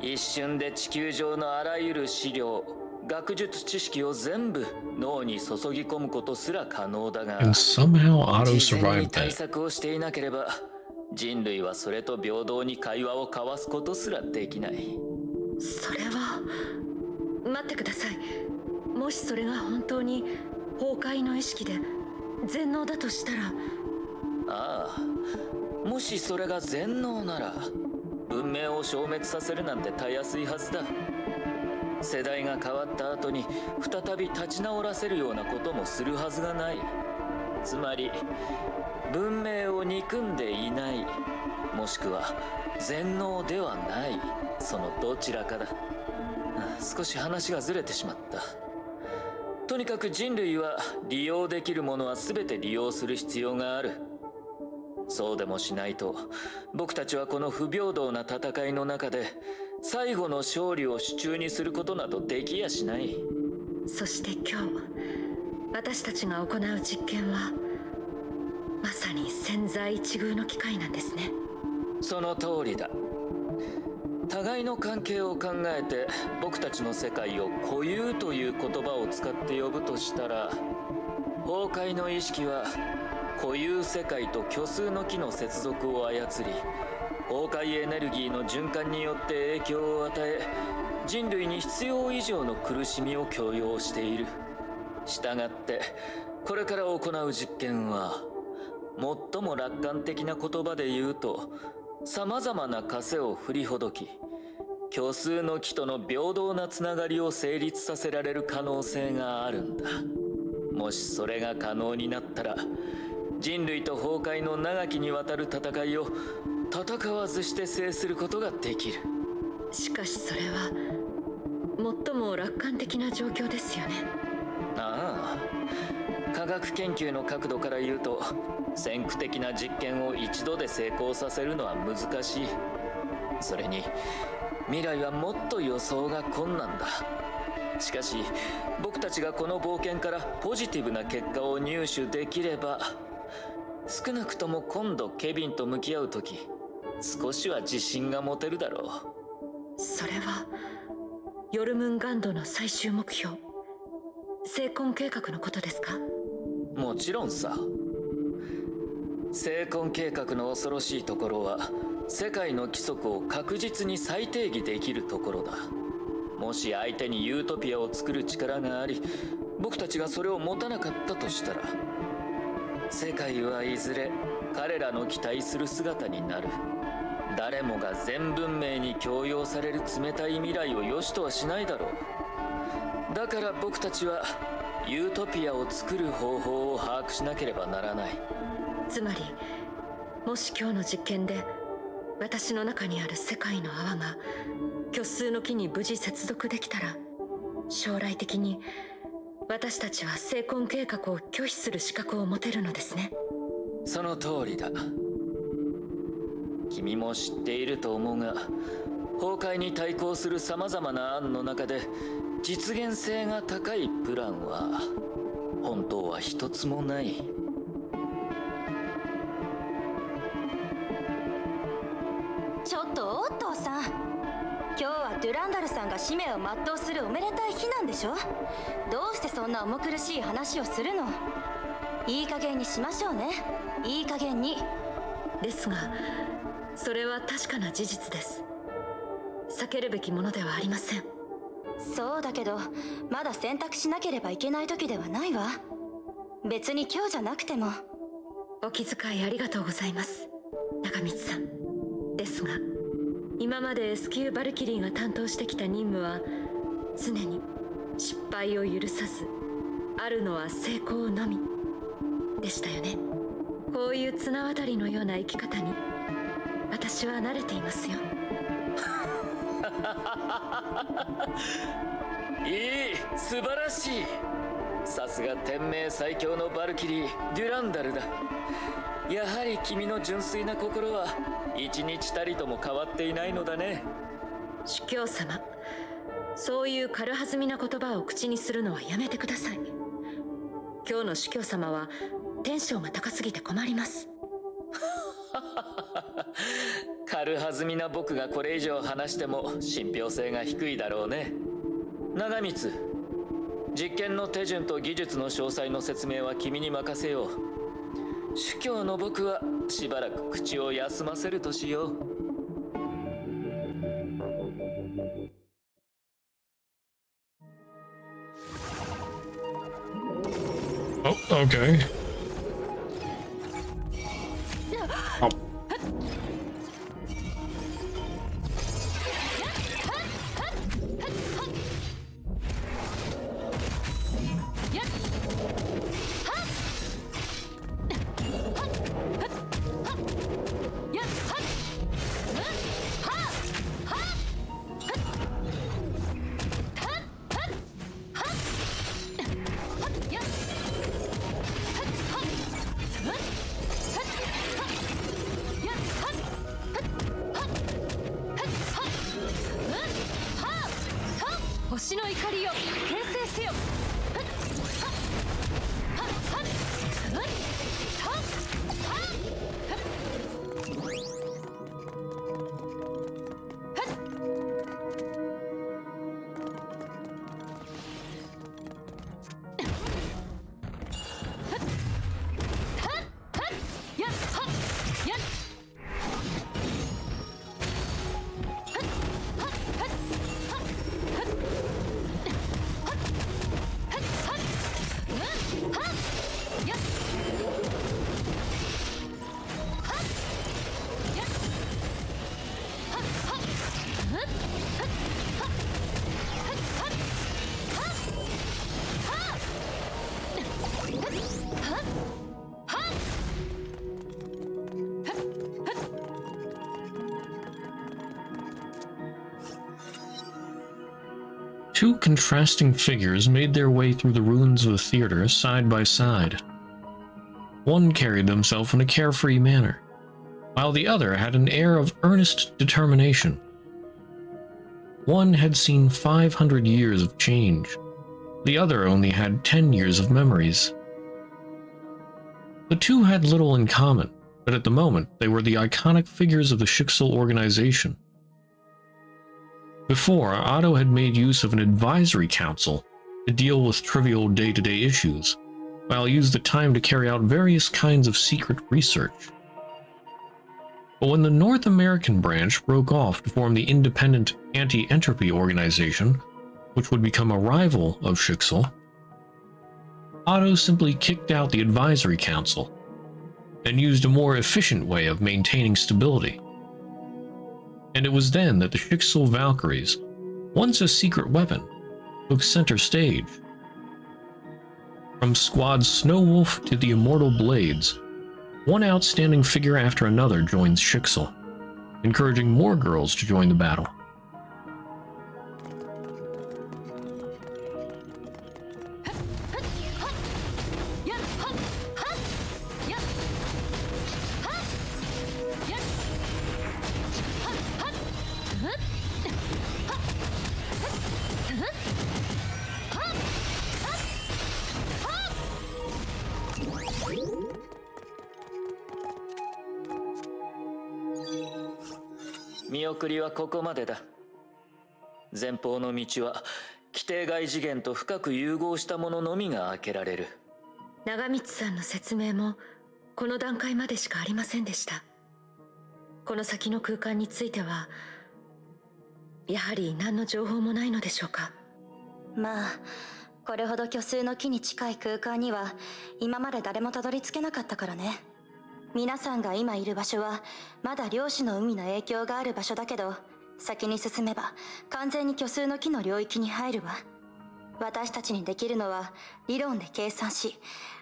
一瞬で地球上のあらゆる資料、学術知識を全部脳に注ぎ込むことすら可能だが、 And somehow Otto 事前 survived に対 that. 策をしていなければ、人類はそれと平等に会話を交わすことすらできない。それは、待ってください。もしそれが本当に崩壊の意識で全能だとしたら。ああ、もしそれが全能なら文明を消滅させるなんてたやすいはずだ。世代が変わった後に再び立ち直らせるようなこともするはずがない。つまり文明を憎んでいない、もしくは全能ではない、そのどちらかだ。少し話がずれてしまった。とにかく人類は利用できるものは全て利用する必要がある。そうでもしないと、僕たちはこの不平等な戦いの中で最後の勝利を手中にすることなどできやしない。そして今日私たちが行う実験はまさに千載一遇の機会なんですね。その通りだ。互いの関係を考えて僕たちの世界を固有という言葉を使って呼ぶとしたら、崩壊の意識は固有世界と虚数の木の接続を操り、崩壊エネルギーの循環によって影響を与え、人類に必要以上の苦しみを強要している。したがってこれから行う実験は、最も楽観的な言葉で言うと、様々な枷を振りほどき、虚数の木との平等なつながりを成立させられる可能性があるんだ。もしそれが可能になったら、人類と崩壊の長きにわたる戦いを戦わずして制することができる。しかしそれは最も楽観的な状況ですよね。ああ、科学研究の角度から言うと、先駆的な実験を一度で成功させるのは難しい。それに未来はもっと予想が困難だ。しかし僕たちがこの冒険からポジティブな結果を入手できれば、少なくとも今度ケビンと向き合う時、少しは自信が持てるだろう。それはヨルムンガンドの最終目標、成婚計画のことですか？もちろんさ。成婚計画の恐ろしいところは、世界の規則を確実に再定義できるところだ。もし相手にユートピアを作る力があり、僕たちがそれを持たなかったとしたら、世界はいずれ彼らの期待する姿になる。誰もが全文明に強要される冷たい未来を良しとはしないだろう。だから僕たちはユートピアを作る方法を把握しなければならない。つまり、もし今日の実験で私の中にある世界の泡が虚数の木に無事接続できたら、将来的に私たちは成婚計画を拒否する資格を持てるのですね。その通りだ。君も知っていると思うが、崩壊に対抗する様々な案の中で実現性が高いプランは本当は一つもない。ちょっとオットーさん、今日はデュランダルさんが使命を全うするおめでたい日なんでしょ？どうしてそんな重苦しい話をするの？いい加減にしましょうね。いい加減に。ですが、それは確かな事実です。避けるべきものではありません。そうだけど、まだ選択しなければいけない時ではないわ。別に今日じゃなくても。お気遣いありがとうございます、長光さん。ですが、今まで S 級バルキリーが担当してきた任務は常に失敗を許さず、あるのは成功のみでしたよね。こういう綱渡りのような生き方に私は慣れていますよ。いい、素晴らしい。さすが天命最強のバルキリー、デュランダルだ。やはり君の純粋な心は一日たりとも変わっていないのだね。主教様、そういう軽はずみな言葉を口にするのはやめてください。今日の主教様はテンションが高すぎて困ります。軽はずみな僕がこれ以上話しても信憑性が低いだろうね。長光、実験の手順と技術の詳細の説明は君に任せよう。主教の僕はしばらく口を休ませるとしよう。Oh, okay. Oh. Two contrasting figures made their way through the ruins of the theater side by side. One carried himself in a carefree manner, while the other had an air of earnest determination. One had seen 500 years of change. The other only had 10 years of memories. The two had little in common, but at the moment they were the iconic figures of the Shixel organization. Before, Otto had made use of an advisory council to deal with trivial day-to-day issues, while used the time to carry out various kinds of secret research. But when the North American branch broke off to form the independent Anti-Entropy organization, which would become a rival of Shixel, Otto simply kicked out the advisory council and used a more efficient way of maintaining stability. And it was then that the Shixel Valkyries, once a secret weapon, took center stage. From Squad Snowwolf to the Immortal Blades, one outstanding figure after another joins Shixel, encouraging more girls to join the battle.見送りはここまでだ。前方の道は規定外次元と深く融合したもののみが開けられる。長光さんの説明もこの段階までしかありませんでした。この先の空間についてはやはり何の情報もないのでしょうか。まあこれほど虚数の木に近い空間には今まで誰もたどり着けなかったからね。皆さんが今いる場所はまだ量子の海の影響がある場所だけど、先に進めば完全に虚数の木の領域に入るわ。私たちにできるのは理論で計算し、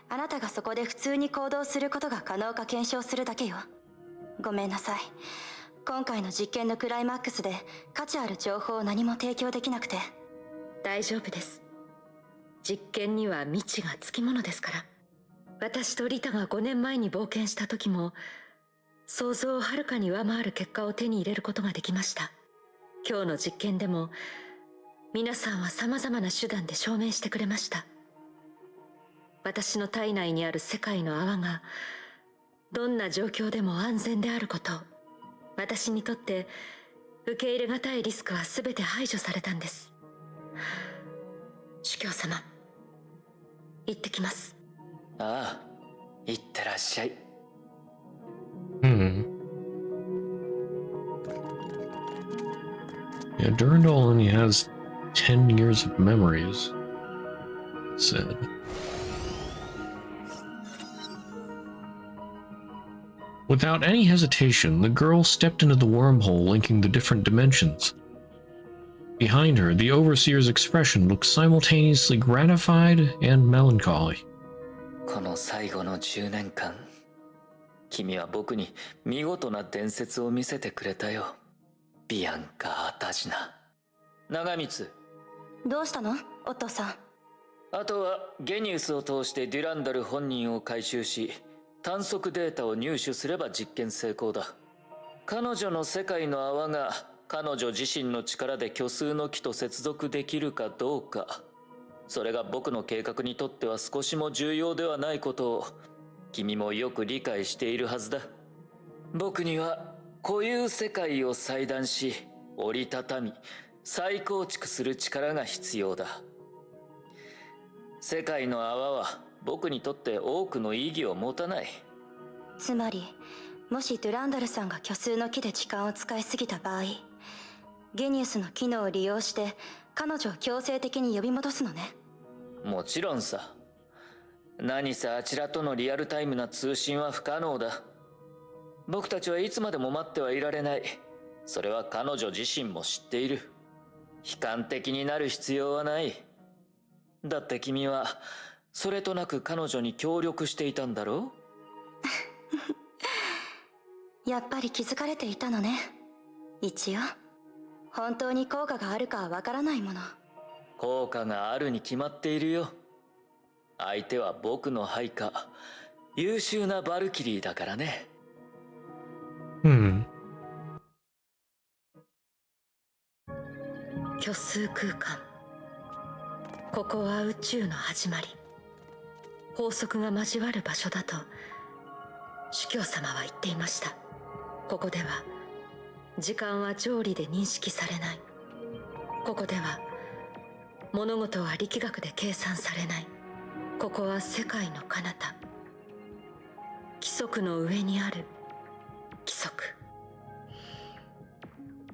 あなたがそこで普通に行動することが可能か検証するだけよ。ごめんなさい、今回の実験のクライマックスで価値ある情報を何も提供できなくて。大丈夫です。実験には未知がつきものですから。私とリタが5年前に冒険した時も想像をはるかに上回る結果を手に入れることができました。今日の実験でも皆さんは様々な手段で証明してくれました。私の体内にある世界の泡がどんな状況でも安全であること、私にとって受け入れがたいリスクは全て排除されたんです。主教様、行ってきます。ああ、いってらっしゃい。Yeah, Durandal only has 10 years of memories, it said. Without any hesitation, the girl stepped into the wormhole linking the different dimensions. Behind her, the overseer's expression looked simultaneously gratified and melancholy. この最後の10年間、君は僕に見事な伝説を見せてくれたよ。ビアンカ・アタジナ。長光。どうしたのオットーさん。あとはゲニウスを通してデュランダル本人を回収し、探索データを入手すれば実験成功だ。彼女の世界の泡が彼女自身の力で虚数の木と接続できるかどうか、それが僕の計画にとっては少しも重要ではないことを君もよく理解しているはずだ。僕には固有世界を裁断し、折りたたみ再構築する力が必要だ。世界の泡は僕にとって多くの意義を持たない。つまりもしドゥランダルさんが虚数の木で時間を使いすぎた場合、ゲニウスの機能を利用して彼女を強制的に呼び戻すのね。もちろんさ。何せあちらとのリアルタイムな通信は不可能だ。僕たちはいつまでも待ってはいられない。それは彼女自身も知っている。悲観的になる必要はない。だって君はそれとなく彼女に協力していたんだろうやっぱり気づかれていたのね。一応本当に効果があるかはわからないもの。効果があるに決まっているよ。相手は僕の配下、優秀なバルキリーだからね。虚数空間、ここは宇宙の始まり、法則が交わる場所だと主教様は言っていました。ここでは時間は条理で認識されない。ここでは物事は力学で計算されない。ここは世界の彼方、規則の上にある規則。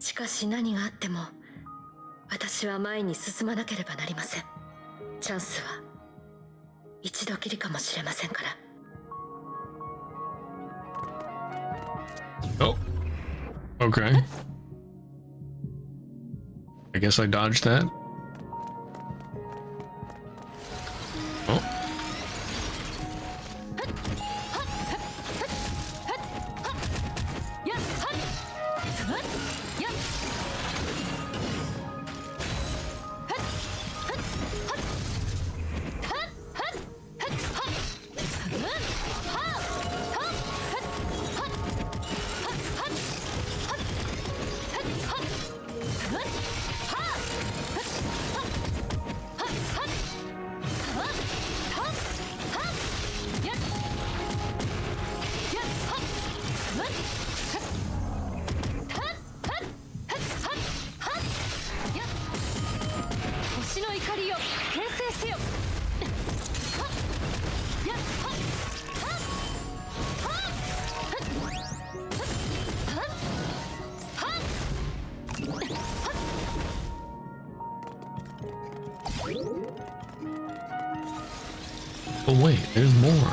しかし何があっても私は前に進まなければなりません。チャンスは一度きりかもしれませんから。Oh, okay. I guess I dodged that. Oh. wait, there's more.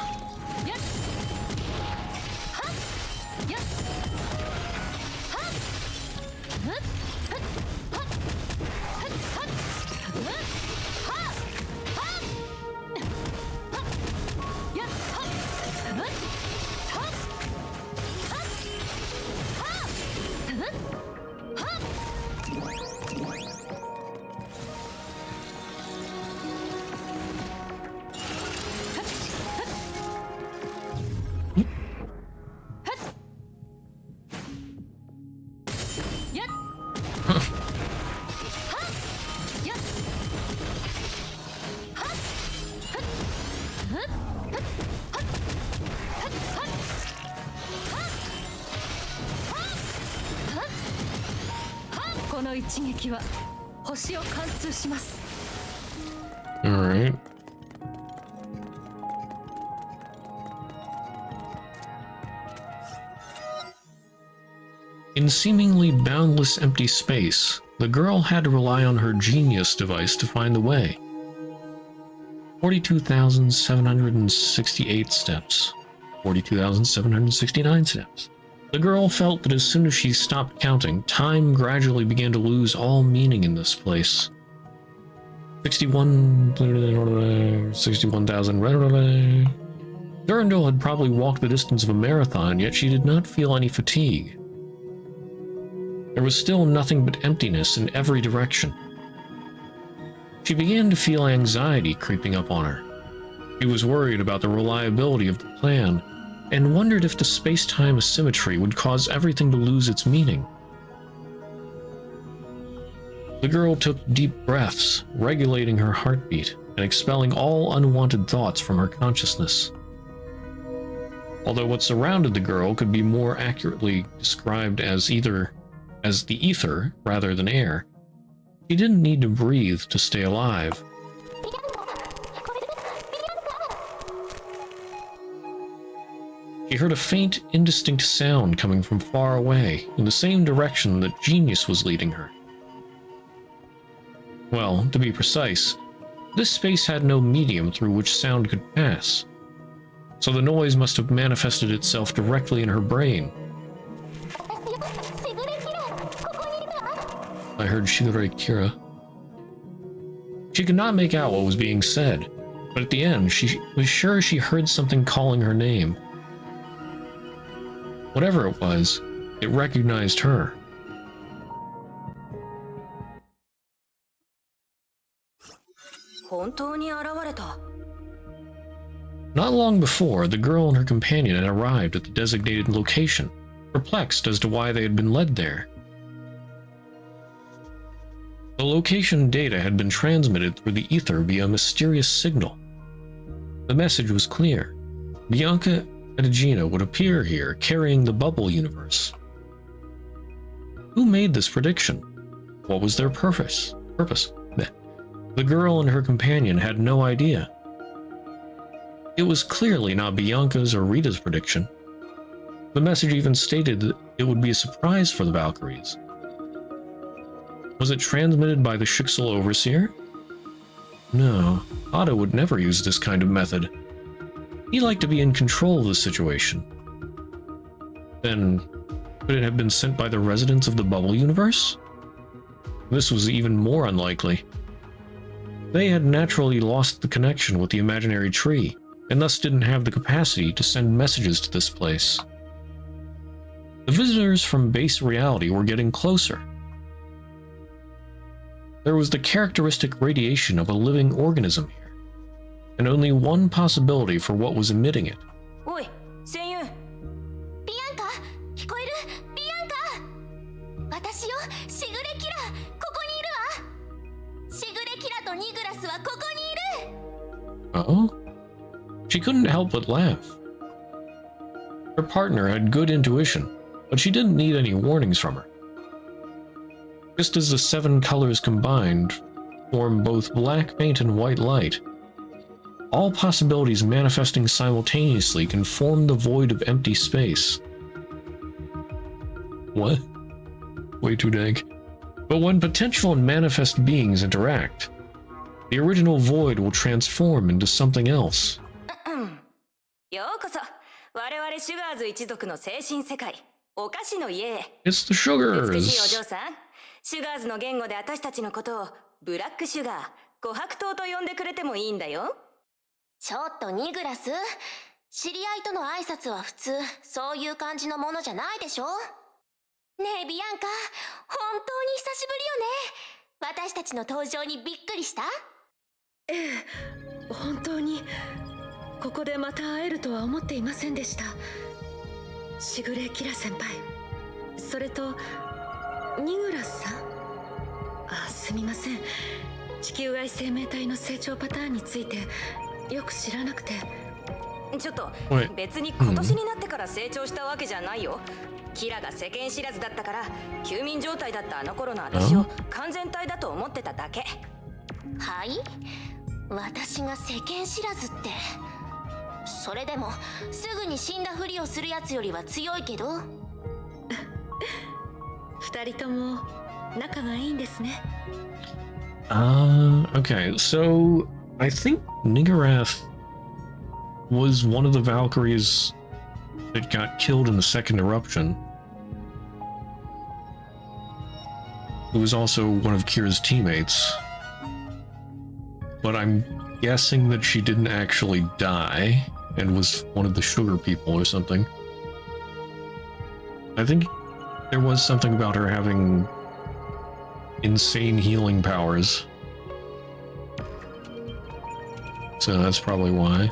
Alright. In seemingly boundless empty space, the girl had to rely on her genius device to find the way. 42,768 steps. 42,769 steps. The girl felt that as soon as she stopped counting, time gradually began to lose all meaning in this place. 61,000. Durandal had probably walked the distance of a marathon, yet she did not feel any fatigue. There was still nothing but emptiness in every direction. She began to feel anxiety creeping up on her. She was worried about the reliability of the plan, and wondered if the space-time asymmetry would cause everything to lose its meaning. The girl took deep breaths, regulating her heartbeat and expelling all unwanted thoughts from her consciousness. Although what surrounded the girl could be more accurately described as the ether rather than air, she didn't need to breathe to stay alive. She heard a faint, indistinct sound coming from far away, in the same direction that Genius was leading her. Well, to be precise, this space had no medium through which sound could pass, so the noise must have manifested itself directly in her brain. I heard Shigure Kira. She could not make out what was being said, but at the end she was sure she heard something calling her name. Whatever it was, it recognized her. Not long before, the girl and her companion had arrived at the designated location, perplexed as to why they had been led there. The location data had been transmitted through the ether via a mysterious signal. The message was clear. Bianca Edegina would appear here carrying the bubble universe. Who made this prediction? What was their purpose? The girl and her companion had no idea. It was clearly not Bianca's or Rita's prediction. The message even stated that it would be a surprise for the Valkyries. Was it transmitted by the Shixel Overseer? No, Otto would never use this kind of method. He liked to be in control of the situation. Then, could it have been sent by the residents of the Bubble Universe? This was even more unlikely. They had naturally lost the connection with the imaginary tree, and thus didn't have the capacity to send messages to this place. The visitors from base reality were getting closer. There was the characteristic radiation of a living organism here, and only one possibility for what was emitting it. Oi, Senyu. Bianca, 聞こえる? Bianca! 私よ、シグレキラ、ここにいるわ。シグレキラとニグラスはここにいる。Uh-oh? She couldn't help but laugh. Her partner had good intuition, but she didn't need any warnings from her. Just as the 7 colors combined form both black paint and white light, all possibilities manifesting simultaneously can form the void of empty space. What? Way too dank. But when potential and manifest beings interact, the original void will transform into something else. ようこそ我々シュガーズ一族の精神世界お菓子の家へ。 It's the 美しいお嬢 sugars. さん、シュガーズの言語で私たちのことをブラックシュガー、琥珀糖と呼んでくれてもいいんだよ。ちょっとニグラス、知り合いとの挨拶は普通そういう感じのものじゃないでしょ。ねえビアンカ、本当に久しぶりよね。私たちの登場にびっくりした？本当にここでまた会えるとは思っていませんでした。しぐれキラ先輩、それとニグラスさん。すみません、地球外生命体の成長パターンについてよく知らなくて。ちょっとおい別に今年になってから成長したわけじゃないよ。キラが世間知らずだったから休眠状態だったあの頃の私を完全体だと思ってただけ。はい？私が世間知らずって。それでもすぐに死んだふりをするやつよりは強いけど。二人とも仲がいいんですね。Okay, so I think Nigarath was one of the Valkyries that got killed in the second eruption. Who was also one of Kira's teammates. But I'm guessing that she didn't actually die and was one of the sugar people or something. I think there was something about her having insane healing powers. So that's probably why.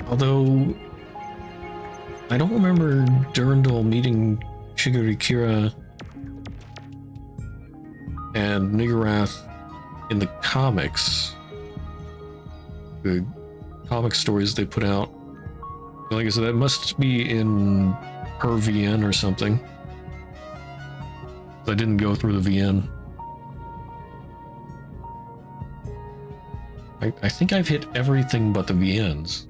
Although, I don't remember Durandal meeting Shiguri Kira and Nigarath in the comics. The comic stories they put out. Like I said, that must be in her VN or something. I didn't go through the VN. I think I've hit everything but the VNs.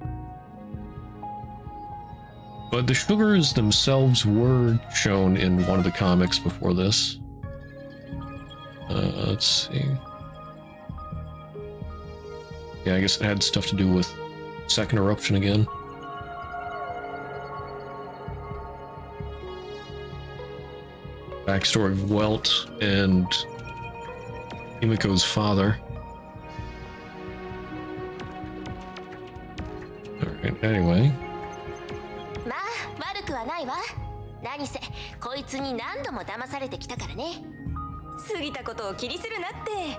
But the sugars themselves were shown in one of the comics before this. Let's see. Yeah, I guess it had stuff to do with second eruption again. Backstory of Welt and Himiko's father. Alright, anyway. まあ悪くはないわ。何せこいつに何度も騙されてきたからね。過ぎたことを気にするなって。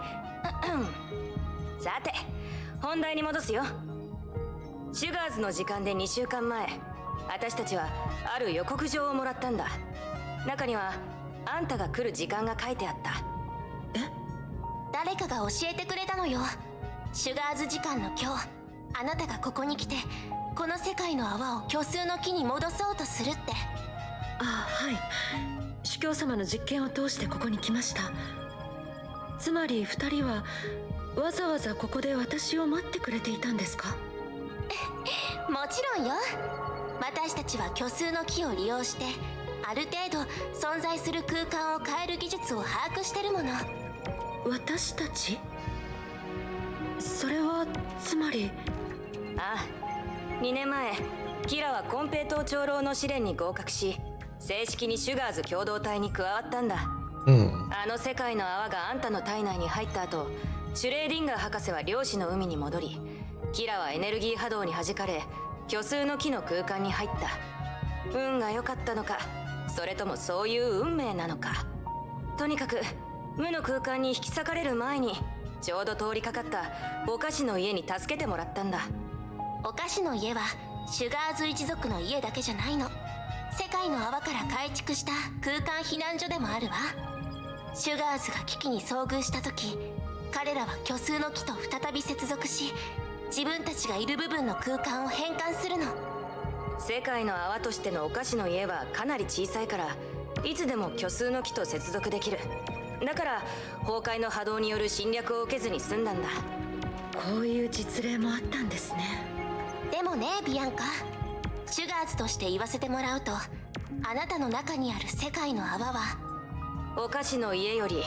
さて本題に戻すよ。シュガーズの時間で2週間前、私たちはある予告状をもらったんだ。中にはあんたが来る時間が書いてあった。誰かが教えてくれたのよ。シュガーズ時間の今日、あなたがここに来てこの世界の泡を虚数の木に戻そうとするって。はい、主教様の実験を通してここに来ました。つまり二人はわざわざここで私を待ってくれていたんですか？もちろんよ。私たちは虚数の木を利用してある程度存在する空間を変える技術を把握してるもの。私たち？それはつまり。ああ、2年前キラはコンペイトー長老の試練に合格し、正式にシュガーズ共同体に加わったんだ。あの世界の泡があんたの体内に入った後、シュレーディンガー博士は漁師の海に戻り、キラはエネルギー波動に弾かれ虚数の木の空間に入った。運が良かったのか、それともそういう運命なのか。とにかく無の空間に引き裂かれる前にちょうど通りかかったお菓子の家に助けてもらったんだ。お菓子の家はシュガーズ一族の家だけじゃないの。世界の泡から改築した空間避難所でもあるわ。シュガーズが危機に遭遇した時、彼らは虚数の木と再び接続し、自分たちがいる部分の空間を変換するの。世界の泡としてのお菓子の家はかなり小さいから、いつでも虚数の木と接続できる。だから崩壊の波動による侵略を受けずに済んだんだ。こういう実例もあったんですね。でもねビアンカ、シュガーズとして言わせてもらうと、あなたの中にある世界の泡はお菓子の家より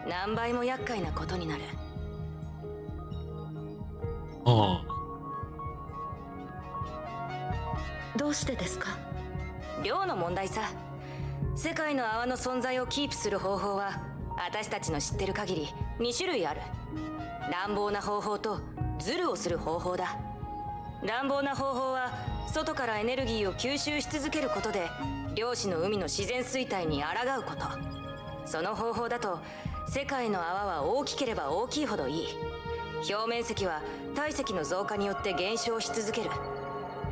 何倍も厄介なことになる。あどうしてですか？量の問題さ。世界の泡の存在をキープする方法は私たちの知ってる限り2種類ある。乱暴な方法とズルをする方法だ。乱暴な方法は外からエネルギーを吸収し続けることで量子の海の自然衰退に抗うこと。その方法だと世界の泡は大きければ大きいほどいい。表面積は体積の増加によって減少し続ける。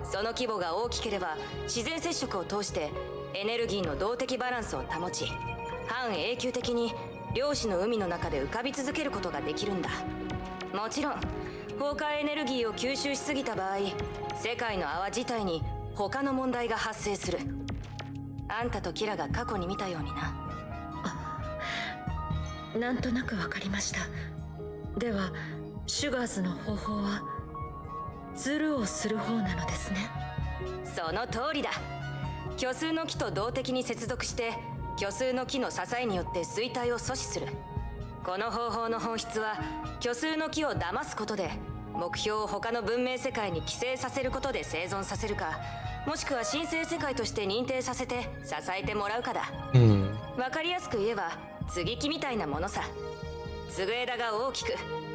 その規模が大きければ自然接触を通してエネルギーの動的バランスを保ち、半永久的に量子の海の中で浮かび続けることができるんだ。もちろん崩壊エネルギーを吸収しすぎた場合、世界の泡自体に他の問題が発生する。あんたとキラが過去に見たようにな。なんとなくわかりました。ではシュガーズの方法はズルをする方なのですね。その通りだ。虚数の木と動的に接続して虚数の木の支えによって衰退を阻止する。この方法の本質は虚数の木を騙すことで目標を他の文明世界に寄生させることで生存させるか、もしくは神聖世界として認定させて支えてもらうかだ。わかりやすく言えば接ぎ木みたいなものさ。継ぐ枝が大きく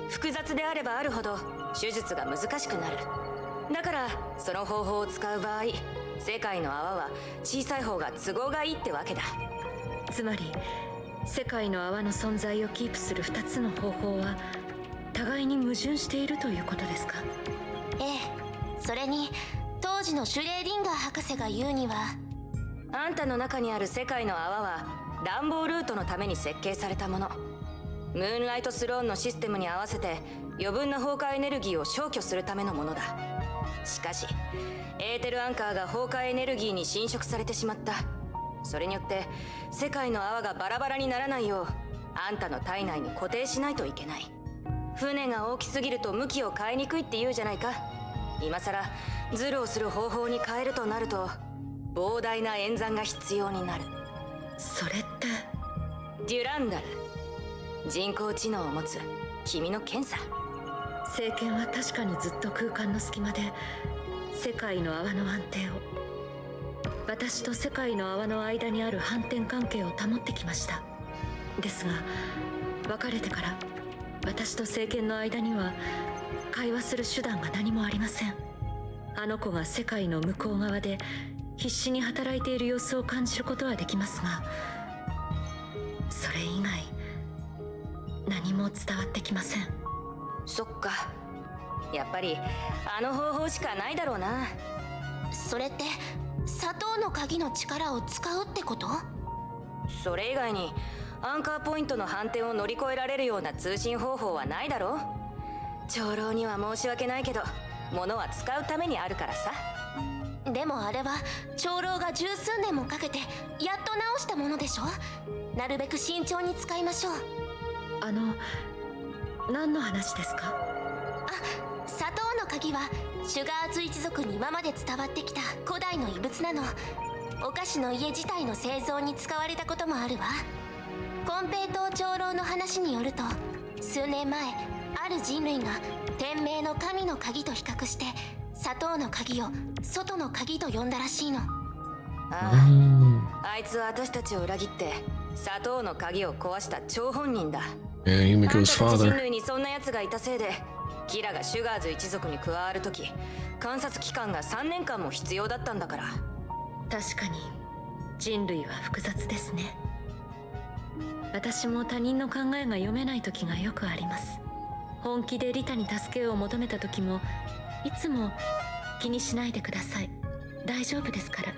複雑であればあるほど手術が難しくなる。だからその方法を使う場合、世界の泡は小さい方が都合がいいってわけだ。つまり世界の泡の存在をキープする2つの方法は互いに矛盾しているということですか？ええ。それに当時のシュレーディンガー博士が言うには、あんたの中にある世界の泡は暖房ルートのために設計されたもの。ムーンライトスローンのシステムに合わせて余分な崩壊エネルギーを消去するためのものだ。しかしエーテルアンカーが崩壊エネルギーに侵食されてしまった。それによって世界の泡がバラバラにならないようあんたの体内に固定しないといけない。船が大きすぎると向きを変えにくいって言うじゃないか。今さらズルをする方法に変えるとなると膨大な演算が必要になる。それってデュランダル、人工知能を持つ君の検査。政権は確かにずっと空間の隙間で世界の泡の安定を、私と世界の泡の間にある反転関係を保ってきました。ですが別れてから私と政権の間には会話する手段が何もありません。あの子が世界の向こう側で必死に働いている様子を感じることはできますが、それ以外何も伝わってきません。そっか、やっぱりあの方法しかないだろうな。それって砂糖の鍵の力を使うってこと？それ以外にアンカーポイントの反転を乗り越えられるような通信方法はないだろう。長老には申し訳ないけど物は使うためにあるからさ。でもあれは長老が十数年もかけてやっと直したものでしょ。なるべく慎重に使いましょう。何の話ですか？砂糖の鍵はシュガーズ一族に今まで伝わってきた古代の遺物なの。お菓子の家自体の製造に使われたこともあるわ。金平糖長老の話によると、数年前ある人類が天命の神の鍵と比較して砂糖の鍵を外の鍵と呼んだらしいの。あいつは私たちを裏切って砂糖の鍵を壊した張本人だ。Yeah, Yumiko's あんたたち人 father. 類にそんな奴がいたせいでキラがシュガーズ一族に加わるとき観察期間が3年間も必要だったんだから。確かに人類は複雑ですね。私も他人の考えが読めない時がよくあります。本気でリタに助けを求めた時もいつも気にしないでください、大丈夫ですから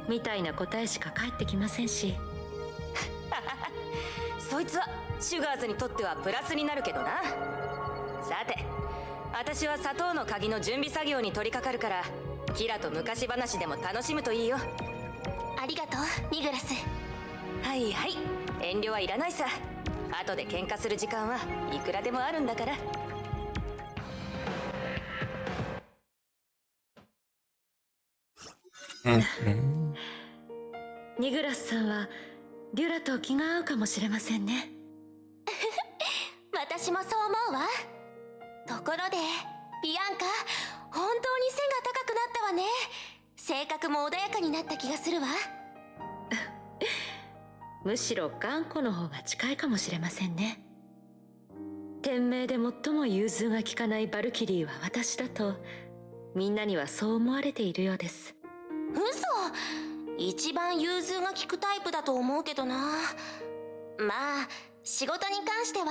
みたいな答えしか返ってきませんしそいつはシュガーズにとってはプラスになるけどな。さて私は砂糖の鍵の準備作業に取り掛かるからキラと昔話でも楽しむといいよ。ありがとうニグラス。はいはい、遠慮はいらないさ。後で喧嘩する時間はいくらでもあるんだから。ニグラスさんはデュラと気が合うかもしれませんね。私もそう思うわ。ところでビアンカ、本当に背が高くなったわね。性格も穏やかになった気がするわ。むしろ頑固の方が近いかもしれませんね。天命で最も融通が利かないバルキリーは私だと、みんなにはそう思われているようです。嘘。一番融通が利くタイプだと思うけどな。まあ仕事に関しては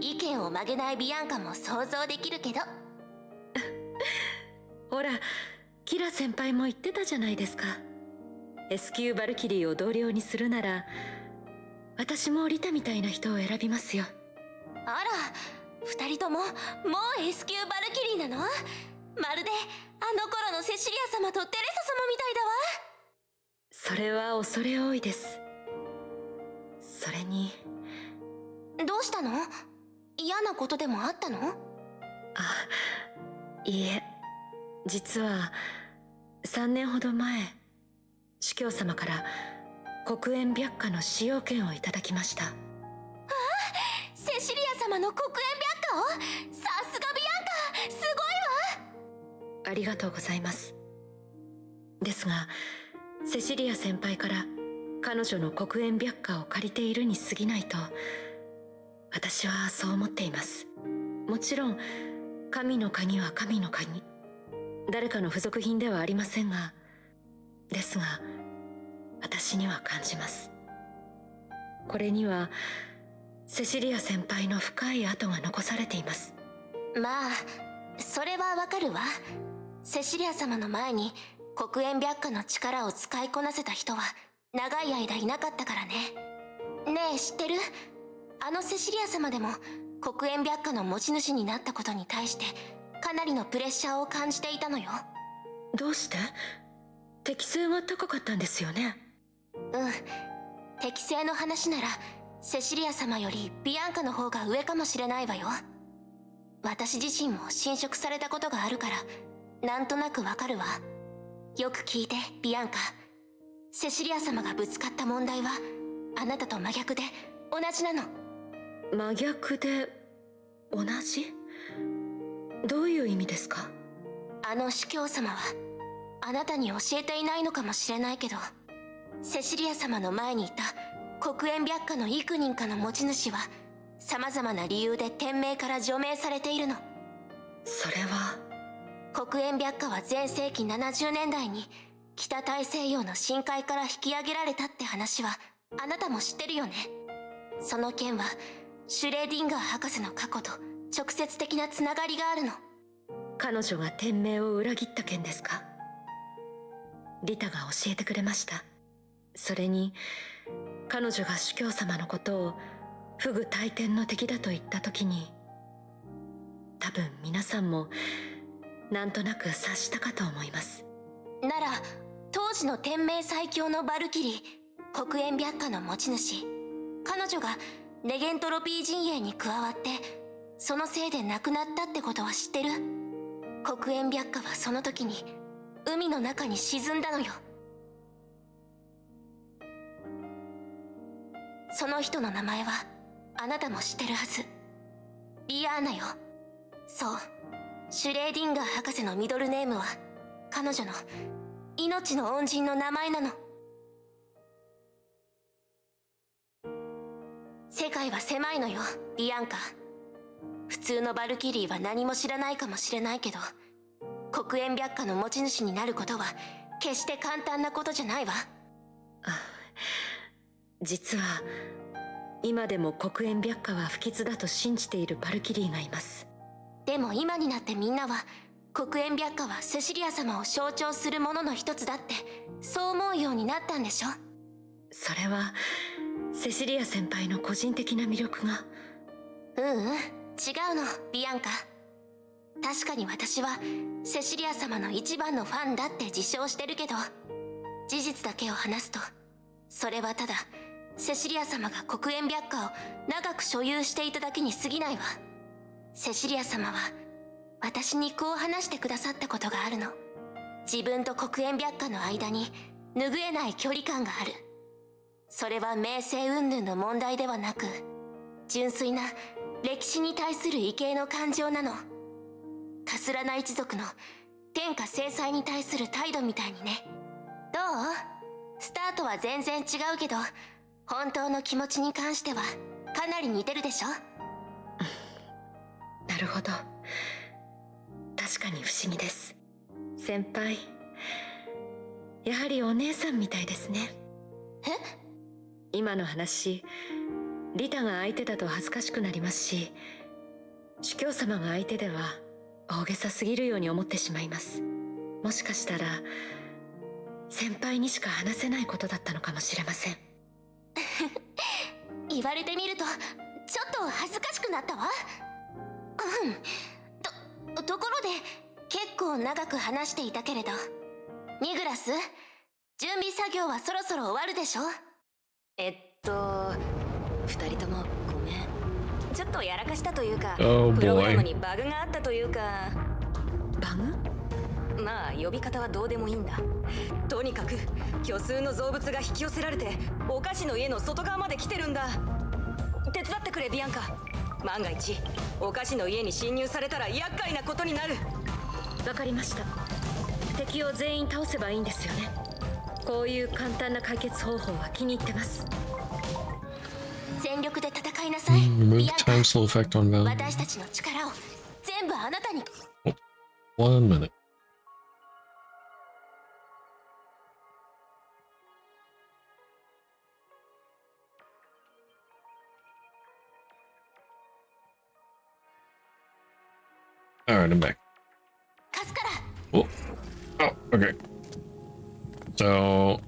意見を曲げないビアンカも想像できるけど。ほら、キラ先輩も言ってたじゃないですか。S 級バルキリーを同僚にするなら、私もリタみたいな人を選びますよ。あら、二人とももう S 級バルキリーなの？まるであの頃のセシリア様とテレサ様みたいだわ。それは恐れ多いです。それに。どうしたの？嫌なことでもあったの？いいえ、実は3年ほど前、司教様から黒煙白花の使用権をいただきました。セシリア様の黒煙白花を？さすがビアンカ、すごいわ。ありがとうございます。ですが、セシリア先輩から彼女の黒煙白花を借りているに過ぎないと、私はそう思っています。もちろん神の鍵は神の鍵、誰かの付属品ではありませんが、ですが私には感じます。これにはセシリア先輩の深い跡が残されています。まあそれはわかるわ。セシリア様の前に黒煙白花の力を使いこなせた人は長い間いなかったからね。ねえ知ってる？あのセシリア様でも黒煙白花の持ち主になったことに対してかなりのプレッシャーを感じていたのよ。どうして？適性が高かったんですよね。適性の話ならセシリア様よりビアンカの方が上かもしれないわよ。私自身も侵食されたことがあるからなんとなくわかるわ。よく聞いてビアンカ、セシリア様がぶつかった問題はあなたと真逆で同じなの。真逆で同じ？どういう意味ですか？あの司教様はあなたに教えていないのかもしれないけど、セシリア様の前にいた黒煙白花の幾人かの持ち主は様々な理由で天命から除名されているの。それは。黒煙白花は前世紀70年代に北大西洋の深海から引き上げられたって話はあなたも知ってるよね。その件はシュレーディンガー博士の過去と直接的なつながりがあるの。彼女が天命を裏切った件ですか？リタが教えてくれました。それに彼女が司教様のことを不倶戴天の敵だと言った時に、多分皆さんもなんとなく察したかと思います。なら当時の天命最強のバルキリー黒煙白花の持ち主、彼女がネゲントロピー陣営に加わってそのせいで亡くなったってことは知ってる？黒煙白花はその時に海の中に沈んだのよ。その人の名前はあなたも知ってるはず。リアーナよ。そう、シュレーディンガー博士のミドルネームは彼女の命の恩人の名前なの。世界は狭いのよ、ビアンカ。普通のバルキリーは何も知らないかもしれないけど、黒煙白花の持ち主になることは決して簡単なことじゃないわ。実は今でも黒煙白花は不吉だと信じているバルキリーがいます。でも今になってみんなは黒煙白花はセシリア様を象徴するものの一つだってそう思うようになったんでしょ？それはセシリア先輩の個人的な魅力が。違うの、ビアンカ。確かに私はセシリア様の一番のファンだって自称してるけど、事実だけを話すとそれはただセシリア様が黒煙白花を長く所有していただけに過ぎないわ。セシリア様は私にこう話してくださったことがあるの。自分と黒煙白花の間に拭えない距離感がある。それは名声云々の問題ではなく、純粋な歴史に対する畏敬の感情なの。かすらな一族の天下制裁に対する態度みたいにね。どう？スタートは全然違うけど、本当の気持ちに関してはかなり似てるでしょ？なるほど。確かに不思議です。先輩、やはりお姉さんみたいですね。え？今の話、リタが相手だと恥ずかしくなりますし、主教様が相手では大げさすぎるように思ってしまいます。もしかしたら先輩にしか話せないことだったのかもしれません。言われてみるとちょっと恥ずかしくなったわ。ところで結構長く話していたけれど、ニグラス、準備作業はそろそろ終わるでしょ？二人ともごめん。ちょっとやらかしたというか、 Oh プログラム boy. にバグがあったというか。バグ？まあ呼び方はどうでもいいんだ。とにかく巨数の造物が引き寄せられてお菓子の家の外側まで来てるんだ。手伝ってくれビアンカ。万が一お菓子の家に侵入されたら厄介なことになる。わかりました。敵を全員倒せばいいんですよね。こういう簡単な解決方法は気に入ってます。全力で戦いなさい、 Remove ビ the アン time slow effect on カ。 value. 私たちの力を全部あなたに。 1 minute. Alright, I'm back. 貸すから。 Oh, okay. So,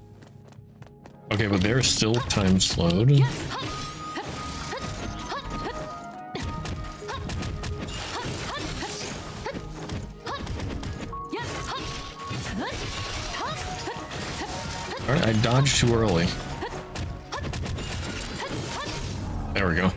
okay, but they're still time slowed. Alright, I dodged too early. There we go.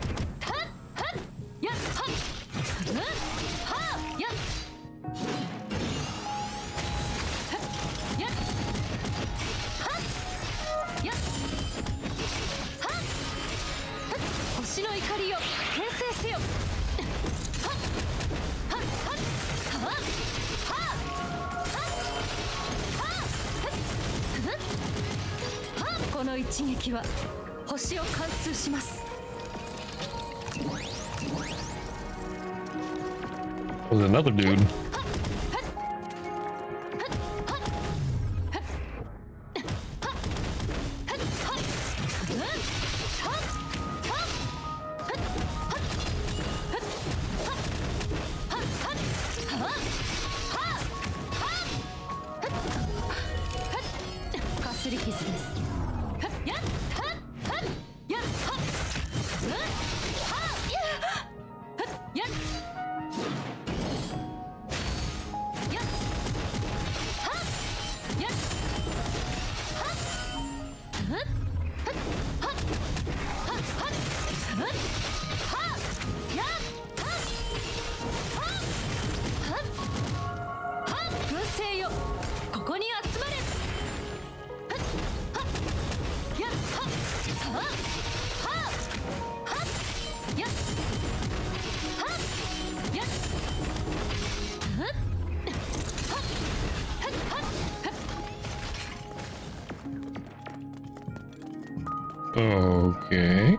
Was another dude. Okay.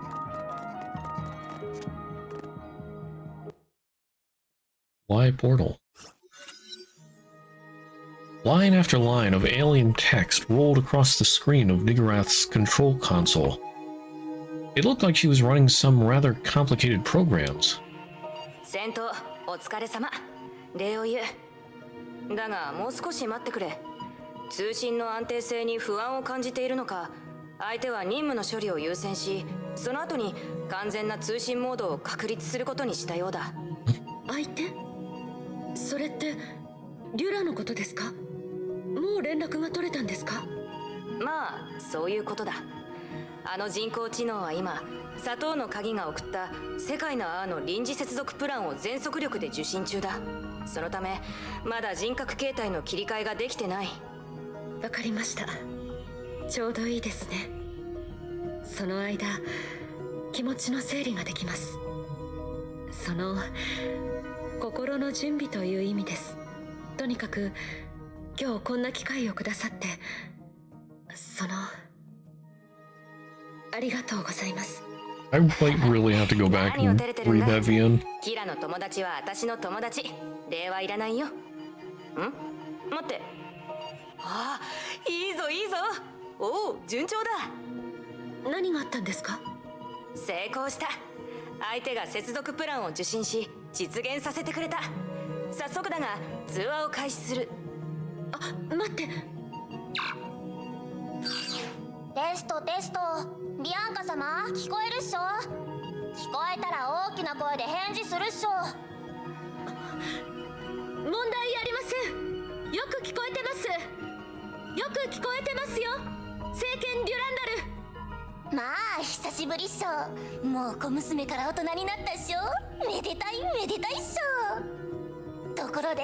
Why portal? Line after line of alien text rolled across the screen of Nigarath's control console. It looked like she was running some rather complicated programs. 戦闘お疲れ様。礼を言う。だがもう少し待ってくれ。通信の安定性に不安を感じているのか、相手は任務の処理を優先し、その後に完全な通信モードを確立することにしたようだ。相手？それってデュラのことですか？もう連絡が取れたんですか？まあそういうことだ。あの人工知能は今砂糖の鍵が送った世界のアーの臨時接続プランを全速力で受信中だ。そのためまだ人格形態の切り替えができてない。わかりました。ちょうどいいですね。その間、気持ちの整理ができます。心の準備という意味です。とにかく今日こんな機会をくださって、ありがとうございます。I might really have to go back and read that VN. キラの友達は私の友達。礼はいらないよ。ん？待って。ああ、いいぞいいぞ。おお、順調だ。何があったんですか？成功した。相手が接続プランを受信し実現させてくれた。早速だが通話を開始する。あ、待って。テストテスト。ビアンカ様、聞こえるっしょ？聞こえたら大きな声で返事するっしょ。問題ありません。よく聞こえてます。よく聞こえてますよ。聖剣デュランダル。まあ久しぶりっしょ。もう小娘から大人になったっしょ。めでたいめでたいっしょ。ところで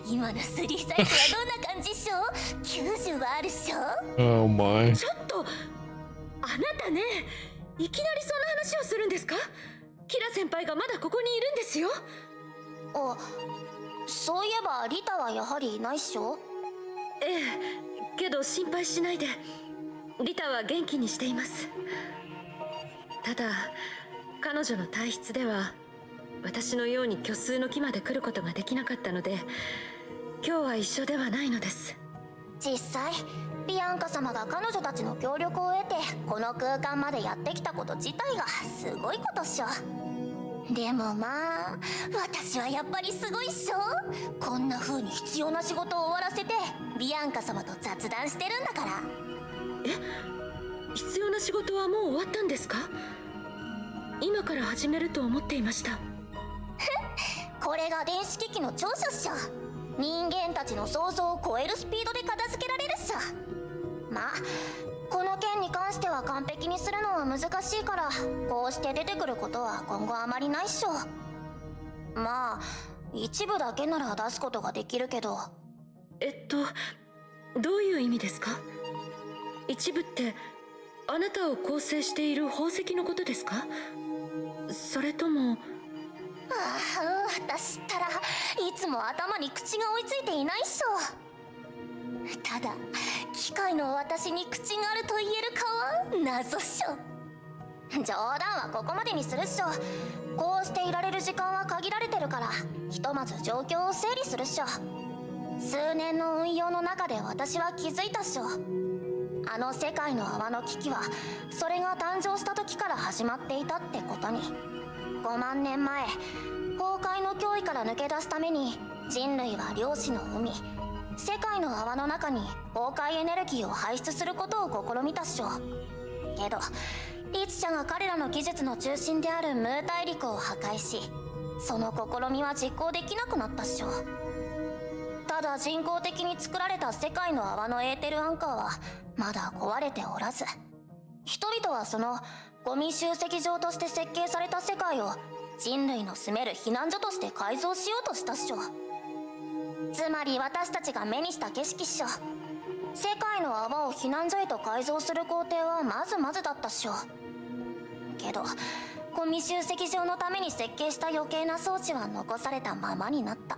今のスリーサイズはどんな感じっしょ？90はあるっしょ。 Oh my. ちょっと、あなたね、いきなりそんな話をするんですか？キラ先輩がまだここにいるんですよ。あ、そういえばリタはやはりいないっしょ。ええ、けど心配しないで。リタは元気にしています。ただ彼女の体質では私のように虚数の木まで来ることができなかったので、今日は一緒ではないのです。実際ビアンカ様が彼女たちの協力を得てこの空間までやってきたこと自体がすごいことっしょ。でもまあ私はやっぱりすごいっしょ。こんな風に必要な仕事を終わらせてビアンカ様と雑談してるんだから。え、必要な仕事はもう終わったんですか？今から始めると思っていました。これが電子機器の長所っしょ。人間たちの想像を超えるスピードで片付けられるっしょ。まあこの件に関しては完璧にするのは難しいから、こうして出てくることは今後あまりないっしょ。まあ一部だけなら出すことができるけど。どういう意味ですか？一部ってあなたを構成している宝石のことですか？それとも。ああ、私ったらいつも頭に口が追いついていないっしょ。ただ機械の私に口があると言えるかは謎っしょ。冗談はここまでにするっしょ。こうしていられる時間は限られてるから、ひとまず状況を整理するっしょ。数年の運用の中で私は気づいたっしょ。あの世界の泡の危機はそれが誕生した時から始まっていたってことに。5万年前崩壊の脅威から抜け出すために人類は量子の海、世界の泡の中に崩壊エネルギーを排出することを試みたっしょ。けどリツシャが彼らの技術の中心であるムー大陸を破壊し、その試みは実行できなくなったっしょ。ただ人工的に作られた世界の泡のエーテルアンカーはまだ壊れておらず、人々はそのゴミ集積場として設計された世界を人類の住める避難所として改造しようとしたっしょ。つまり私たちが目にした景色っしょ。世界の泡を避難所へと改造する工程はまずまずだったっしょ。けどゴミ集積場のために設計した余計な装置は残されたままになった。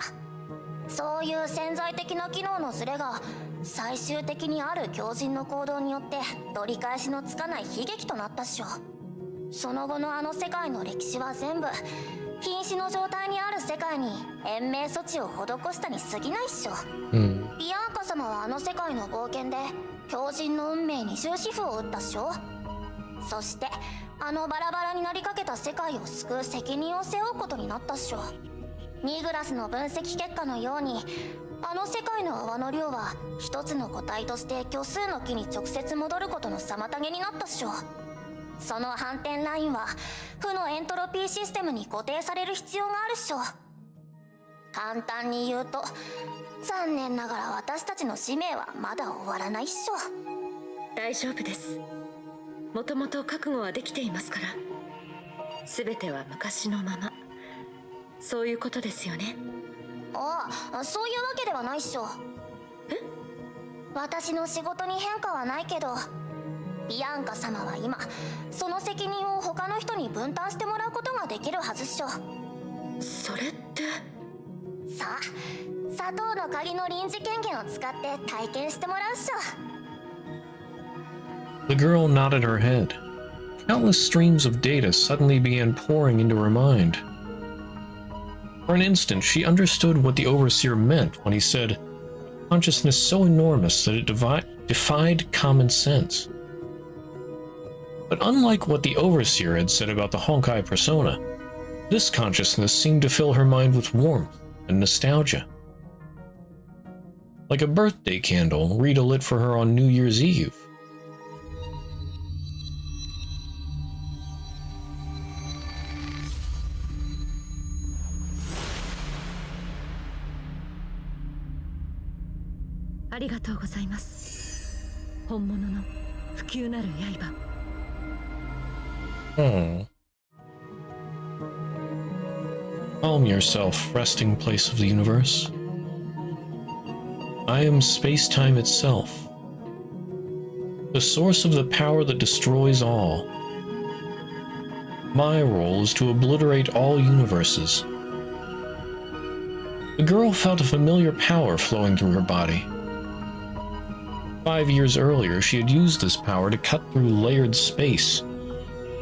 そういう潜在的な機能のズレが最終的にある強靭の行動によって取り返しのつかない悲劇となったっしょ。その後のあの世界の歴史は全部瀕死の状態にある世界に延命措置を施したに過ぎないっしょ。ビアンカ様はあの世界の冒険で強靭の運命に終止符を打ったっしょ。そしてあのバラバラになりかけた世界を救う責任を背負うことになったっしょ。ニグラスの分析結果のように、あの世界の泡の量は一つの個体として虚数の木に直接戻ることの妨げになったっしょ。その反転ラインは負のエントロピーシステムに固定される必要があるっしょ。簡単に言うと、残念ながら私たちの使命はまだ終わらないっしょ。大丈夫です。もともと覚悟はできていますから。全ては昔のまま。そういうことですよね。ああ、そういうわけではないっしょ。え？私の仕事に変化はないけど、ビアンカ様は今その責任を他の人に分担してもらうことができるはずっしょ。それってさあ砂糖の鍵の臨時権限を使って体験してもらうっしょ。 The girl nodded her head. Countless streams of data suddenly began pouring into her mind. For an instant, she understood what the Overseer meant when he said, consciousness so enormous that it defied common sense. But unlike what the Overseer had said about the Honkai persona, this consciousness seemed to fill her mind with warmth and nostalgia. Like a birthday candle Rita lit for her on New Year's Eve. Calm yourself, resting place of the universe. I am space-time itself, the source of the power that destroys all. My role is to obliterate all universes. The girl felt a familiar power flowing through her body. 5 years earlier, she had used this power to cut through layered space,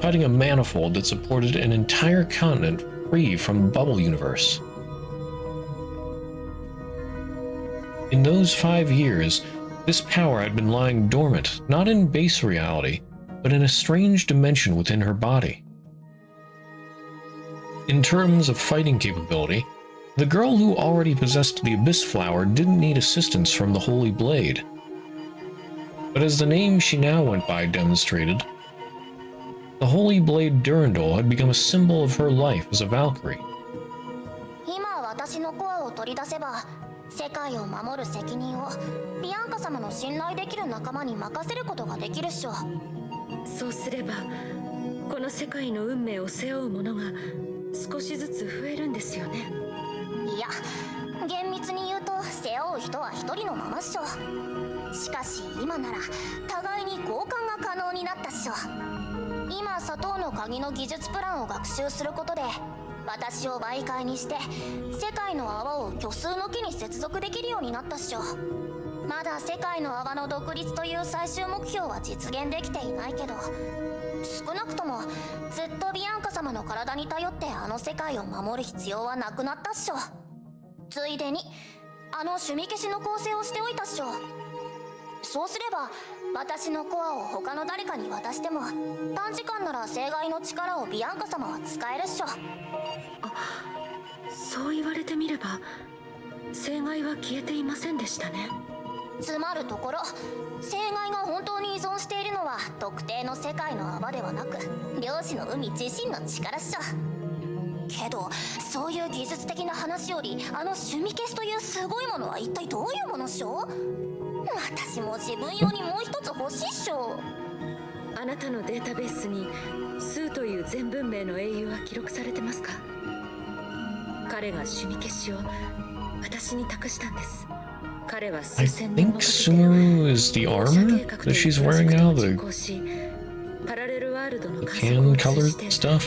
cutting a manifold that supported an entire continent free from the bubble universe. In those 5 years, this power had been lying dormant, not in base reality, but in a strange dimension within her body. In terms of fighting capability, the girl who already possessed the Abyss Flower didn't need assistance from the Holy Blade. But as the name she now went by demonstrated, the Holy Blade Durandal had become a symbol of her life as a Valkyrie. 今私のコアを取り出せば世界を守る責任をビアンカ様の信頼できる仲間に任せることができるっしょ。そうすればこの世界の運命を背負う者が少しずつ増えるんですよね。いや厳密に言うと背負う人は一人のままっしょ。しかし今なら互いに交換が可能になったっしょ。今砂糖の鍵の技術プランを学習することで私を媒介にして世界の泡を虚数の木に接続できるようになったっしょ。まだ世界の泡の独立という最終目標は実現できていないけど、少なくともずっとビアンカ様の体に頼ってあの世界を守る必要はなくなったっしょ。ついでにあの趣味消しの構成をしておいたっしょ。そうすれば私のコアを他の誰かに渡しても短時間なら正害の力をビアンカ様は使えるっしょ。あ、そう言われてみれば正害は消えていませんでしたね。つまるところ正害が本当に依存しているのは特定の世界の泡ではなく漁師の海自身の力っしょ。けどそういう技術的な話よりあの趣味消しというすごいものは一体どういうものっしょ。私も自分用にもう一つ欲しいっしょ。あなたのデータベースにスーという全文明の英雄は記録されてますか？彼が趣味消しを私に託したんです。彼は I 数千年 think もかけて Sumeru is the 放射 armor 計画と that いう she's プロジェ wearing クト now, を実 the 行し、パラレルワールドの観測 can を通 colored じて stuff.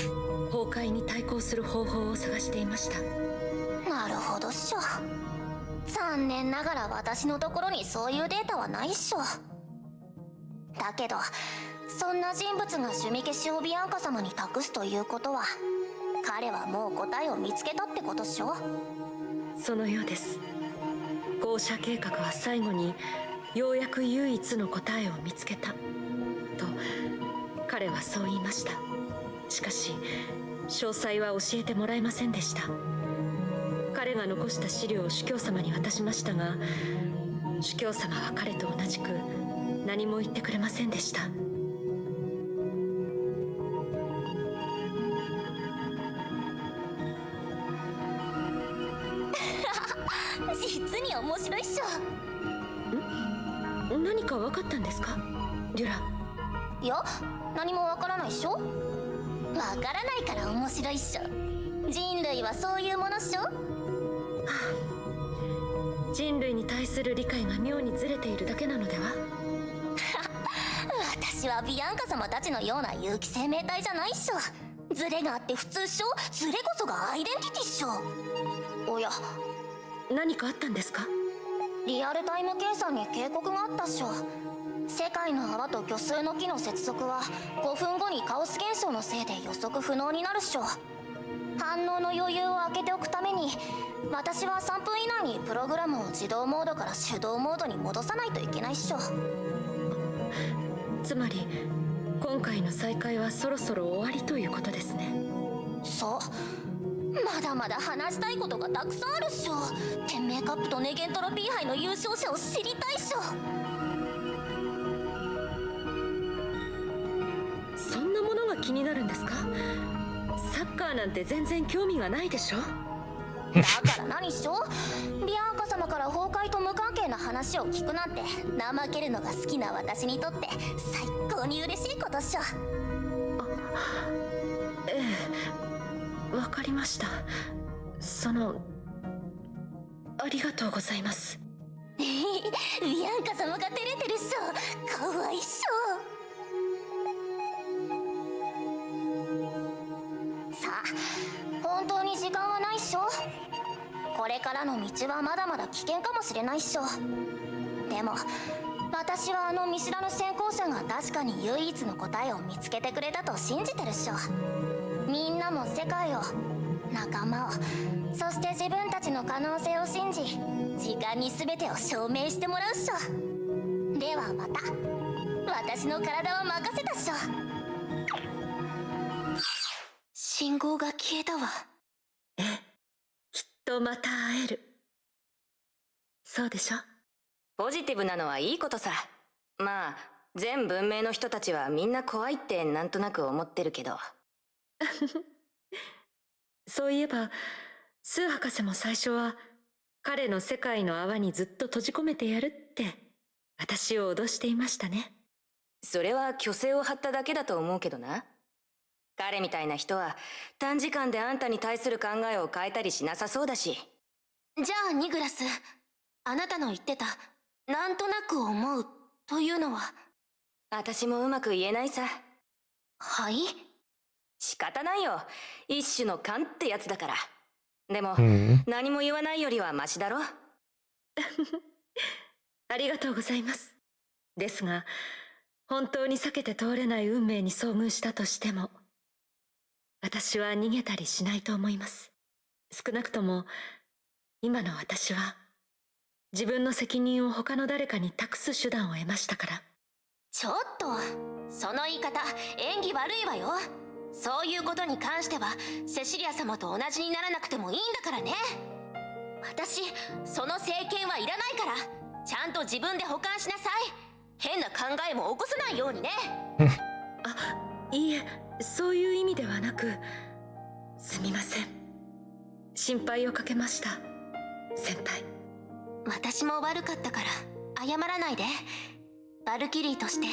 崩壊に対抗する方法を探していました。なるほどっしょ。残念ながら私のところにそういうデータはないっしょ。だけどそんな人物が趣味消しをビアンカ様に託すということは彼はもう答えを見つけたってことっしょ。そのようです。放射計画は最後にようやく唯一の答えを見つけたと彼はそう言いました。しかし詳細は教えてもらえませんでした。彼が残した資料を主教様に渡しましたが、主教様は彼と同じく何も言ってくれませんでした。実に面白いっしょ。何か分かったんですか、デュラ？いや何もわからないっしょ。わからないから面白いっしょ。人類はそういうものっしょ。人類に対する理解が妙にずれているだけなのでは？私はビアンカ様たちのような有機生命体じゃないっしょ。ズレがあって普通っしょ。ズレこそがアイデンティティっしょ。おや何かあったんですか？リアルタイム計算に警告があったっしょ。世界の泡と虚数の木の接続は5分後にカオス現象のせいで予測不能になるっしょ。反応の余裕を空けておくために私は3分以内にプログラムを自動モードから手動モードに戻さないといけないっしょ。つまり今回の再会はそろそろ終わりということですね。そう、まだまだ話したいことがたくさんあるっしょ。天命カップとネゲントロピー杯の優勝者を知りたいっしょ。そんなものが気になるんですか？サッカーなんて全然興味がないでしょ。だから何っしょ。ビアンカ様から崩壊と無関係な話を聞くなんて怠けるのが好きな私にとって最高に嬉しいことっしょ。ええ、わかりました。ありがとうございます。ビアンカ様が照れてるっしょ。かわいいっしょ。さあ、本当に時間はないっしょ。これからの道はまだまだ危険かもしれないっしょ。でも私はあの見知らぬ先行者が確かに唯一の答えを見つけてくれたと信じてるっしょ。みんなも世界を、仲間を、そして自分たちの可能性を信じ時間に全てを証明してもらうっしょ。ではまた。私の体は任せたっしょ。信号が消えたわ。ええ、きっとまた会える。そうでしょ。ポジティブなのはいいことさ。まあ全文明の人たちはみんな怖いってなんとなく思ってるけど。そういえばスー博士も最初は彼の世界の泡にずっと閉じ込めてやるって私を脅していましたね。それは虚勢を張っただけだと思うけどな。彼みたいな人は短時間であんたに対する考えを変えたりしなさそうだし。じゃあニグラス、あなたの言ってたなんとなく思うというのは？私もうまく言えないさ。はい？仕方ないよ。一種の勘ってやつだから。でも、何も言わないよりはマシだろ。ありがとうございます。ですが本当に避けて通れない運命に遭遇したとしても私は逃げたりしないと思います。少なくとも今の私は自分の責任を他の誰かに託す手段を得ましたから。ちょっとその言い方演技悪いわよ。そういうことに関してはセシリア様と同じにならなくてもいいんだからね。私その政権はいらないから、ちゃんと自分で保管しなさい。変な考えも起こさないようにね。いいえ、そういう意味ではなく、すみません。心配をかけました、先輩。私も悪かったから謝らないで。バルキリーとして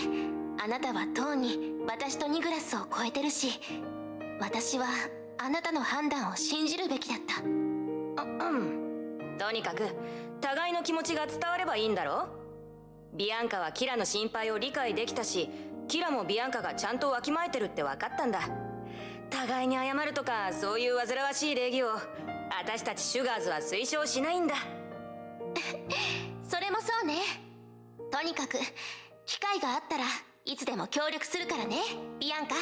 あなたはとうに私とニグラスを超えてるし、私はあなたの判断を信じるべきだった。とにかく互いの気持ちが伝わればいいんだろ。ビアンカはキラの心配を理解できたし、キラもビアンカがちゃんとわきまえてるって分かったんだ。互いに謝るとかそういう煩わしい礼儀を私たちシュガーズは推奨しないんだ。それもそうね。とにかく機会があったらいつでも協力するからね、ビアンカ。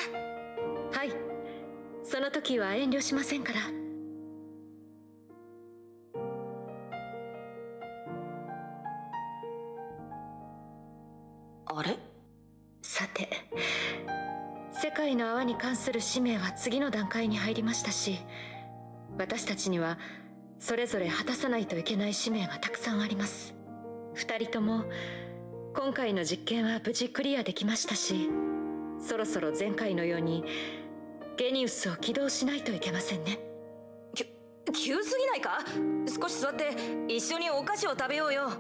はい、その時は遠慮しませんから。あれ？さて、世界の泡に関する使命は次の段階に入りましたし、私たちにはそれぞれ果たさないといけない使命がたくさんあります。二人とも今回の実験は無事クリアできましたし、そろそろ前回のようにゲニウスを起動しないといけませんね。急すぎないか？少し座って一緒にお菓子を食べようよ。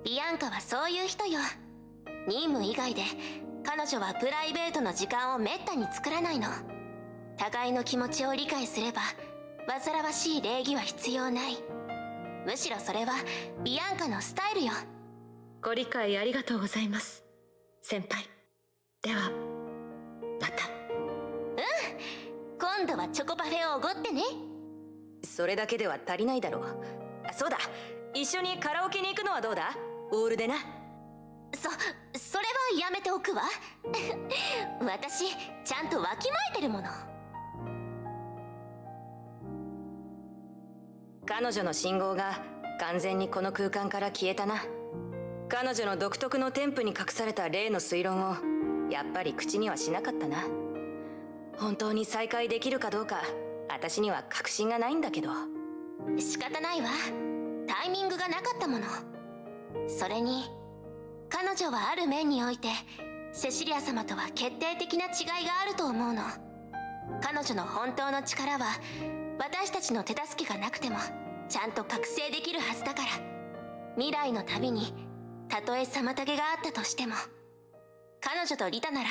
ビアンカはそういう人よ。任務以外で彼女はプライベートの時間をめったに作らないの。互いの気持ちを理解すれば煩わしい礼儀は必要ない。むしろそれはビアンカのスタイルよ。ご理解ありがとうございます、先輩。ではまた。今度はチョコパフェをおごってね。それだけでは足りないだろう。あ、そうだ、一緒にカラオケに行くのはどうだ？オールでな。それはやめておくわ。私ちゃんとわきまえてるもの。彼女の信号が完全にこの空間から消えたな。彼女の独特のテンプに隠された例の推論をやっぱり口にはしなかったな。本当に再会できるかどうか私には確信がないんだけど。仕方ないわ、タイミングがなかったもの。それに彼女はある面においてセシリア様とは決定的な違いがあると思うの。彼女の本当の力は私たちの手助けがなくてもちゃんと覚醒できるはずだから。未来の旅にたとえ妨げがあったとしても、彼女とリタなら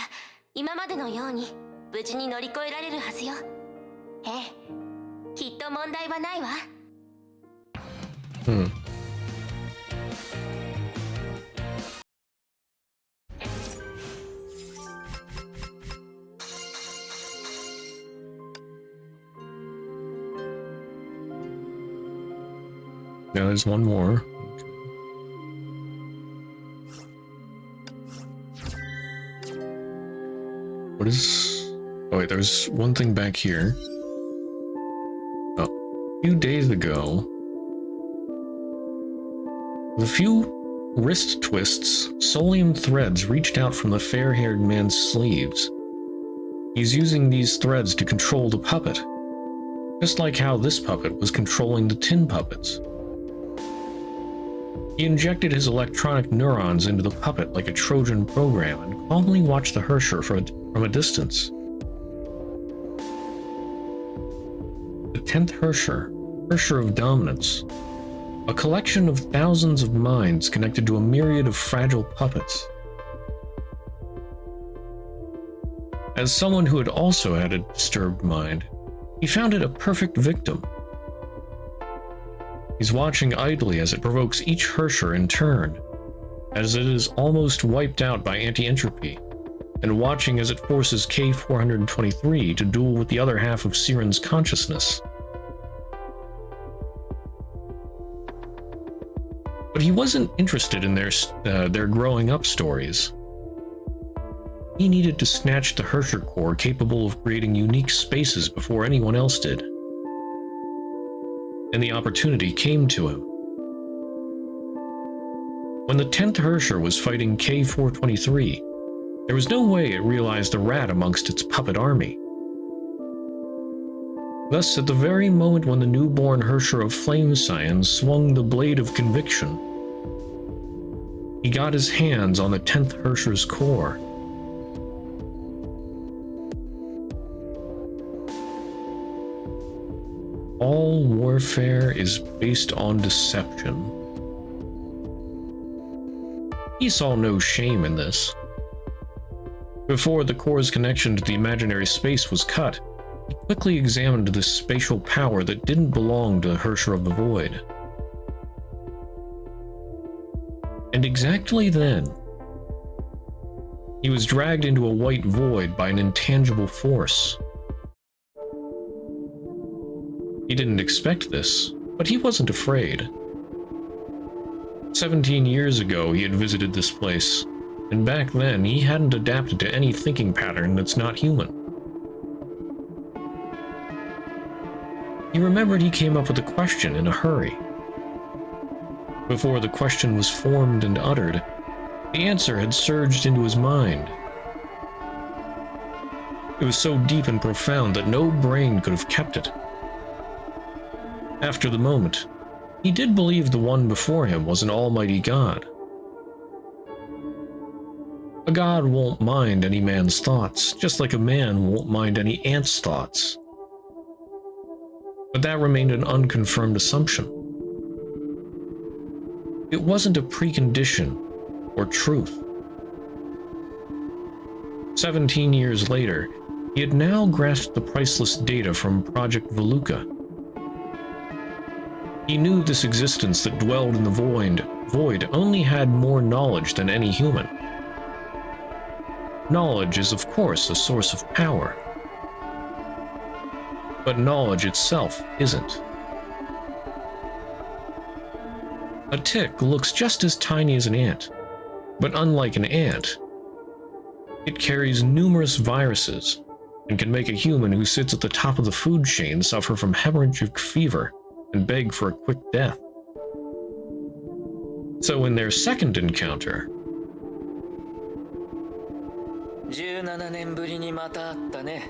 今までのように無事に乗り越えられるはずよ。ええ、きっと問題はないわ。Now there's one more. What is... Oh wait, there's one thing back here. Oh, a few days ago, with a few wrist twists, Solium threads reached out from the fair-haired man's sleeves. He's using these threads to control the puppet, just like how this puppet was controlling the tin puppets. He injected his electronic neurons into the puppet like a Trojan program and calmly watched the Hersher from a distance. The 10th Hersher, Hersher of Dominance, a collection of thousands of minds connected to a myriad of fragile puppets. As someone who had also had a disturbed mind, he found it a perfect victim. He's watching idly as it provokes each Hersher in turn, as it is almost wiped out by anti-entropy, and watching as it forces K-423 to duel with the other half of Siren's consciousness. But he wasn't interested in their growing up stories. He needed to snatch the Hersher core capable of creating unique spaces before anyone else did. And the opportunity came to him. When the 10th Hersher was fighting K-423, there was no way it realized the rat amongst its puppet army. Thus, at the very moment when the newborn Hersher of Flame Scion swung the blade of conviction, he got his hands on the 10th Hersher's core. All warfare is based on deception. He saw no shame in this. Before the core's connection to the imaginary space was cut, he quickly examined this spatial power that didn't belong to the Hersher of the Void. And exactly then, he was dragged into a white void by an intangible force. He didn't expect this, but he wasn't afraid. 17 years ago, he had visited this place, and back then, he hadn't adapted to any thinking pattern that's not human. He remembered he came up with a question in a hurry. Before the question was formed and uttered, the answer had surged into his mind. It was so deep and profound that no brain could have kept it. After the moment, he did believe the one before him was an almighty god. A god won't mind any man's thoughts, just like a man won't mind any ant's thoughts. But that remained an unconfirmed assumption. It wasn't a precondition or truth. 17 years later, he had now grasped the priceless data from Project Veluca. He knew this existence that dwelled in the void only had more knowledge than any human. Knowledge is, of course, a source of power. But knowledge itself isn't. A tick looks just as tiny as an ant, but unlike an ant, it carries numerous viruses and can make a human who sits at the top of the food chain suffer from hemorrhagic fever and beg for a quick death. So in their second encounter, 17年ぶりにまた会ったね。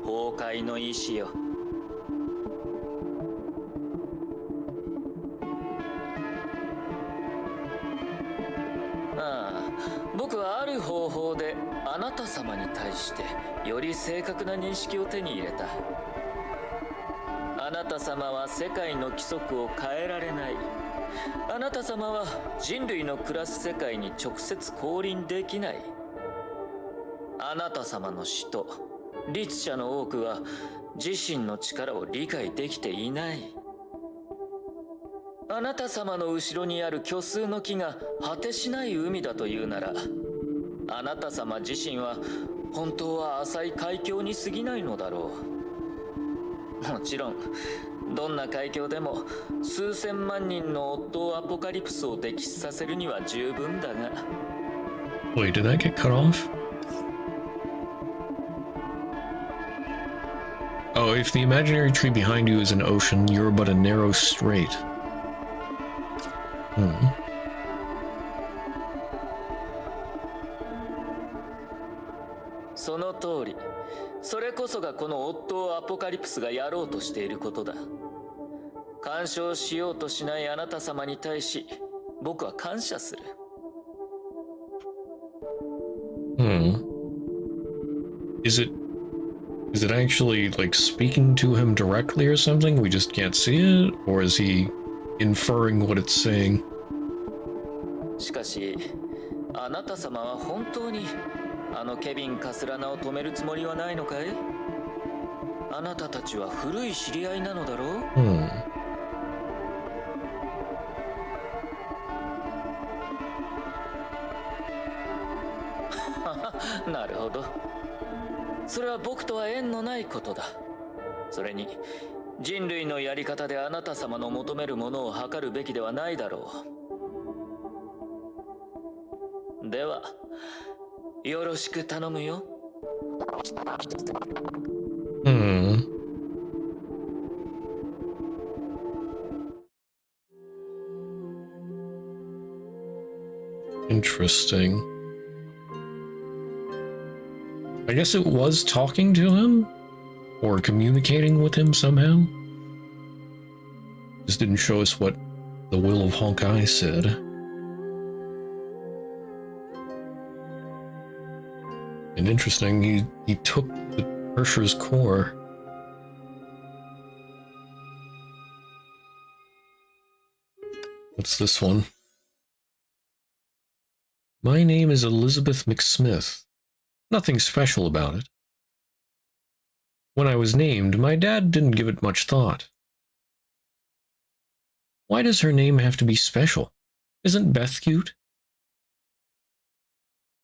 崩壊の意志よ。ああ、僕はある方法であなた様に対してより正確な認識を手に入れた。あなた様は世界の規則を変えられない。あなた様は人類の暮らす世界に直接降臨できない。あなた様の使徒、律者の多くは自身の力を理解できていない。あなた様の後ろにある虚数の木が果てしない海だというなら、あなた様自身は本当は浅い海峡に過ぎないのだろう。もちろん、どんな海峡でも数千万人のオットーアポカリプスを溺死させるには十分だが。wait, did I get cut off? Oh, if the imaginary tree behind you is an ocean, you're but a narrow strait. Hmm. その通り。それこそがこのオットーアポカリプスがやろうとしていることだ。干渉しようとしないあなた様に対し、僕は感謝する。Hmm. Is it actually like speaking to him directly or something? We just can't see it? Or is he inferring what it's saying? しかし、あなた様は本当にあのケビン・カスラナを止めるつもりはないのかい？あなたたちは古い知り合いなのだろう？ なるほど。それは僕とは縁のないことだ。それに人類のやり方であなた様の求めるものを図るべきではないだろう。ではよろしく頼むよ。Interesting. I guess it was talking to him? Or communicating with him somehow? Just didn't show us what the will of Honkai said. And interesting, he took the Ursher's core. What's this one? My name is Elizabeth McSmith. Nothing special about it. When I was named, my dad didn't give it much thought. Why does her name have to be special? Isn't Beth cute?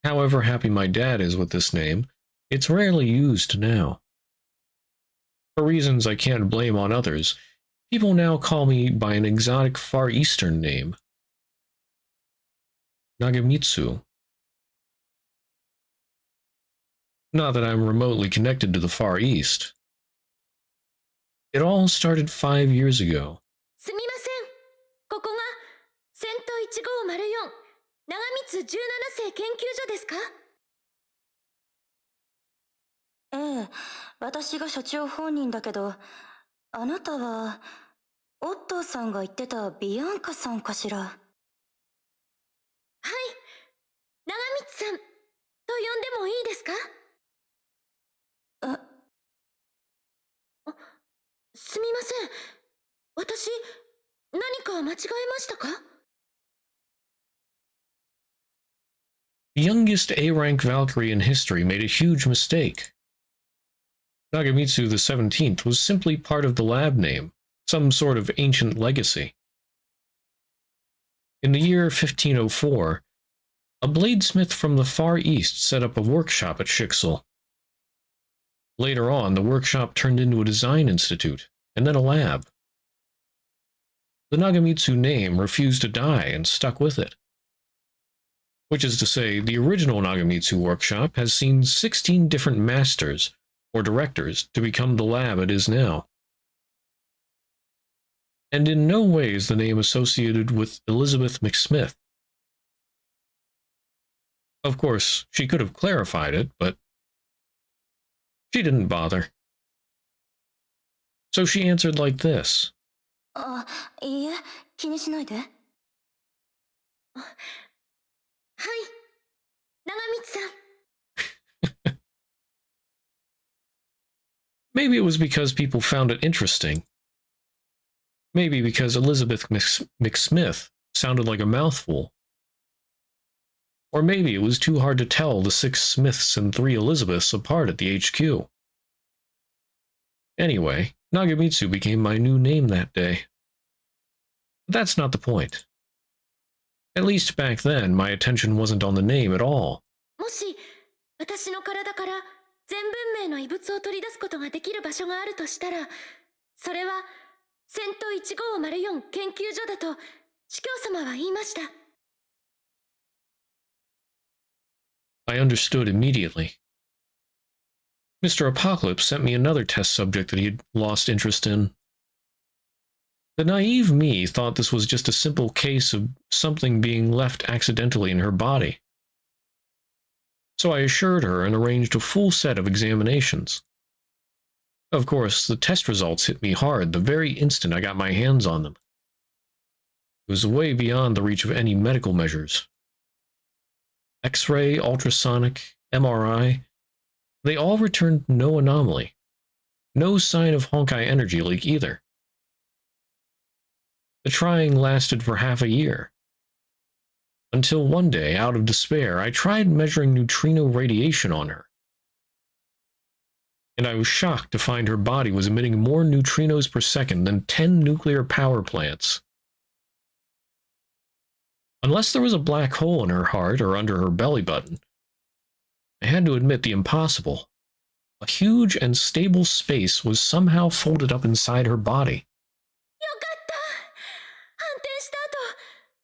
However happy my dad is with this name, it's rarely used now. For reasons I can't blame on others, people now call me by an exotic Far Eastern name. Nagamitsu. Not that I'm remotely connected to the Far East. It all started 5 years ago. すみません。ここが戦闘1504長光17世研究所ですか？ええ、私が所長本人だけど、あなたはオットーさんが言ってたビアンカさんかしら？はい、長光さんと呼んでもいいですか？すみません。私、何か間違えましたか？ The youngest A-rank Valkyrie in history made a huge mistake. Nagamitsu the 17th was simply part of the lab name, some sort of ancient legacy. In the year 1504, a bladesmith from the Far East set up a workshop at Shixel. Later on, the workshop turned into a design institute, and then a lab. The Nagamitsu name refused to die and stuck with it. Which is to say, the original Nagamitsu workshop has seen 16 different masters or directors to become the lab it is now. And in no way is the name associated with Elizabeth McSmith. Of course, she could have clarified it, but she didn't bother. So she answered like this. あ、いいえ、気にしないで。はい、長光さん。Maybe it was because people found it interesting. Maybe because Elizabeth McSmith sounded like a mouthful. Or maybe it was too hard to tell the 6 Smiths and 3 Elizabeths apart at the HQ. Anyway, Nagamitsu became my new name that day. But that's not the point. At least back then, my attention wasn't on the name at all. もし、私の体から全文明の遺物を取り出すことができる場所があるとしたら、それは、セント1504研究所だと、司教様は言いました。I understood immediately. Mr. Apocalypse sent me another test subject that he had lost interest in. The naive me thought this was just a simple case of something being left accidentally in her body. So I assured her and arranged a full set of examinations. Of course, the test results hit me hard the very instant I got my hands on them. It was way beyond the reach of any medical measures. X-ray, ultrasonic, MRI, they all returned no anomaly. No sign of Honkai energy leak either. The trying lasted for half a year. Until one day, out of despair, I tried measuring neutrino radiation on her. And I was shocked to find her body was emitting more neutrinos per second than 10 nuclear power plants. Unless there was a black hole in her heart or under her belly button, I had to admit the impossible. A huge and stable space was somehow folded up inside her body. よかった。反転した後、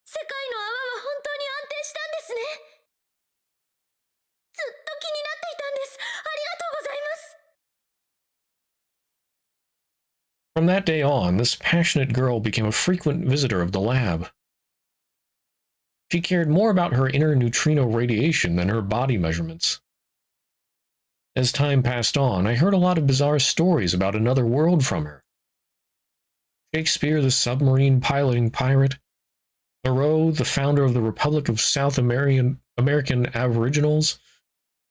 世界の泡は本当に安定したんですね。ずっと気になっていたんです。ありがとうございます。From that day on, this passionate girl became a frequent visitor of the lab. She cared more about her inner neutrino radiation than her body measurements. As time passed on, I heard a lot of bizarre stories about another world from her. Shakespeare, the submarine piloting pirate, Thoreau, the founder of the Republic of South American Aboriginals,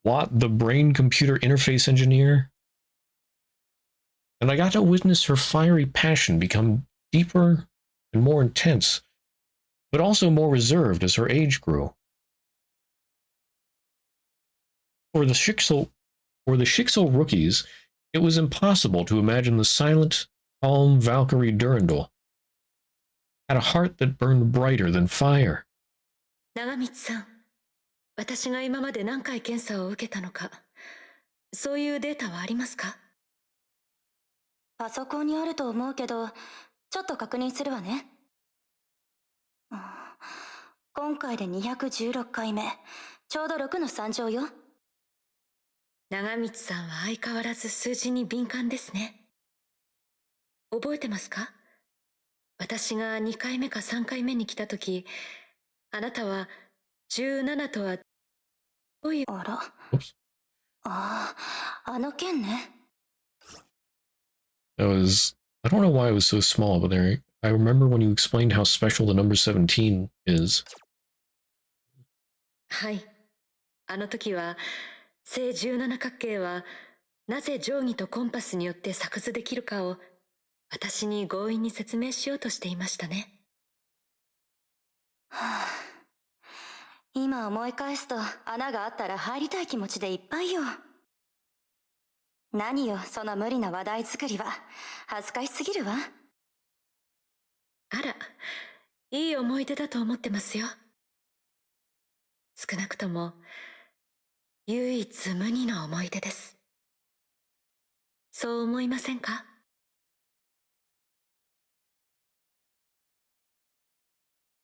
Watt, the brain-computer interface engineer. And I got to witness her fiery passion become deeper and more intense, but also more reserved as her age grew. For the Shixel rookies, it was impossible to imagine the silent, calm Valkyrie Durandal had a heart that burned brighter than fire. 長光さん、私が今まで何回検査を受けたのか、そういうデータはありますか？パソコンにあると思うけど、ちょっと確認するわね。今回で216回目。ちょうど6の3乗よ。長光さんは相変わらず数字に敏感ですね。覚えてますか？私が2回目か3回目に来た時、あなたは17とはどういう。あら。ああ、あの件ね。I don't know why it was so small, but I remember when you explained how special the number 17 is. はい。あの時は、正17角形はなぜ定規とコンパスによって作図できるかを私に強引に説明しようとしていましたね。はあ、今思い返すと穴があったら入りたい気持ちでいっぱいよ。何よ、その無理な話題作りは。恥ずかしすぎるわ。あら、いい思い出だと思ってますよ。少なくとも唯一無二の思い出です。そう思いませんか？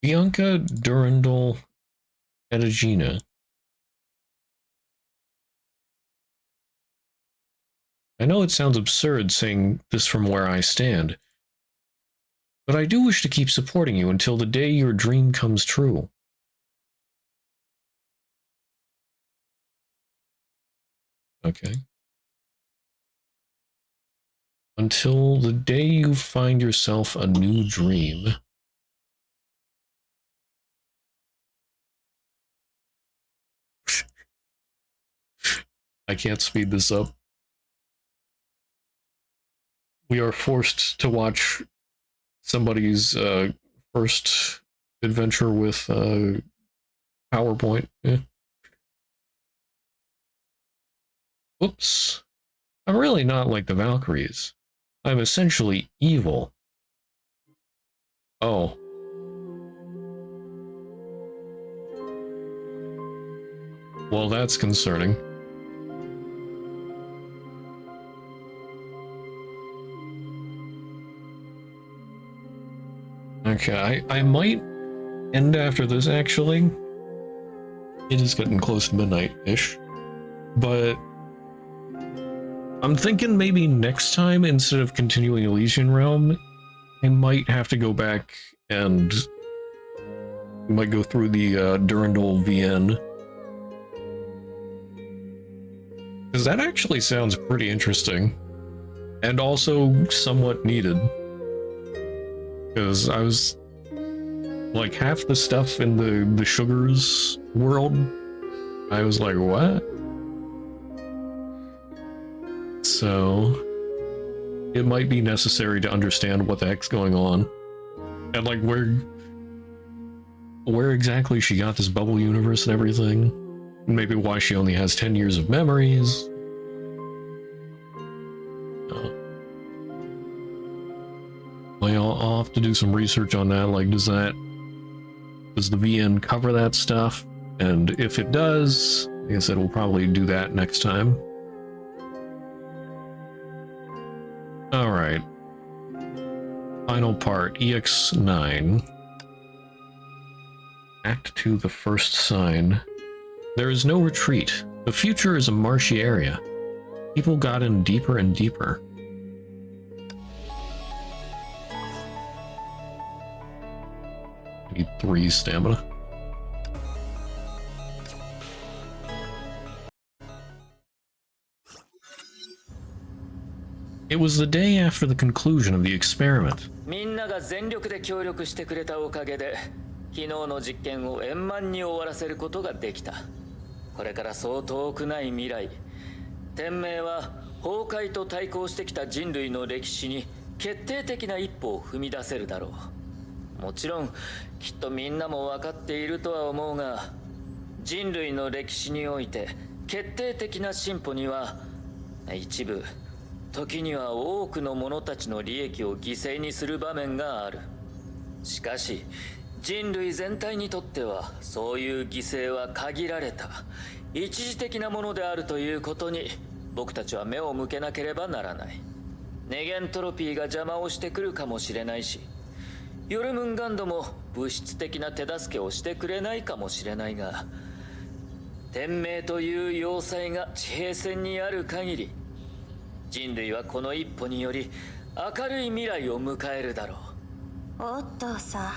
Bianca Durandal VN. I know it sounds absurd saying this from where I stand, but I do wish to keep supporting you until the day your dream comes true. Okay. Until the day you find yourself a new dream. I can't speed this up. We are forced to watch somebody's first adventure with PowerPoint. Whoops. I'm really not like the Valkyries. I'm essentially evil. Oh. Well, that's concerning. Okay, I might end after this, actually. It is getting close to midnight-ish. But I'm thinking maybe next time, instead of continuing Elysian Realm, I might have to go back and might go through the Durandal VN. Because that actually sounds pretty interesting. And also somewhat needed. Because I was like half the stuff in the sugars world, I was like, what? So it might be necessary to understand what the heck's going on. And like where exactly she got this bubble universe and everything. And maybe why she only has 10 years of memories. I'll have to do some research on that. Like, does the VN cover that stuff? And if it does, like I said, we'll probably do that next time. All right. Final part, EX9. Act 2, the first sign. There is no retreat. The future is a marshy area. People got in deeper and deeper. I need 3 stamina. It was the day after the conclusion of the experiment. みんなが全力で協力してくれたおかげで昨日の実験を円満に終わらせることができた。これからそう遠くない未来、天命は崩壊と対抗してきた人類の歴史に決定的な一歩を踏み出せるだろう。もちろんきっとみんなも分かっているとは思うが、人類の歴史において決定的な進歩には一部時には多くの者たちの利益を犠牲にする場面がある。しかし人類全体にとってはそういう犠牲は限られた一時的なものであるということに僕たちは目を向けなければならない。ネゲントロピーが邪魔をしてくるかもしれないし、ヨルムンガンドも物質的な手助けをしてくれないかもしれないが、天命という要塞が地平線にある限り、人類はこの一歩により明るい未来を迎えるだろう。おっとさん、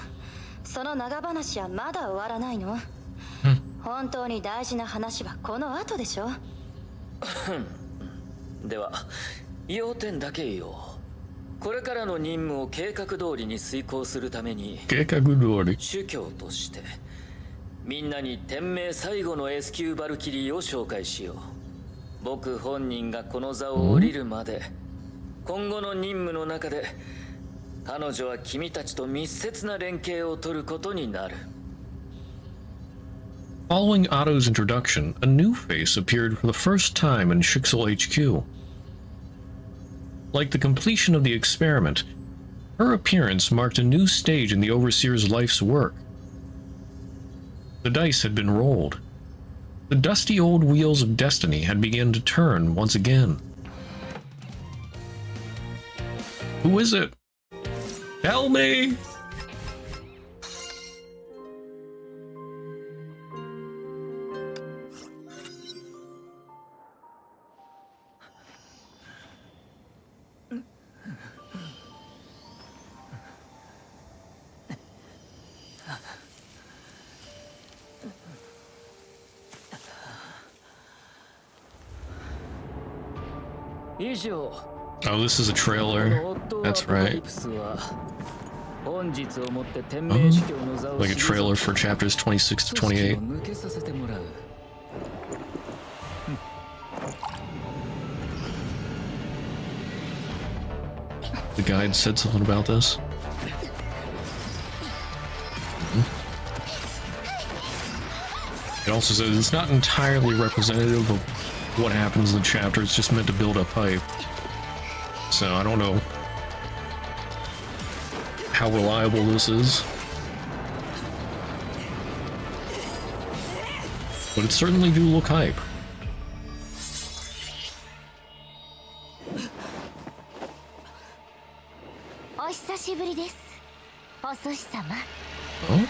その長話はまだ終わらないの？本当に大事な話はこの後でしょ。では要点だけ言おう。これからの任務を計画通りに遂行するために、計画通り主教としてみんなに天命最後の S 級バルキリーを紹介しよう。僕本人がこの座を降りるまで、今後の任務の中で彼女は君たちと密接な連携を取ることになる。Following Otto's introduction, a new face appeared for the first time in Shixel HQ. Like the completion of the experiment, her appearance marked a new stage in the Overseer's life's work. The dice had been rolled. The dusty old wheels of destiny had begun to turn once again. Who is it? Tell me! Oh, this is a trailer. That's right. Oh, like a trailer for chapters 26 to 28. The guide said something about this. It also says it's not entirely representative of what happens in the chapter, it's just meant to build up hype. So I don't know how reliable this is. But it certainly do look hype. Oh?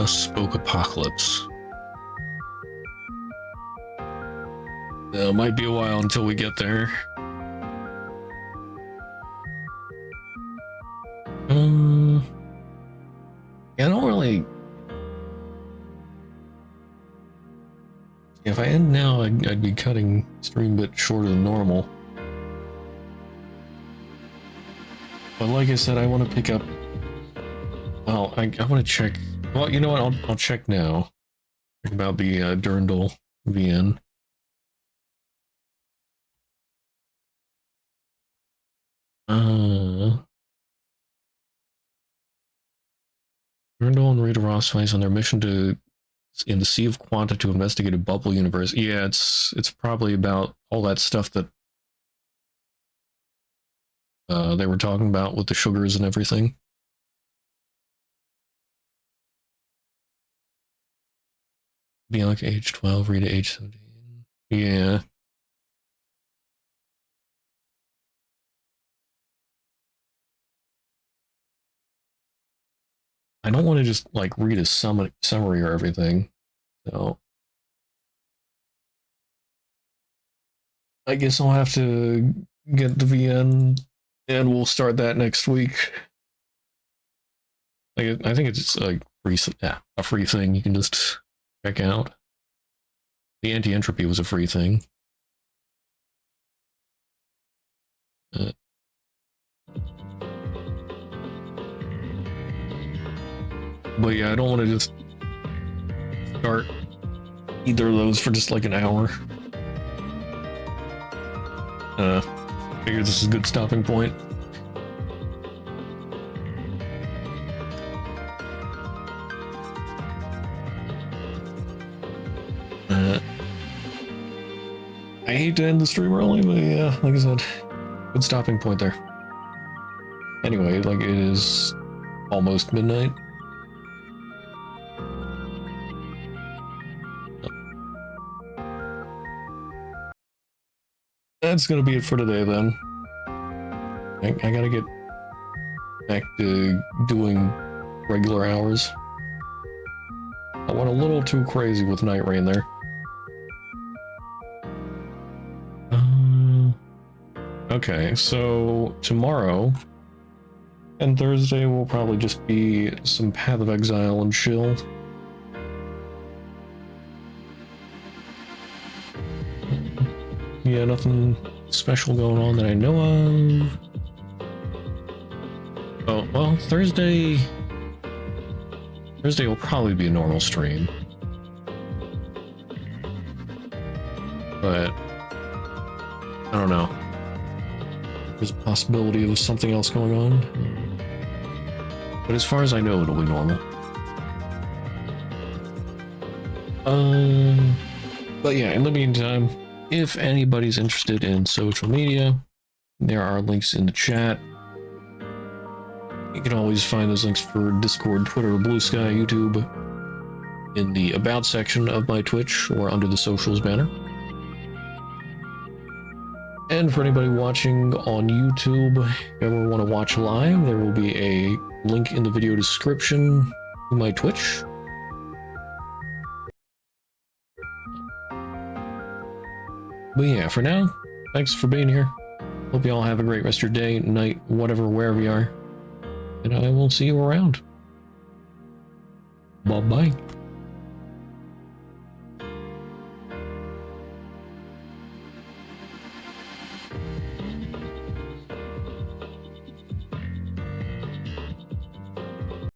A spoke apocalypse. It might be a while until we get there. Yeah, I don't really. If I end now, I'd be cutting stream a bit shorter than normal. But like I said, I want to pick up. Well, I want to check. Well, you know what? I'll check now about the Durandal VN. Durandal and Rita Ross on their mission in the Sea of Quanta to investigate a bubble universe. Yeah, it's probably about all that stuff that they were talking about with the sugars and everything. Bianca age 12, Rita age 17. Yeah. I don't want to just like read a summary or everything. So I guess I'll have to get the VN and we'll start that next week. Like, I think it's like a free thing you can just check out. The anti-entropy was a free thing. But yeah, I don't want to just start either of those for just like an hour. Figure this is a good stopping point. I hate to end the stream early, but yeah, like I said, good stopping point there. Anyway, like it is almost midnight. That's gonna be it for today then. I gotta get back to doing regular hours. I went a little too crazy with Night Rain there. Okay, so tomorrow and Thursday will probably just be some Path of Exile and chill. Yeah, nothing special going on that I know of. Oh, well, Thursday will probably be a normal stream. But I don't know. There's a possibility of something else going on. But as far as I know, it'll be normal. But yeah, in the meantime, if anybody's interested in social media, there are links in the chat. You can always find those links for Discord, Twitter, Blue Sky, YouTube in the About section of my Twitch or under the socials banner. And for anybody watching on YouTube, if you ever want to watch live, there will be a link in the video description to my Twitch. But yeah, for now, thanks for being here. Hope you all have a great rest of your day, night, whatever, wherever you are. And I will see you around. Bye-bye.